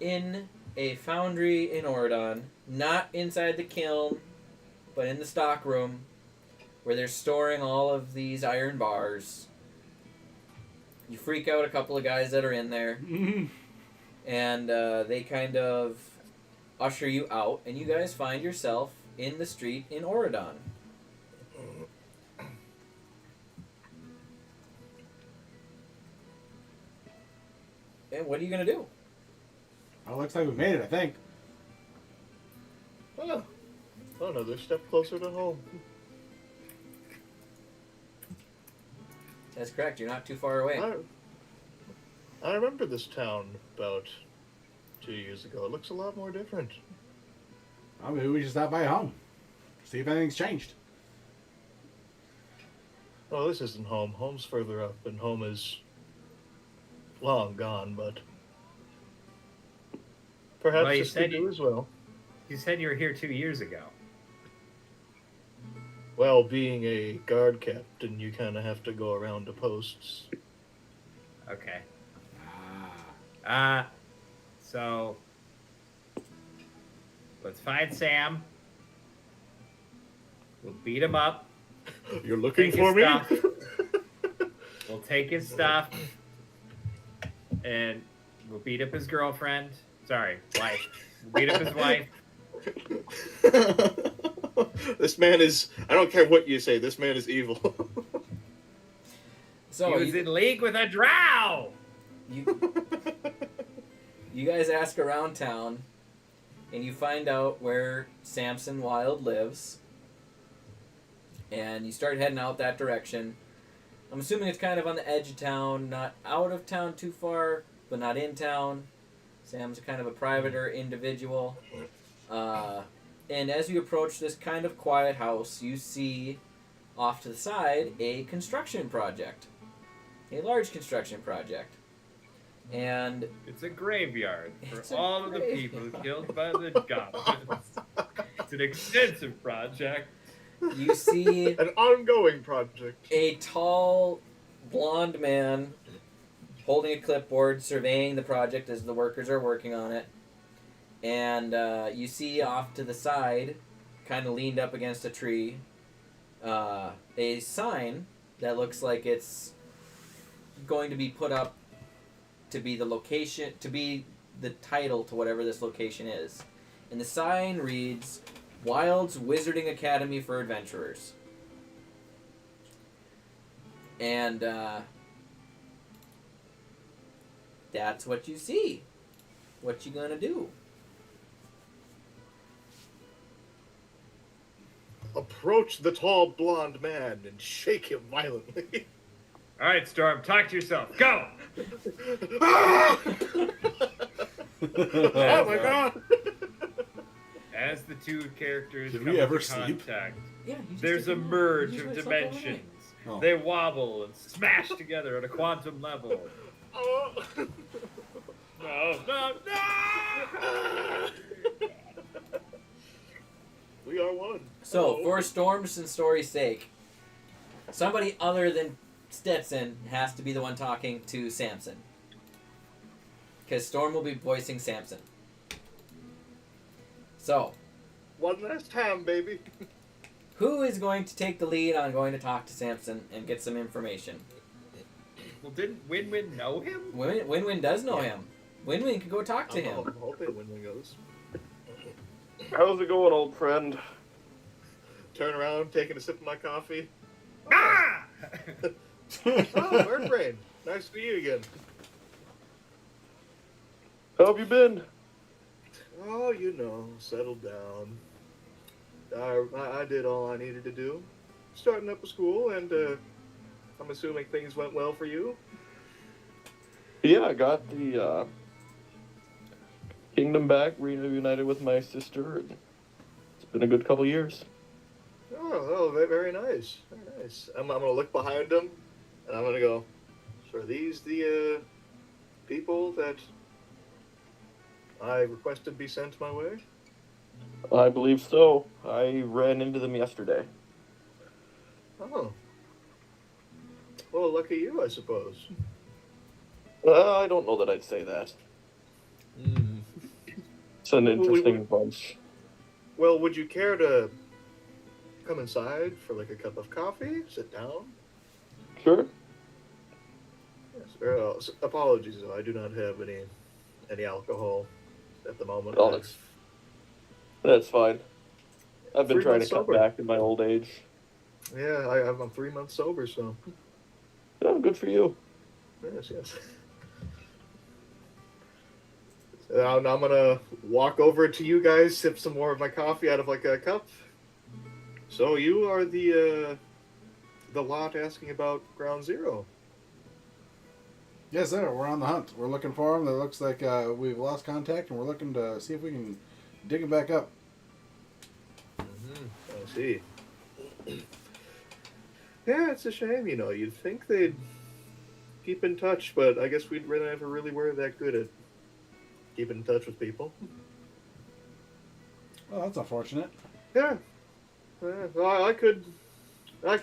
in a foundry in Oridon, not inside the kiln, but in the stock room, where they're storing all of these iron bars. You freak out a couple of guys that are in there, and they kind of usher you out, and you guys find yourself in the street in Oridon. And what are you gonna do? Well, looks like we made it, I think. Oh, another step closer to home. That's correct. You're not too far away. I remember this town about 2 years ago. It looks a lot more different. Well, maybe we should stop by home. See if anything's changed. Well, this isn't home. Home's further up, and home is long gone, but perhaps Well, you this said could do as well. You said you were here 2 years ago. Well, being a guard captain, you kind of have to go around to posts. Okay. Ah. So let's find Sam. We'll beat him up. You're looking Take for his me? stuff. We'll take his stuff, and we'll beat up his girlfriend. Sorry, wife. We'll beat up his wife. This man is. I don't care what you say. This man is evil. So He was in league with a drow. you guys ask around town, and you find out where Samson Wild lives, and you start heading out that direction. I'm assuming it's kind of on the edge of town, not out of town too far, but not in town. Sam's kind of a privater individual. And as you approach this kind of quiet house, you see off to the side a construction project. A large construction project. And It's a graveyard It's for a all of the people graveyard. killed by the goblins. It's an extensive project. you see An ongoing project. a tall, blonde man holding a clipboard, surveying the project as the workers are working on it. And you see off to the side, kind of leaned up against a tree, a sign that looks like it's going to be put up to be the location, to be the title to whatever this location is. And the sign reads, Wild's Wizarding Academy for Adventurers. And that's what you see. What you gonna do? Approach the tall blonde man and shake him violently. All right, Storm, talk to yourself. Go. Oh my god! As the two characters Did come we ever into sleep? contact, Yeah, you just there's a take merge you of just went slept dimensions. Oh. They wobble and smash together at a quantum level. Oh. No, no, no! We are one. So, Oh. for Storm's and Story's sake, somebody other than Stetson has to be the one talking to Samson. Because Storm will be voicing Samson. So, One last time, baby. who is going to take the lead on going to talk to Samson and get some information? Well, didn't Win-Win know him? Win-Win does know him. Win-Win can go talk to him. I'm hoping when it goes. How's it going, old friend? Turn around, taking a sip of my coffee. Ah! Oh, Bird Brain. Nice to meet you again. How have you been? Oh, you know, settled down. I did all I needed to do. Starting up a school, and I'm assuming things went well for you. Yeah, I got the kingdom back, reunited with my sister. And it's been a good couple years. Oh, very nice. Very nice. I'm going to look behind him, and I'm going to go, so are these the people that I requested be sent my way? I believe so. I ran into them yesterday. Oh. Well, lucky you, I suppose. I don't know that I'd say that. It's an interesting bunch. Well, would you care to come inside for like a cup of coffee? Sit down? Sure. Yes. Apologies, though. I do not have any alcohol at the moment. Oh, that's fine. I've been 3 trying to months cut sober. back in my old age. Yeah, I'm 3 months sober, so Oh, good for you. yes. Now I'm gonna walk over to you guys, sip some more of my coffee out of like a cup. So you are the lot asking about Ground Zero. Yes, sir. We're on the hunt. We're looking for him. It looks like we've lost contact, and we're looking to see if we can dig him back up. I see. Yeah, it's a shame, you know. You'd think they'd keep in touch, but I guess we'd never really were that good at keeping in touch with people. Well, that's unfortunate. Yeah. Well, I could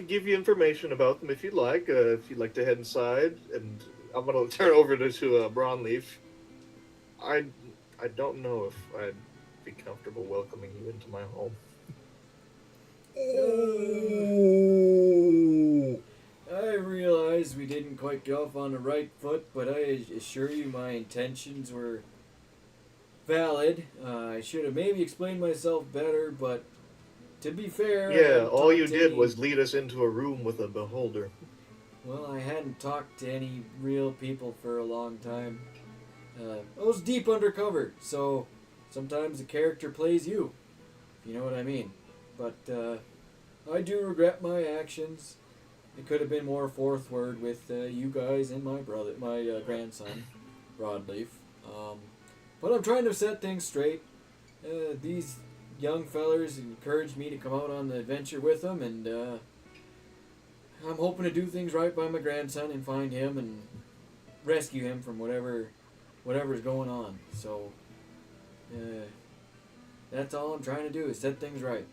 give you information about them if you'd like. If you'd like to head inside, and I'm gonna turn over to Brownleaf. I don't know if I'd be comfortable welcoming you into my home. I realize we didn't quite get off on the right foot, but I assure you my intentions were valid. I should have maybe explained myself better, but to be fair... Yeah, all you did was lead us into a room with a beholder. Well, I hadn't talked to any real people for a long time. I was deep undercover, so sometimes the character plays you, if you know what I mean. But I do regret my actions. It could have been more forthward with you guys and my grandson, Broadleaf. But I'm trying to set things straight. These young fellers encouraged me to come out on the adventure with them, and I'm hoping to do things right by my grandson and find him and rescue him from whatever's going on. So that's all I'm trying to do is set things right.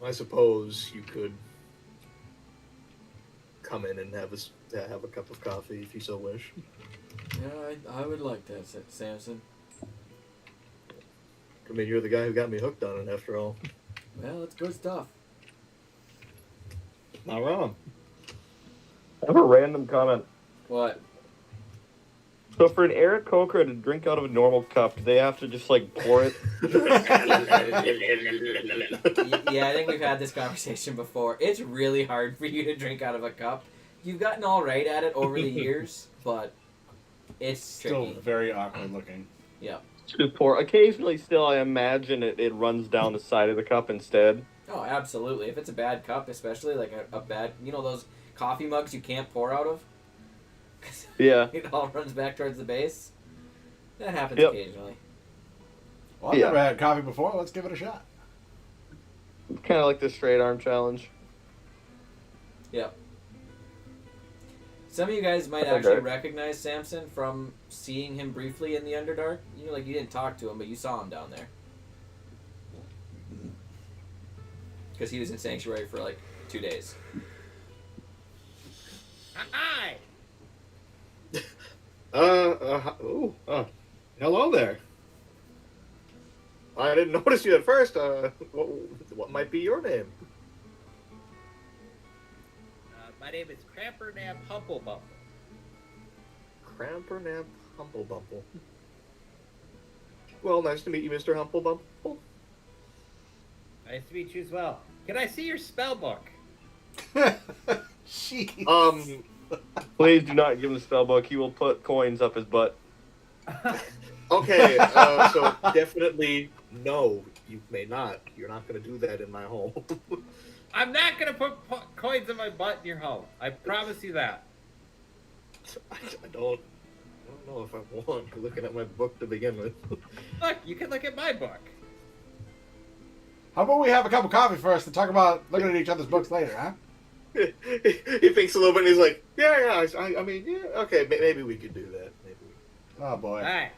I suppose you could come in and have a cup of coffee if you so wish. Yeah, I would like that, Samson. I mean, you're the guy who got me hooked on it, after all. Well, it's good stuff. Not wrong. I have a random comment. What? So for an Aarakocra to drink out of a normal cup, do they have to just like pour it? Yeah, I think we've had this conversation before. It's really hard for you to drink out of a cup. You've gotten all right at it over the years, but it's Still tricky. very awkward looking. Yeah. Just pour. Occasionally, still, I imagine it runs down the side of the cup instead. Oh, absolutely. If it's a bad cup, especially like a bad, those coffee mugs you can't pour out of. Yeah. It all runs back towards the base. That happens Yep. occasionally. Well, I've Yeah. never had coffee before. Let's give it a shot. Kind of like the straight arm challenge. Yep. Some of you guys might Okay. actually recognize Samson from seeing him briefly in the Underdark. You didn't talk to him, but you saw him down there. Because he was in Sanctuary for like 2 days. Hi. Hello there. I didn't notice you at first. What might be your name? My name is Crampernap Humplebumble. Crampernap Humplebumble. Well, nice to meet you, Mr. Humplebumble. Nice to meet you as well. Can I see your spell book? Jeez. Please do not give him the spell book. He will put coins up his butt. Okay, so definitely no, you may not. You're not going to do that in my home. I'm not gonna put coins in my butt in your home. I promise you that. I don't know if I want. You're looking at my book to begin with. Look, you can look at my book. How about we have a cup of coffee first and talk about looking at each other's books later, huh? He thinks a little bit and he's like, yeah, I mean, yeah, okay, maybe we could do that. Maybe. Oh, boy. Alright.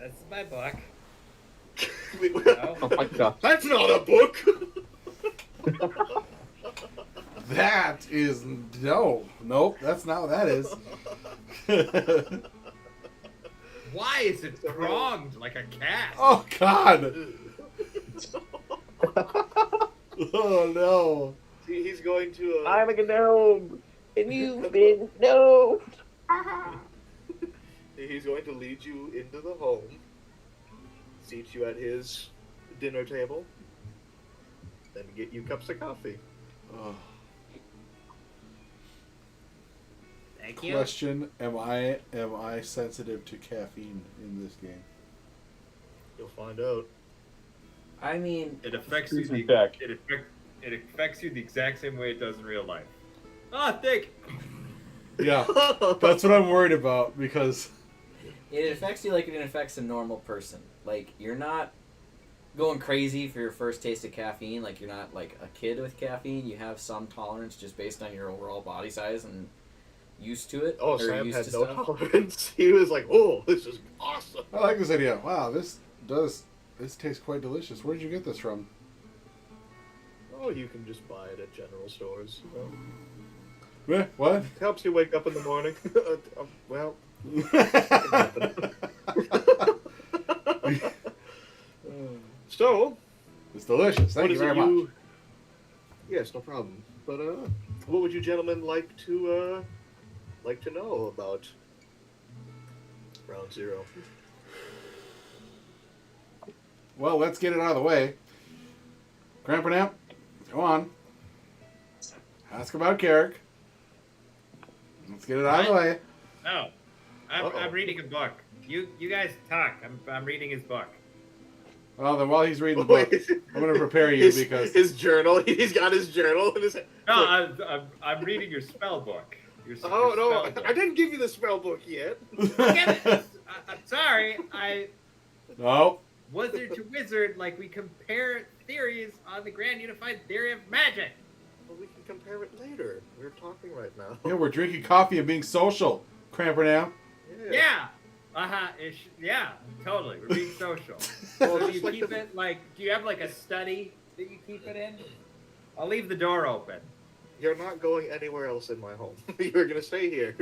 That's my book. Oh my god. That's not a book! That is... No. Nope, that's not what that is. Why is it pronged like a cat? Oh, God. Oh, no. He's going to... I'm a gnome, and you've been gnomed. He's going to lead you into the home, seat you at his dinner table, then get you cups of coffee. Oh. Thank you. Question, am I sensitive to caffeine in this game? You'll find out. I mean, It affects you. Check. It affects you the exact same way it does in real life. Oh, thank you. Yeah, that's what I'm worried about, because... it affects you like it affects a normal person. Like, you're not going crazy for your first taste of caffeine. Like, you're not like a kid with caffeine. You have some tolerance just based on your overall body size and used to it. Oh, or Sam used had to no stuff. tolerance. He was like, oh, this is awesome. I like this idea. Wow, this tastes quite delicious. Where did you get this from? Oh, you can just buy it at general stores. What? Helps you wake up in the morning. Well, so, It's delicious. what Thank you is very it much. Yes, no problem. But what would you gentlemen like to know about Round Zero? Well, let's get it out of the way. Crampernap, go on. Ask about Carrick. Let's get it out of the way. No, I'm Uh-oh. reading a book. You guys talk. I'm reading his book. Well, then while he's reading the book, I'm going to prepare you because... his journal. He's got his journal in his hand. No, I'm reading your spell book. Your Oh no, spell book. I didn't give you the spell book yet. Damn it. I'm sorry. No. Wizard to wizard, like we compare theories on the Grand Unified Theory of Magic. Well, we can compare it later. We're talking right now. Yeah, we're drinking coffee and being social. Crampernap. Yeah. Yeah, totally. We're being social. So do you keep it like? Do you have like a study that you keep it in? I'll leave the door open. You're not going anywhere else in my home. You're gonna stay here.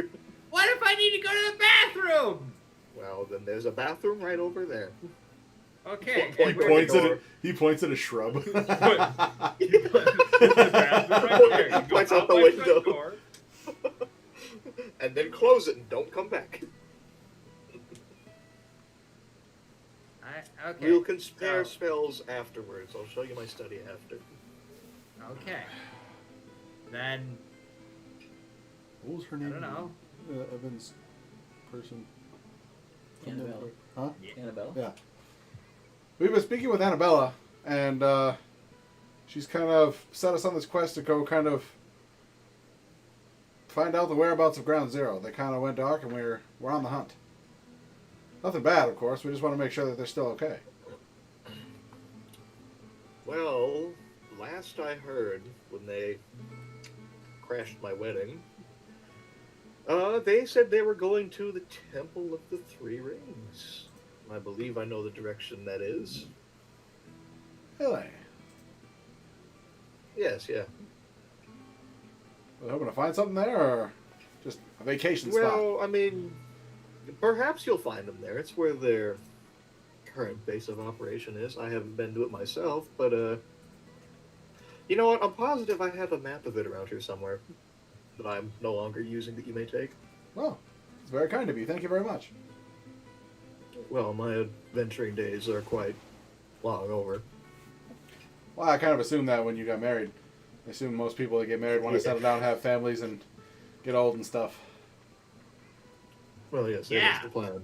What if I need to go to the bathroom? Well, then there's a bathroom right over there. Okay. Point, and point, where- point. He points at a shrub. There's the bathroom right there. You go Points out out the my front window. door. and then close it and don't come back. Okay. We'll compare so- spells afterwards. I'll show you my study after. Okay. Then What was her I name? don't know. Evan's person. Annabelle. Huh? Annabelle. Yeah. We've been speaking with Annabella, and she's kind of set us on this quest to go kind of find out the whereabouts of Ground Zero. They kind of went dark, and we're on the hunt. Nothing bad, of course. We just want to make sure that they're still okay. Well, last I heard, when they crashed my wedding, they said they were going to the Temple of the Three Rings. I believe I know the direction that is. Really? Yes, yeah. We're hoping to find something there, or just a vacation spot? Well, I mean, perhaps you'll find them there. It's where their current base of operation is. I haven't been to it myself, but, you know what? I'm positive I have a map of it around here somewhere that I'm no longer using that you may take. Oh, it's very kind of you. Thank you very much. Well, my adventuring days are quite long over. Well, I kind of assumed that when you got married. I assume most people that get married want to settle down, have families, and get old and stuff. Well, yes, Yeah. that is the plan.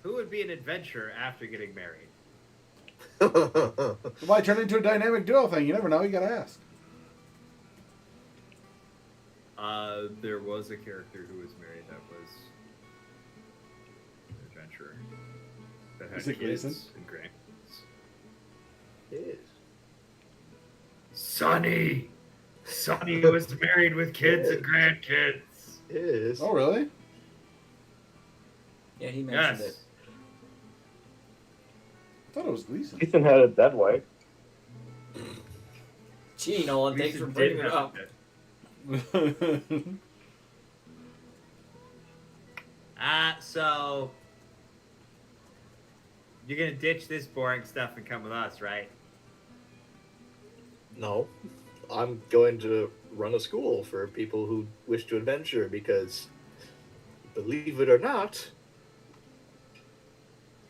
Who would be an adventurer after getting married? It might turn into a dynamic duo thing. You never know. You gotta ask. There was a character who was married that was an adventurer. That had Is it kids Gleason? and grandkids. Yes. Sonny! Sonny was married with kids and grandkids. Yes. Oh, really? Yeah, he mentioned Yes. it. I thought it was Gleason. Ethan had a dead wife. Gee, Nolan, thanks for Gleason bringing did it have up. it. So you're gonna ditch this boring stuff and come with us, right? No. I'm going to run a school for people who wish to adventure because, believe it or not,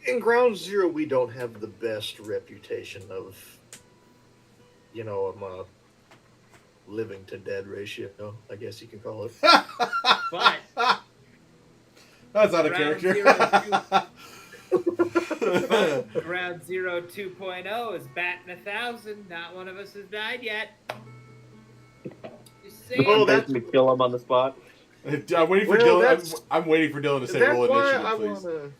in Ground Zero we don't have the best reputation of, you know, living to dead ratio, I guess you can call it. But That's not a Ground character. Ground Zero 2.0 is batting 1,000. Not one of us has died yet. Just saying. Oh, I'm that's- basically kill him on the spot. I'm waiting for Well, Dylan. that's- I'm waiting for Dylan to say That's roll why initiative, I please. want to.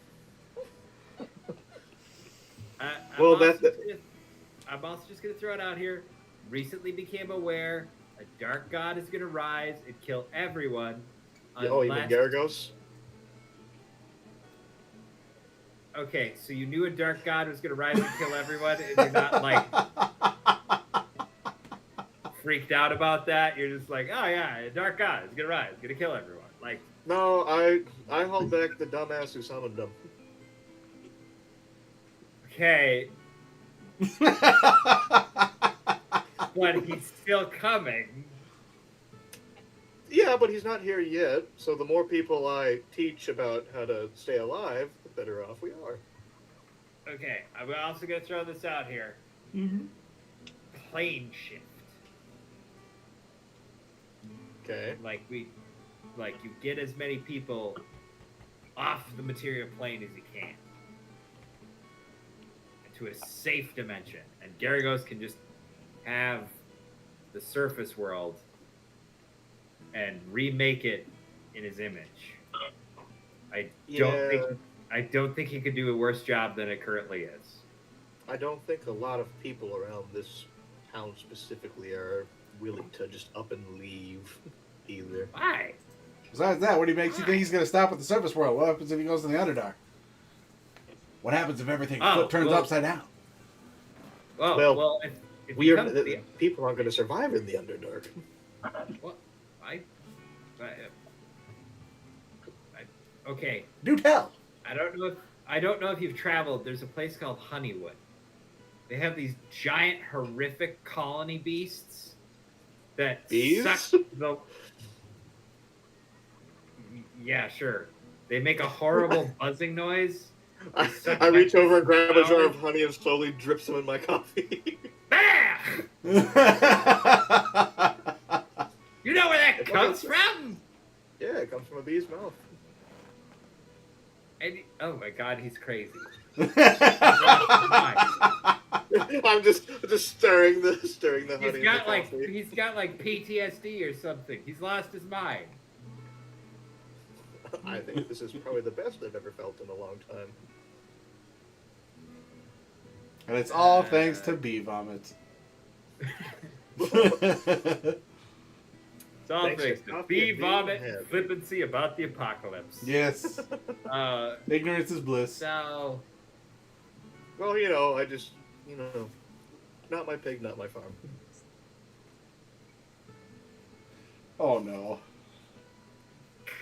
Well, Well, I'm also just gonna throw it out here. Recently became aware a dark god is gonna rise and kill everyone. Oh, you mean Garagos? Okay, so you knew a dark god was gonna rise and kill everyone, and you're not like freaked out about that. You're just like, oh yeah, a dark god is gonna rise, gonna kill everyone. Like, No, I hold back the dumbass who summoned them. okay, but he's still coming. Yeah, but he's not here yet, so the more people I teach about how to stay alive, the better off we are. Okay, I'm also gonna throw this out here. Plane shift. Okay. Like you get as many people off the material plane as you can to a safe dimension, and Garagos can just have the surface world and remake it in his image. I don't think he could do a worse job than it currently is. I don't think a lot of people around this town specifically are willing to just up and leave either. Why? Besides that, what makes you think he's going to stop at the surface world? What happens if he goes to the Underdark? What happens if everything turns upside down? Well, if we you are come to the- people aren't going to survive in the Underdark. What? Okay. Do tell. I don't know if you've traveled. There's a place called Honeywood. They have these giant, horrific colony beasts that Bees? suck the. Yeah, sure. They make a horrible buzzing noise. I reach over and grab a jar of honey and slowly drip some in my coffee. Bah! You know where that comes from? Yeah, it comes from a bee's mouth. And oh my god, he's crazy. I'm just stirring the honey. He's got like PTSD or something. He's lost his mind. I think this is probably the best I've ever felt in a long time. And it's all thanks to bee vomit. It's all thanks to bee vomit and flippancy about the apocalypse. Yes. Ignorance is bliss. So, well, I just, not my pig, not my farm. Oh no.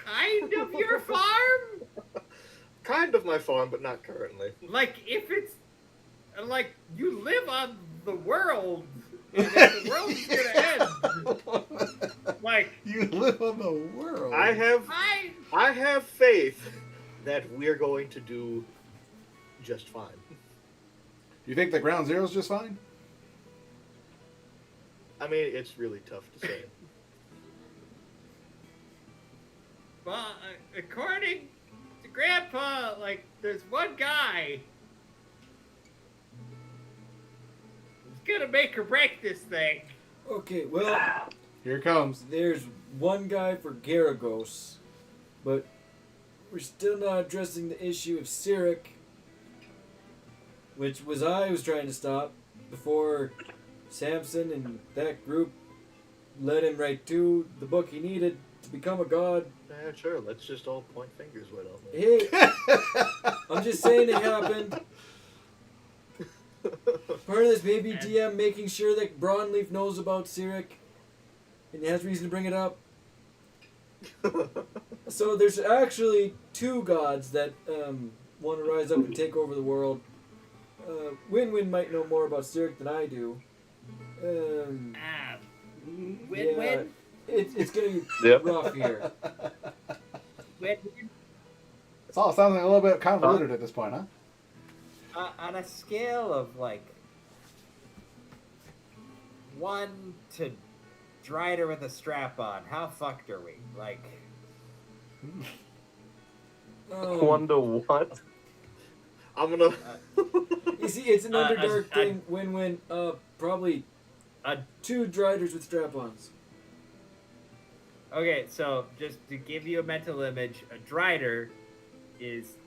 Kind of your farm? Kind of my farm, but not currently. Like, if it's, like, you live on the world, and if the world's gonna end, like... You live on the world. I have faith that we're going to do just fine. You think the ground zero's just fine? I mean, it's really tough to say. Well, according to Grandpa, like, there's one guy who's gonna make or break this thing. Okay, well, here it comes. There's one guy for Garagos, but we're still not addressing the issue of Cyric, which I was trying to stop before Samson and that group led him right to the book he needed to become a god. Yeah, sure. Let's just all point fingers, why don't we? Hey, I'm just saying it happened. Part of this may be DM making sure that Broadleaf knows about Cyric, and he has reason to bring it up. So there's actually two gods that want to rise up and take over the world. Win-Win might know more about Cyric than I do. Win-Win? It's going to be rough here. Win-Win? It's all sounding a little bit convoluted at this point, huh? On a scale of, like, 1 to Drider with a strap on, how fucked are we? Like... 1 to what? I'm gonna... You see, it's an Underdark thing. Win-Win. Probably 2 Driders with strap-ons. Okay, so just to give you a mental image, a Drider is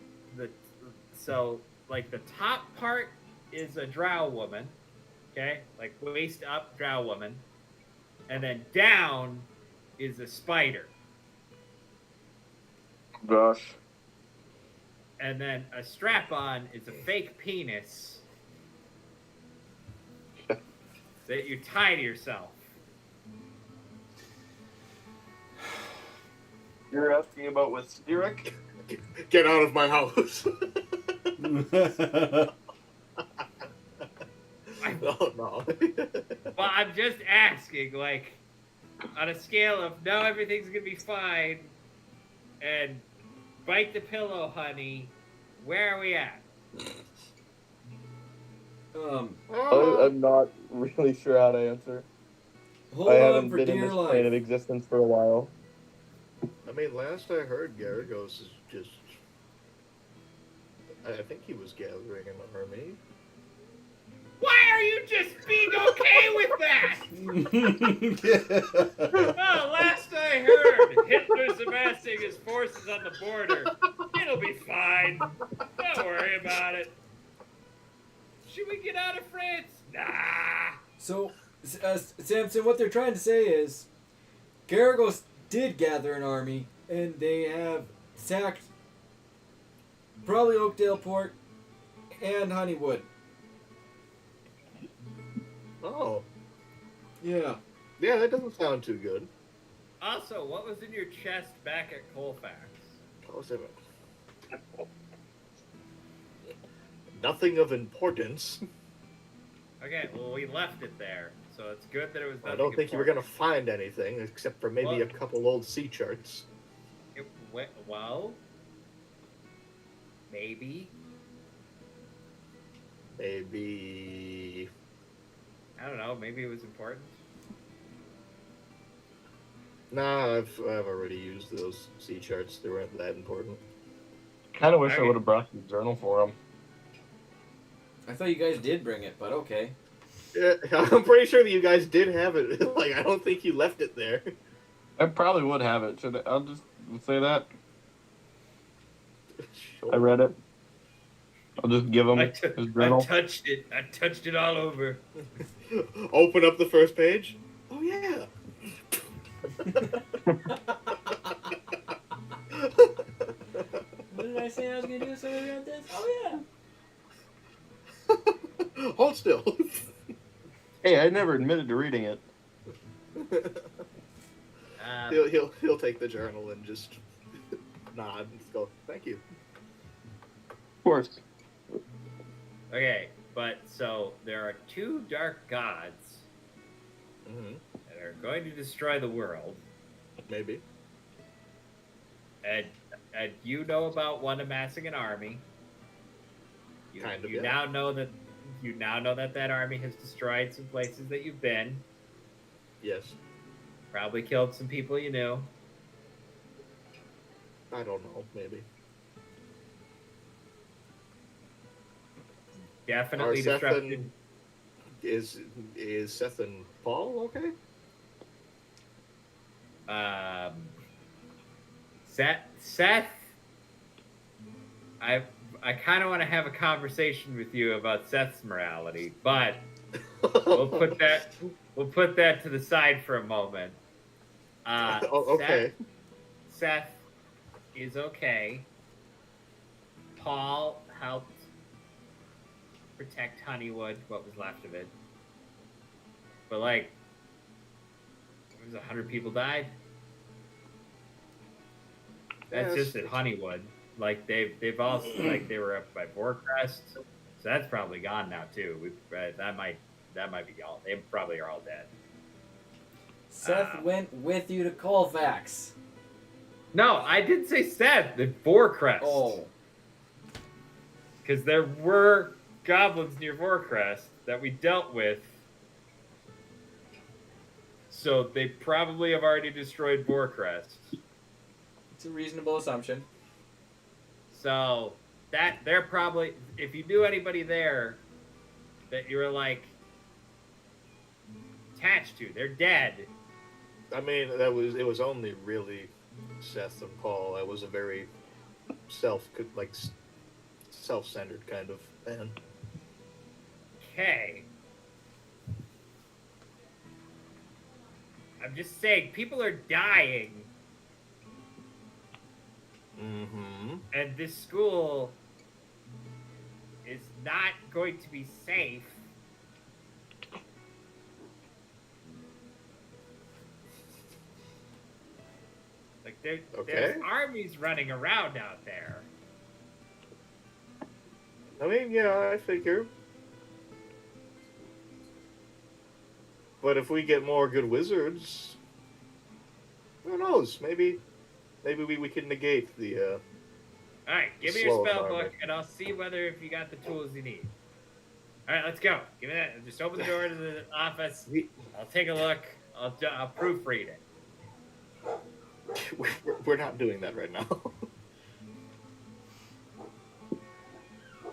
so like the top part is a drow woman, okay, like waist up drow woman, and then down is a spider. Gosh. And then a strap-on is a fake penis that you tie to yourself. You're asking about with Cyric? Get out of my house. Oh, no. Well, I'm just asking, like, on a scale of no, everything's gonna be fine, and bite the pillow, honey, where are we at? I'm not really sure how to answer. Hold I on haven't for been in dear this life. plane of existence for a while. I mean, last I heard, Garagos is just... I think he was gathering an army. Why are you just being okay with that? Well, last I heard, Hitler's amassing his forces on the border. It'll be fine. Don't worry about it. Should we get out of France? Nah. So, Samson, what they're trying to say is, Garagos did gather an army, and they have sacked probably Oakdale Port and Honeywood. Oh. Yeah. Yeah, that doesn't sound too good. Also, what was in your chest back at Colfax? What was it? Nothing of importance. Okay, well, we left it there, so it's good that it was. I don't think you were going to find anything, except for maybe a couple old sea charts. It Well, maybe. Maybe. I don't know. Maybe it was important. Nah, I've already used those sea charts. They weren't that important. Kind of wish I Okay. would have brought the journal for him. I thought you guys did bring it, but okay. Yeah, I'm pretty sure that you guys did have it. Like, I don't think you left it there. I probably would have it. I'll just say that. Sure. I read it. I'll just give him I his journal. touched it. I touched it all over. Open up the first page. Oh yeah. What did I say I was gonna do something about this? Oh yeah. Hold still. Hey, I never admitted to reading it. He'll take the journal and just nod and go, thank you. Of course. Okay, but so there are 2 dark gods Mm-hmm. that are going to destroy the world, Maybe. and you know about one amassing an army. You now know that that army has destroyed some places that you've been. Yes. Probably killed some people you knew. I don't know. Maybe. Definitely Are Seth disrupted. and, is Seth and Paul okay? Seth, I kind of want to have a conversation with you about Seth's morality, but we'll put that to the side for a moment. Okay. Seth is okay. Paul helped protect Honeywood, what was left of it. But like, it was 100 people died. That's Yes. just at Honeywood. Like they've all like they were up by Vorcrest, so that's probably gone now too. That might be all. They probably are all dead. Seth went with you to Colfax. No, I didn't say Seth. The Vorcrest. Oh. Because there were goblins near Vorcrest that we dealt with. So they probably have already destroyed Vorcrest. It's a reasonable assumption. So that they're probably, if you knew anybody there that you were like attached to, they're dead. I mean, it was only really Seth and Paul. I was a very self-centered kind of man. Okay. I'm just saying, people are dying. Mm-hmm. And this school is not going to be safe. Like there's armies running around out there. I mean, yeah, I figure. But if we get more good wizards, who knows? Maybe we can negate the. All right, give me your slow spell army. book, and I'll see whether if you got the tools you need. All right, let's go. Give me that. Just open the door to the office. I'll take a look. I'll proofread it. We're not doing that right now. All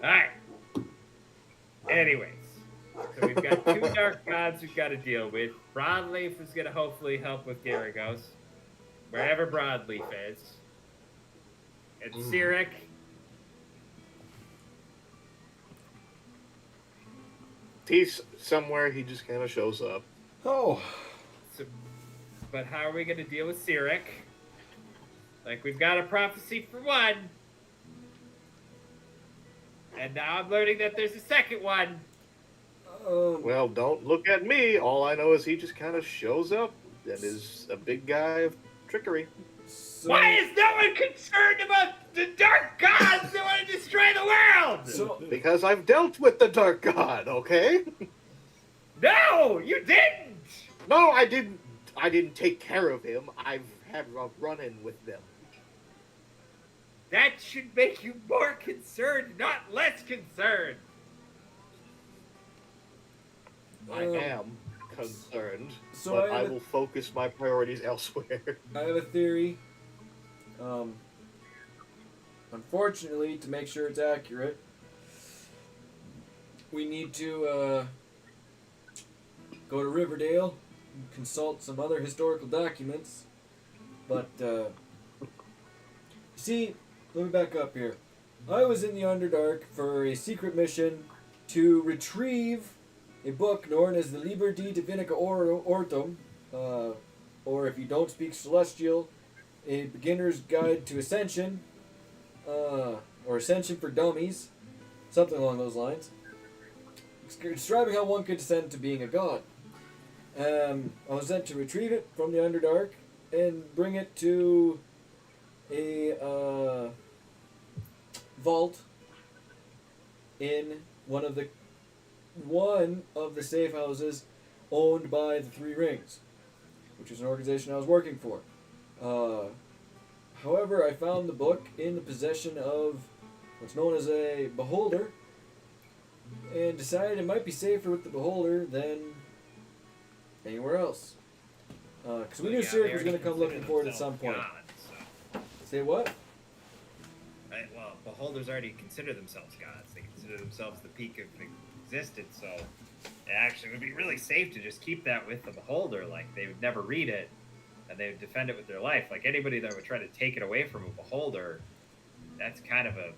right. Anyways, so we've got 2 dark gods we've got to deal with. Broadleaf is going to hopefully help with Garagos, wherever Broadleaf is. And Cyric. He's somewhere. He just kind of shows up. Oh. So, but how are we going to deal with Cyric? Like, we've got a prophecy for one. And now I'm learning that there's a second one. Well, don't look at me. All I know is he just kind of shows up and is a big guy of trickery. Why is no one concerned about the dark gods that want to destroy the world? Because I've dealt with the Dark God, okay? No, you didn't. No, I didn't. I didn't take care of him. I've had a run-in with them. That should make you more concerned, not less concerned. I am concerned, so but I I have a- will focus my priorities elsewhere. I have a theory. Unfortunately, to make sure it's accurate, we need to go to Riverdale and consult some other historical documents. But, see, let me back up here. I was in the Underdark for a secret mission to retrieve a book known as the Liber de Divinica Ortum, or if you don't speak Celestial, a beginner's guide to Ascension, or Ascension for Dummies, something along those lines, describing how one could ascend to being a god. I was sent to retrieve it from the Underdark and bring it to a vault in one of the safe houses owned by the Three Rings, which is an organization I was working for. However, I found the book in the possession of what's known as a beholder, and decided it might be safer with the beholder than anywhere else. Because we knew Cyric was going to come looking for it at some point. Say what? Right, well, beholders already consider themselves gods. They consider themselves the peak of existence, so it actually would be really safe to just keep that with the beholder. Like, they would never read it, and they would defend it with their life. Like, anybody that would try to take it away from a beholder, that's kind of a,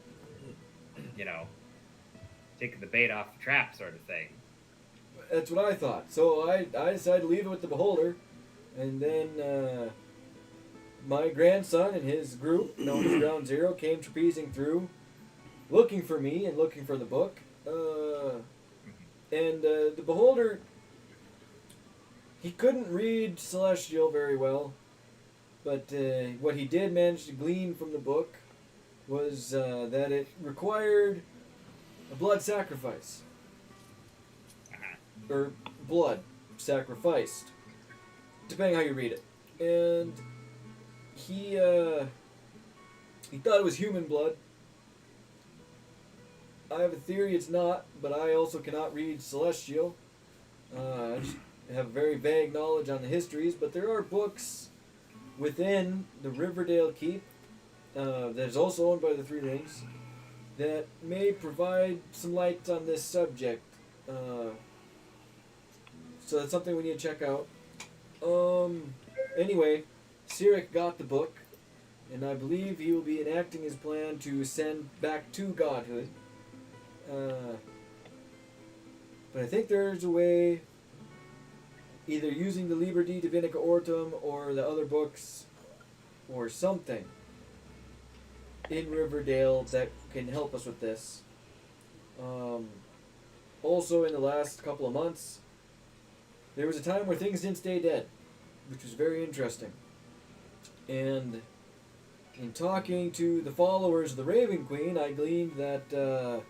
taking the bait off the trap sort of thing. That's what I thought. So I decided to leave it with the beholder, and then my grandson and his group, known as Ground Zero, came trapezing through, looking for me and looking for the book. And the beholder, he couldn't read Celestial very well, but what he did manage to glean from the book was that it required a blood sacrifice. Or blood sacrificed, depending how you read it. And he thought it was human blood. I have a theory it's not, but I also cannot read Celestial. I just have very vague knowledge on the histories, but there are books within the Riverdale Keep that is also owned by the Three Rings that may provide some light on this subject. So that's something we need to check out. Anyway, Cyric got the book, and I believe he will be enacting his plan to ascend back to godhood. But I think there's a way, either using the Liber de Divinica Ortum or the other books, or something, in Riverdale that can help us with this. Also, in the last couple of months, there was a time where things didn't stay dead, which was very interesting. And in talking to the followers of the Raven Queen, I gleaned that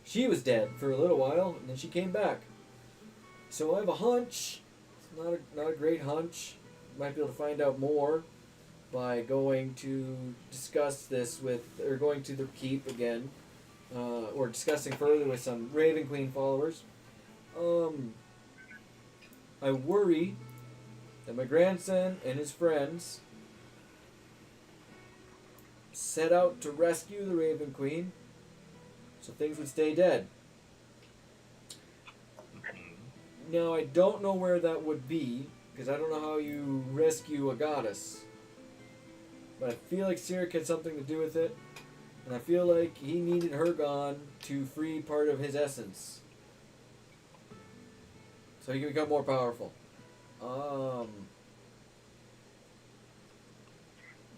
she was dead for a little while, and then she came back. So I have a hunch. It's not a great hunch. Might be able to find out more by going to discuss this or going to the keep again, or discussing further with some Raven Queen followers. I worry that my grandson and his friends set out to rescue the Raven Queen so things would stay dead. Now, I don't know where that would be, because I don't know how you rescue a goddess. But I feel like Cyric had something to do with it, and I feel like he needed her gone to free part of his essence, so he can become more powerful.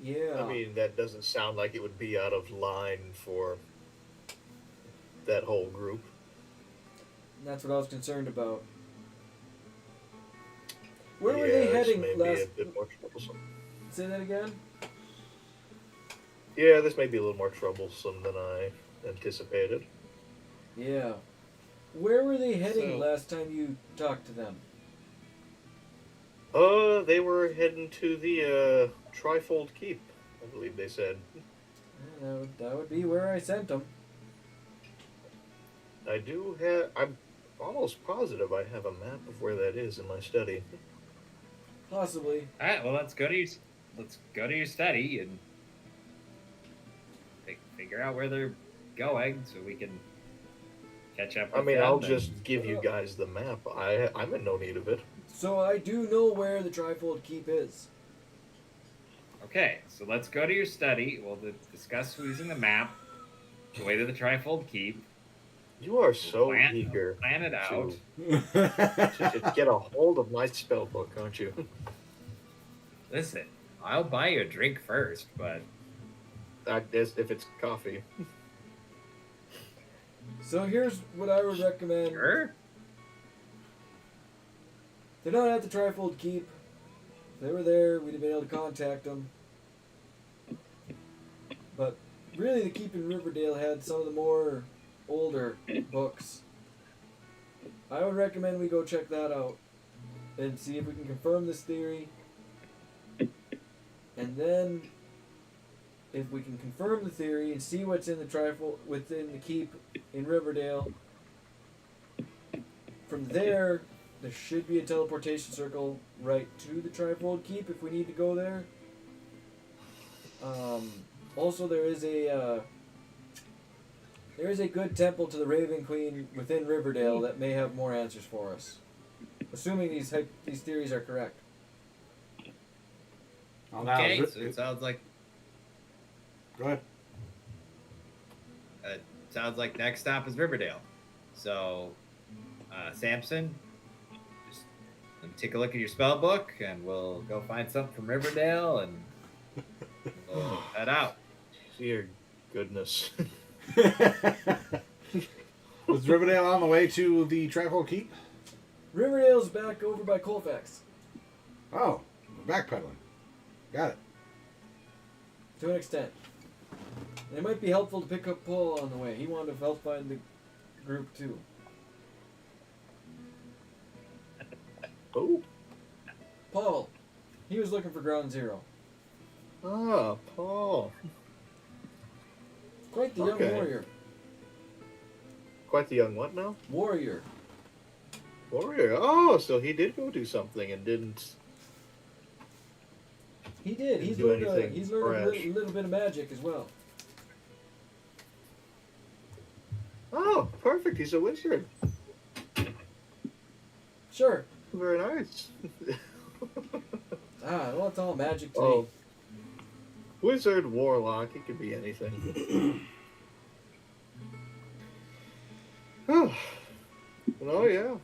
Yeah. I mean, that doesn't sound like it would be out of line for that whole group. That's what I was concerned about. Where were Yeah, they this heading may last? be a bit more troublesome. Say that again? Yeah, this may be a little more troublesome than I anticipated. Yeah. Where were they heading So- last time you talked to them? They were heading to the Trifold Keep, I believe they said. That would be where I sent them. I'm almost positive I have a map of where that is in my study. Possibly. All right. Well, let's go to your study and figure out where they're going, so we can catch up. I With mean, them I'll and- just give you guys the map. I'm in no need of it. So I do know where the Trifold Keep is. Okay, so let's go to your study. We'll discuss using the map, the way to the Trifold Keep. You are so plan, eager Plan it out. to get a hold of my spell book, aren't you? Listen, I'll buy you a drink first, but If it's coffee. So here's what I would recommend. sure. They're not at the Trifold Keep. If they were there, we'd have been able to contact them. But really, the Keep in Riverdale had some of the more older books. I would recommend we go check that out and see if we can confirm this theory. And then, if we can confirm the theory and see what's in the Trifold within the Keep in Riverdale, from there should be a teleportation circle right to the Trifold Keep if we need to go there. Also, there is a good temple to the Raven Queen within Riverdale that may have more answers for us, assuming these theories are correct. Oh, now, Okay, so it sounds like go ahead. sounds like next stop is Riverdale. So, Samson, just let me take a look at your spell book, and we'll go find something from Riverdale, and we'll head out. Dear goodness. Was Riverdale on the way to the Trifold Keep? Riverdale's back over by Colfax, Oh, we're backpedaling. Got it. to an extent. And it might be helpful to pick up Paul on the way. He wanted to help find the group too. Oh. Paul, he was looking for Ground Zero. Ah, Paul. Quite the young Okay. warrior. Quite the young what now? Warrior. Warrior. Oh, so he did go do something and didn't. He did. Didn't He's do learned anything a brash. little bit of magic as well. Oh, perfect. He's a wizard. Sure. Very nice. Well, it's all magic to Oh. me. Wizard, warlock, it could be anything. Oh, well, yeah.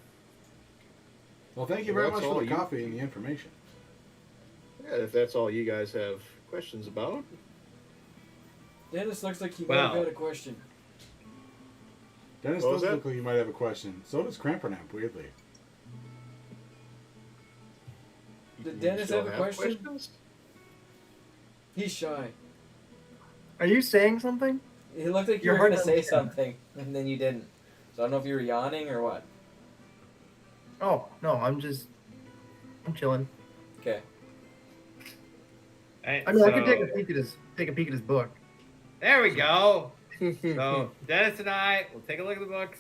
Well, thank you Well, very that's much for all the you- coffee and the information. Yeah, if that's all you guys have questions about. Dennis looks like he might Wow. have had a question. Dennis What was does that? look like you might have a question. So does Crampernap, weirdly. Did You Dennis still have a question? questions? He's shy. Are you saying something? It looked like you You're were going to hard to say understand. something, and then you didn't. So I don't know if you were yawning or what. Oh no, I'm chilling. Okay. Right, I mean, I can so- take a peek at his book. There we go. So Dennis and I will take a look at the books.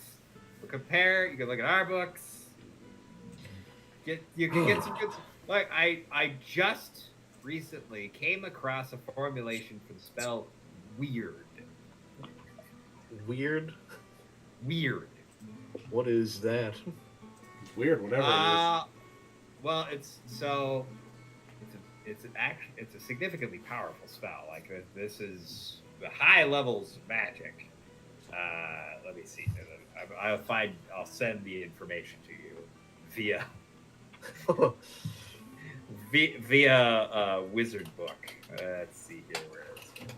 We'll compare. You can look at our books. You can get some good. Like I just recently came across a formulation for the spell weird. Weird? Weird. What is that? It's weird, whatever Well, it's a significantly powerful spell. Like this is the high levels of magic. Let me see. I'll send the information to you via wizard book. Let's see here. Where is it?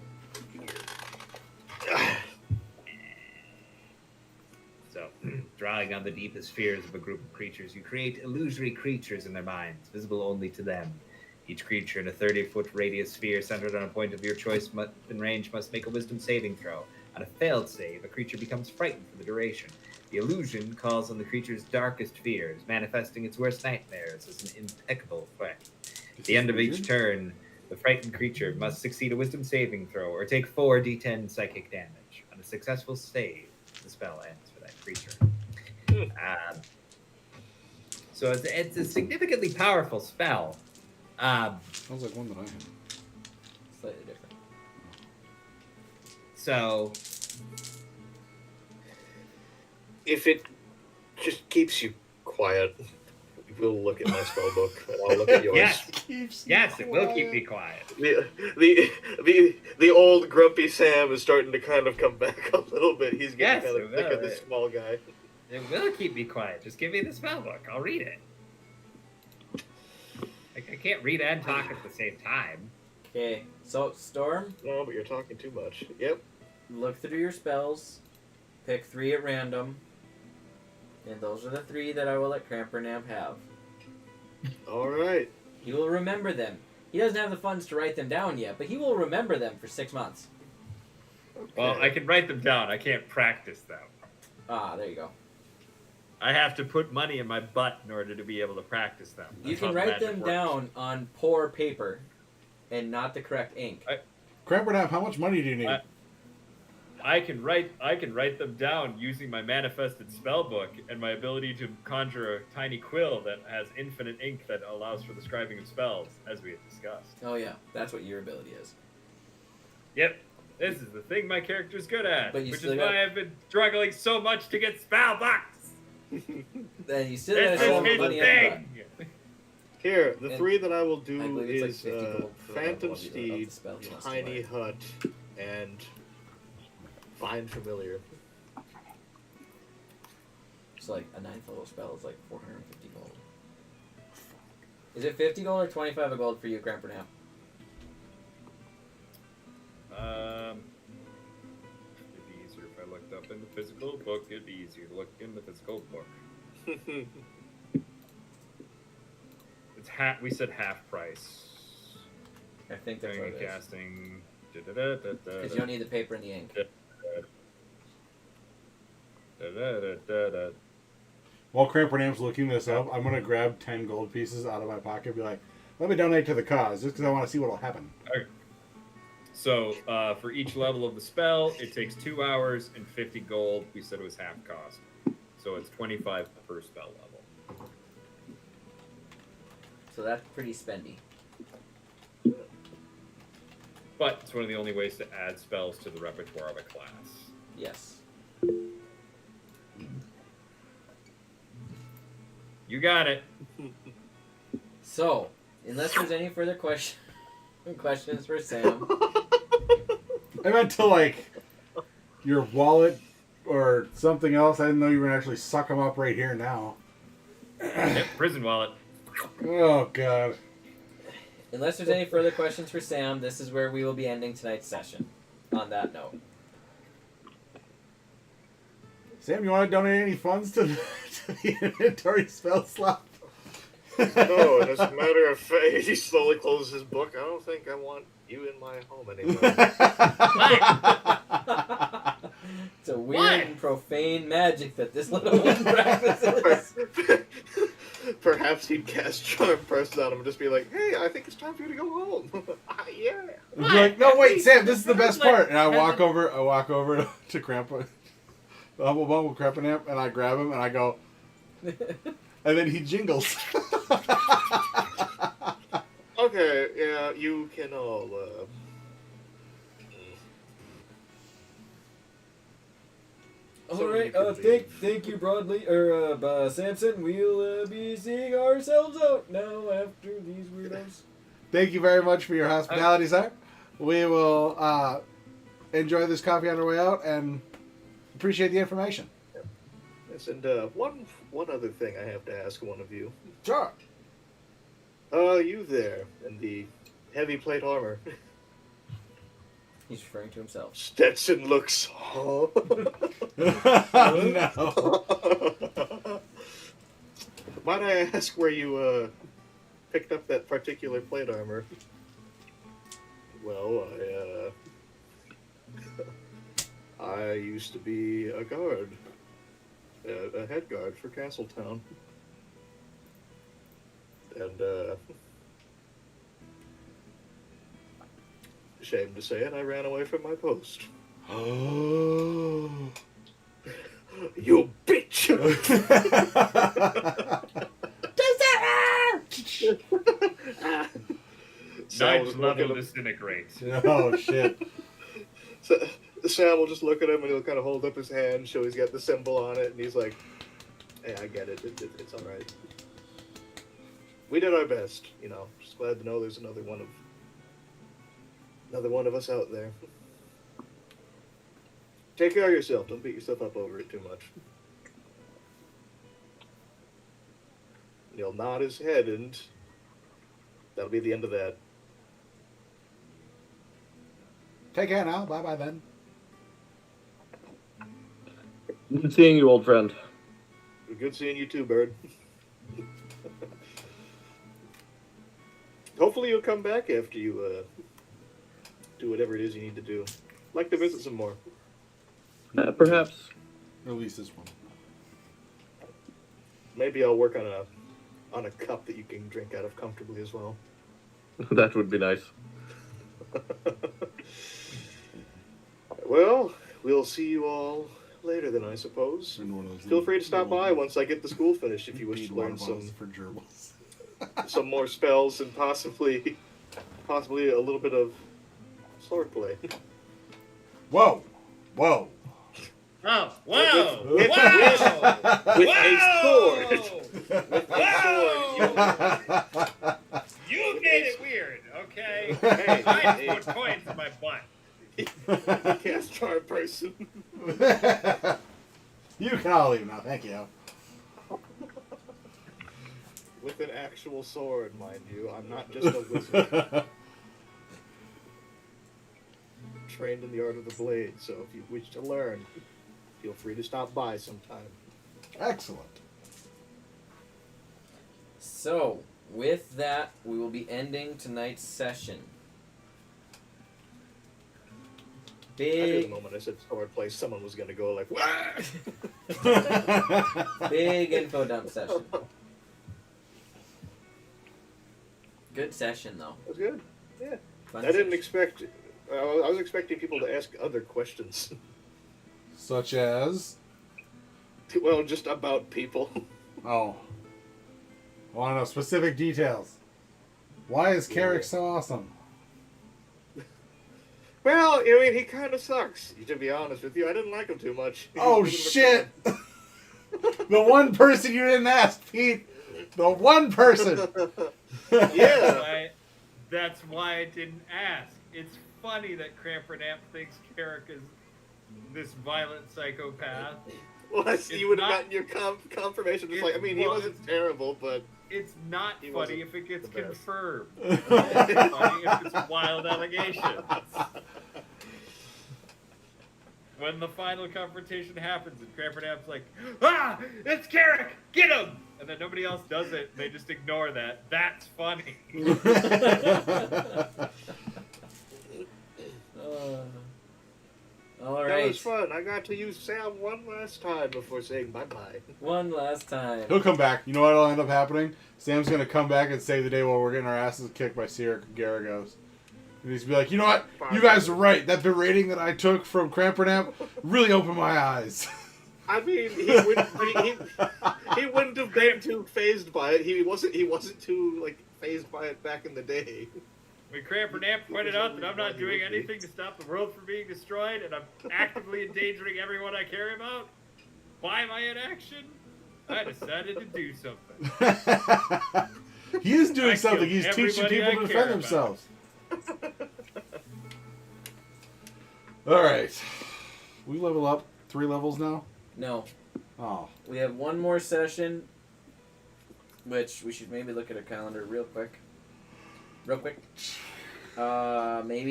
So, drawing on the deepest fears of a group of creatures, you create illusory creatures in their minds, visible only to them. Each creature in a 30-foot radius sphere centered on a point of your choice in range must make a wisdom saving throw. On a failed save, a creature becomes frightened for the duration. The illusion calls on the creature's darkest fears, manifesting its worst nightmares as an impeccable threat. At the end of each turn, The frightened creature must succeed a wisdom saving throw or take 4d10 psychic damage. On a successful save, the spell ends for that creature. So it's a significantly powerful spell. Sounds like one that I have. Slightly different. So If it just keeps you quiet, we'll look at my spell book and I'll look at yours. yes, it will keep me quiet. The old grumpy Sam is starting to kind of come back a little bit. He's getting Yes, kind of it sick will. of this small guy. It will keep me quiet. Just give me the spell book. I'll read it. I can't read and talk at the same time. Okay, so Storm, No, but you're talking too much. Yep. look through your spells, pick 3 at random, and those are the 3 that I will let Crampernamp have. All right. He will remember them. He doesn't have the funds to write them down yet, but he will remember them for 6 months. Well, I can write them down. I can't practice them. Ah, there you go. I have to put money in my butt in order to be able to practice them. You That's can how write magic them works. down on poor paper and not the correct ink. Crampernap, how much money do you need? I can write them down using my manifested spell book and my ability to conjure a tiny quill that has infinite ink that allows for the scribing of spells, as we had discussed. Oh yeah, that's what your ability is. Yep. This is the thing my character's good at, But you which still is got- why I've been struggling so much to get spell books. Then you still gotta This show is him his money up front. thing. Here, the And 3 that I will I do believe it's like is 50 gold for Phantom one of the Steed, spells he wants to Tiny buy. Hut, and Find Familiar. So like a 9th level spell is like 450 gold. Is it 50 gold or 25 gold for you, Crampernamp? It'd be easier if I looked up in the physical book. It'd be easier to look in the physical book. It's we said half price. I think that's what Doing it and is. casting. Because you don't need the paper and the ink. While Crampernamp's looking this up, I'm going to grab 10 gold pieces out of my pocket and be like, let me donate to the cause, just because I want to see what will happen. Okay. So, for each level of the spell, it takes 2 hours and 50 gold. We said it was half cost. So it's 25 per spell level. So that's pretty spendy. But it's one of the only ways to add spells to the repertoire of a class. Yes. You got it. So, unless there's any further questions for Sam. I meant to, like, your wallet or something else. I didn't know you were going to actually suck them up right here now. Yep, prison wallet. Oh, God. Unless there's any further questions for Sam, this is where we will be ending tonight's session. On that note. Sam, you want to donate any funds to the inventory spell slot? No, as a matter of fact, he slowly closes his book. I don't think I want you in my home anymore. It's a weird and profane magic that this little one practices. Perhaps he'd cast Charm Person on him and just be like, hey, I think it's time for you to go home. Yeah. I'd be like, no, wait, Sam, this is the best part. And I walk over to Grandpa, the Humble Bumble Crepinamp, and I grab him and I go, and then he jingles. Okay, yeah, you can all, Alright, thank you, Broadly, Samson. We'll be seeing ourselves out now after these weirdos. Thank you very much for your hospitality, sir. We will enjoy this coffee on our way out and appreciate the information. yes, and one other thing I have to ask one of you. Sure. You there, in the heavy plate armor. He's referring to himself. Stetson looks... No. Might I ask where you picked up that particular plate armor? Well, I used to be a guard, a head guard for Castletown, and Ashamed to say it, I ran away from my post. You bitch! Sam will Night's just look at level him. disintegrate. Oh shit. So, Sam will just look at him and he'll kind of hold up his hand, show he's got the symbol on it, and he's like, "Hey, I get it. It's all right. We did our best, you know. Just glad to know there's another one of us out there. Take care of yourself. Don't beat yourself up over it too much." He'll nod his head, and that'll be the end of that. Take care now. Bye bye then. Good seeing you, old friend. Good seeing you too, Bird. Hopefully you'll come back after you do whatever it is you need to do. I'd like to visit some more. Perhaps. At least this one. Maybe I'll work on a cup that you can drink out of comfortably as well. That would be nice. Well, we'll see you all later then, I suppose. Feel free to stop by once I get the school finished if you wish to learn some for gerbils. some more spells and possibly a little bit of swordplay. Whoa! Whoa! Oh, whoa! With a sword. With a sword. You made it weird, okay? Hey, I just put coins in my butt. Cast charm person. You can all leave now, thank you. With an actual sword, mind you. I'm not just a wizard. Trained in the art of the blade, so if you wish to learn, feel free to stop by sometime. Excellent. So, with that, we will be ending tonight's session. I knew the Big, moment I said swordplay, someone was gonna go like, "Wah!" big info dump session. Good session, though. That was good. Yeah. Fun I didn't session. expect. I was expecting people to ask other questions. Such as? Well, just about people. Oh. I want to know specific details. Why is Carrick so awesome? Well, I mean, he kind of sucks. To be honest with you, I didn't like him too much. Oh shit! The one person you didn't ask, Pete. The one person. Yeah. That's why I didn't ask. It's funny that Crampernamp thinks Carrick is this violent psychopath. Well, It's you would have not- gotten your confirmation. Just it like, I mean, he was- wasn't terrible, but It's not He funny wasn't if it gets the best. confirmed. It's funny if it's wild allegations. When the final confrontation happens and Crampernamp's like, "Ah, it's Carrick! Get him!" And then nobody else does it, they just ignore that. That's funny. All that right. was fun. I got to use Sam one last time before saying bye-bye. One last time. He'll come back. You know what'll end up happening? Sam's gonna come back and save the day while we're getting our asses kicked by Sierra Garagos. And he's be like, you know what? You guys are right. That berating that I took from Crampernamp really opened my eyes. I mean, he wouldn't have been too phased by it. He wasn't too like phased by it back in the day. When Crampernamp pointed out that I'm not doing anything to stop the world from being destroyed and I'm actively endangering everyone I care about by my inaction, I decided to do something. He is doing I something. killed He's teaching everybody people I to care defend about. themselves. All right. We level up 3 levels now? No. Oh. We have one more session, which we should maybe look at a calendar real quick. Maybe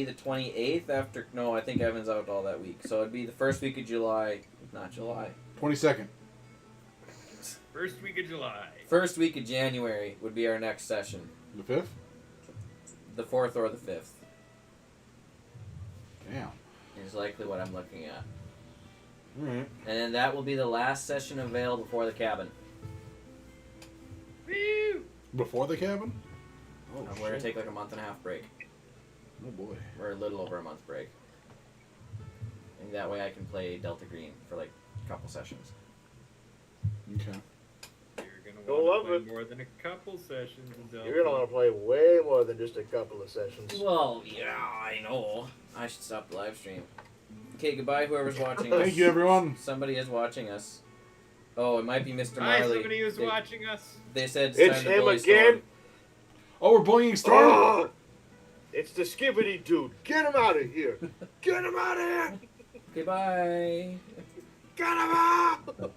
the 28th after... No, I think Evan's out all that week. So it'd be the first week of July. Not July. 22nd. First week of July. First week of January would be our next session. The 5th? The 4th or the 5th Damn. is likely what I'm looking at. Alright. And then that will be the last session available before the cabin. Woo! Before the cabin? Oh, We're going to take like a month and a half break. Oh boy. or a little over a month break. And that way I can play Delta Green for like a couple sessions. Okay. You're gonna You'll want love to play it. more than a couple sessions in Delta. You're gonna want to play way more than just a couple of sessions. Well, yeah, I know. I should stop the live stream. Okay, goodbye, whoever's watching us. Thank you, everyone. Somebody is watching us. Oh, it might be Mr. Hi, Marley. somebody who's they, watching us. They said It's time to him bully again. Storm. Oh, we're bullying Storm. Oh, it's the Skibbity dude. Get him out of here. Get him out of here. Goodbye. Get him out.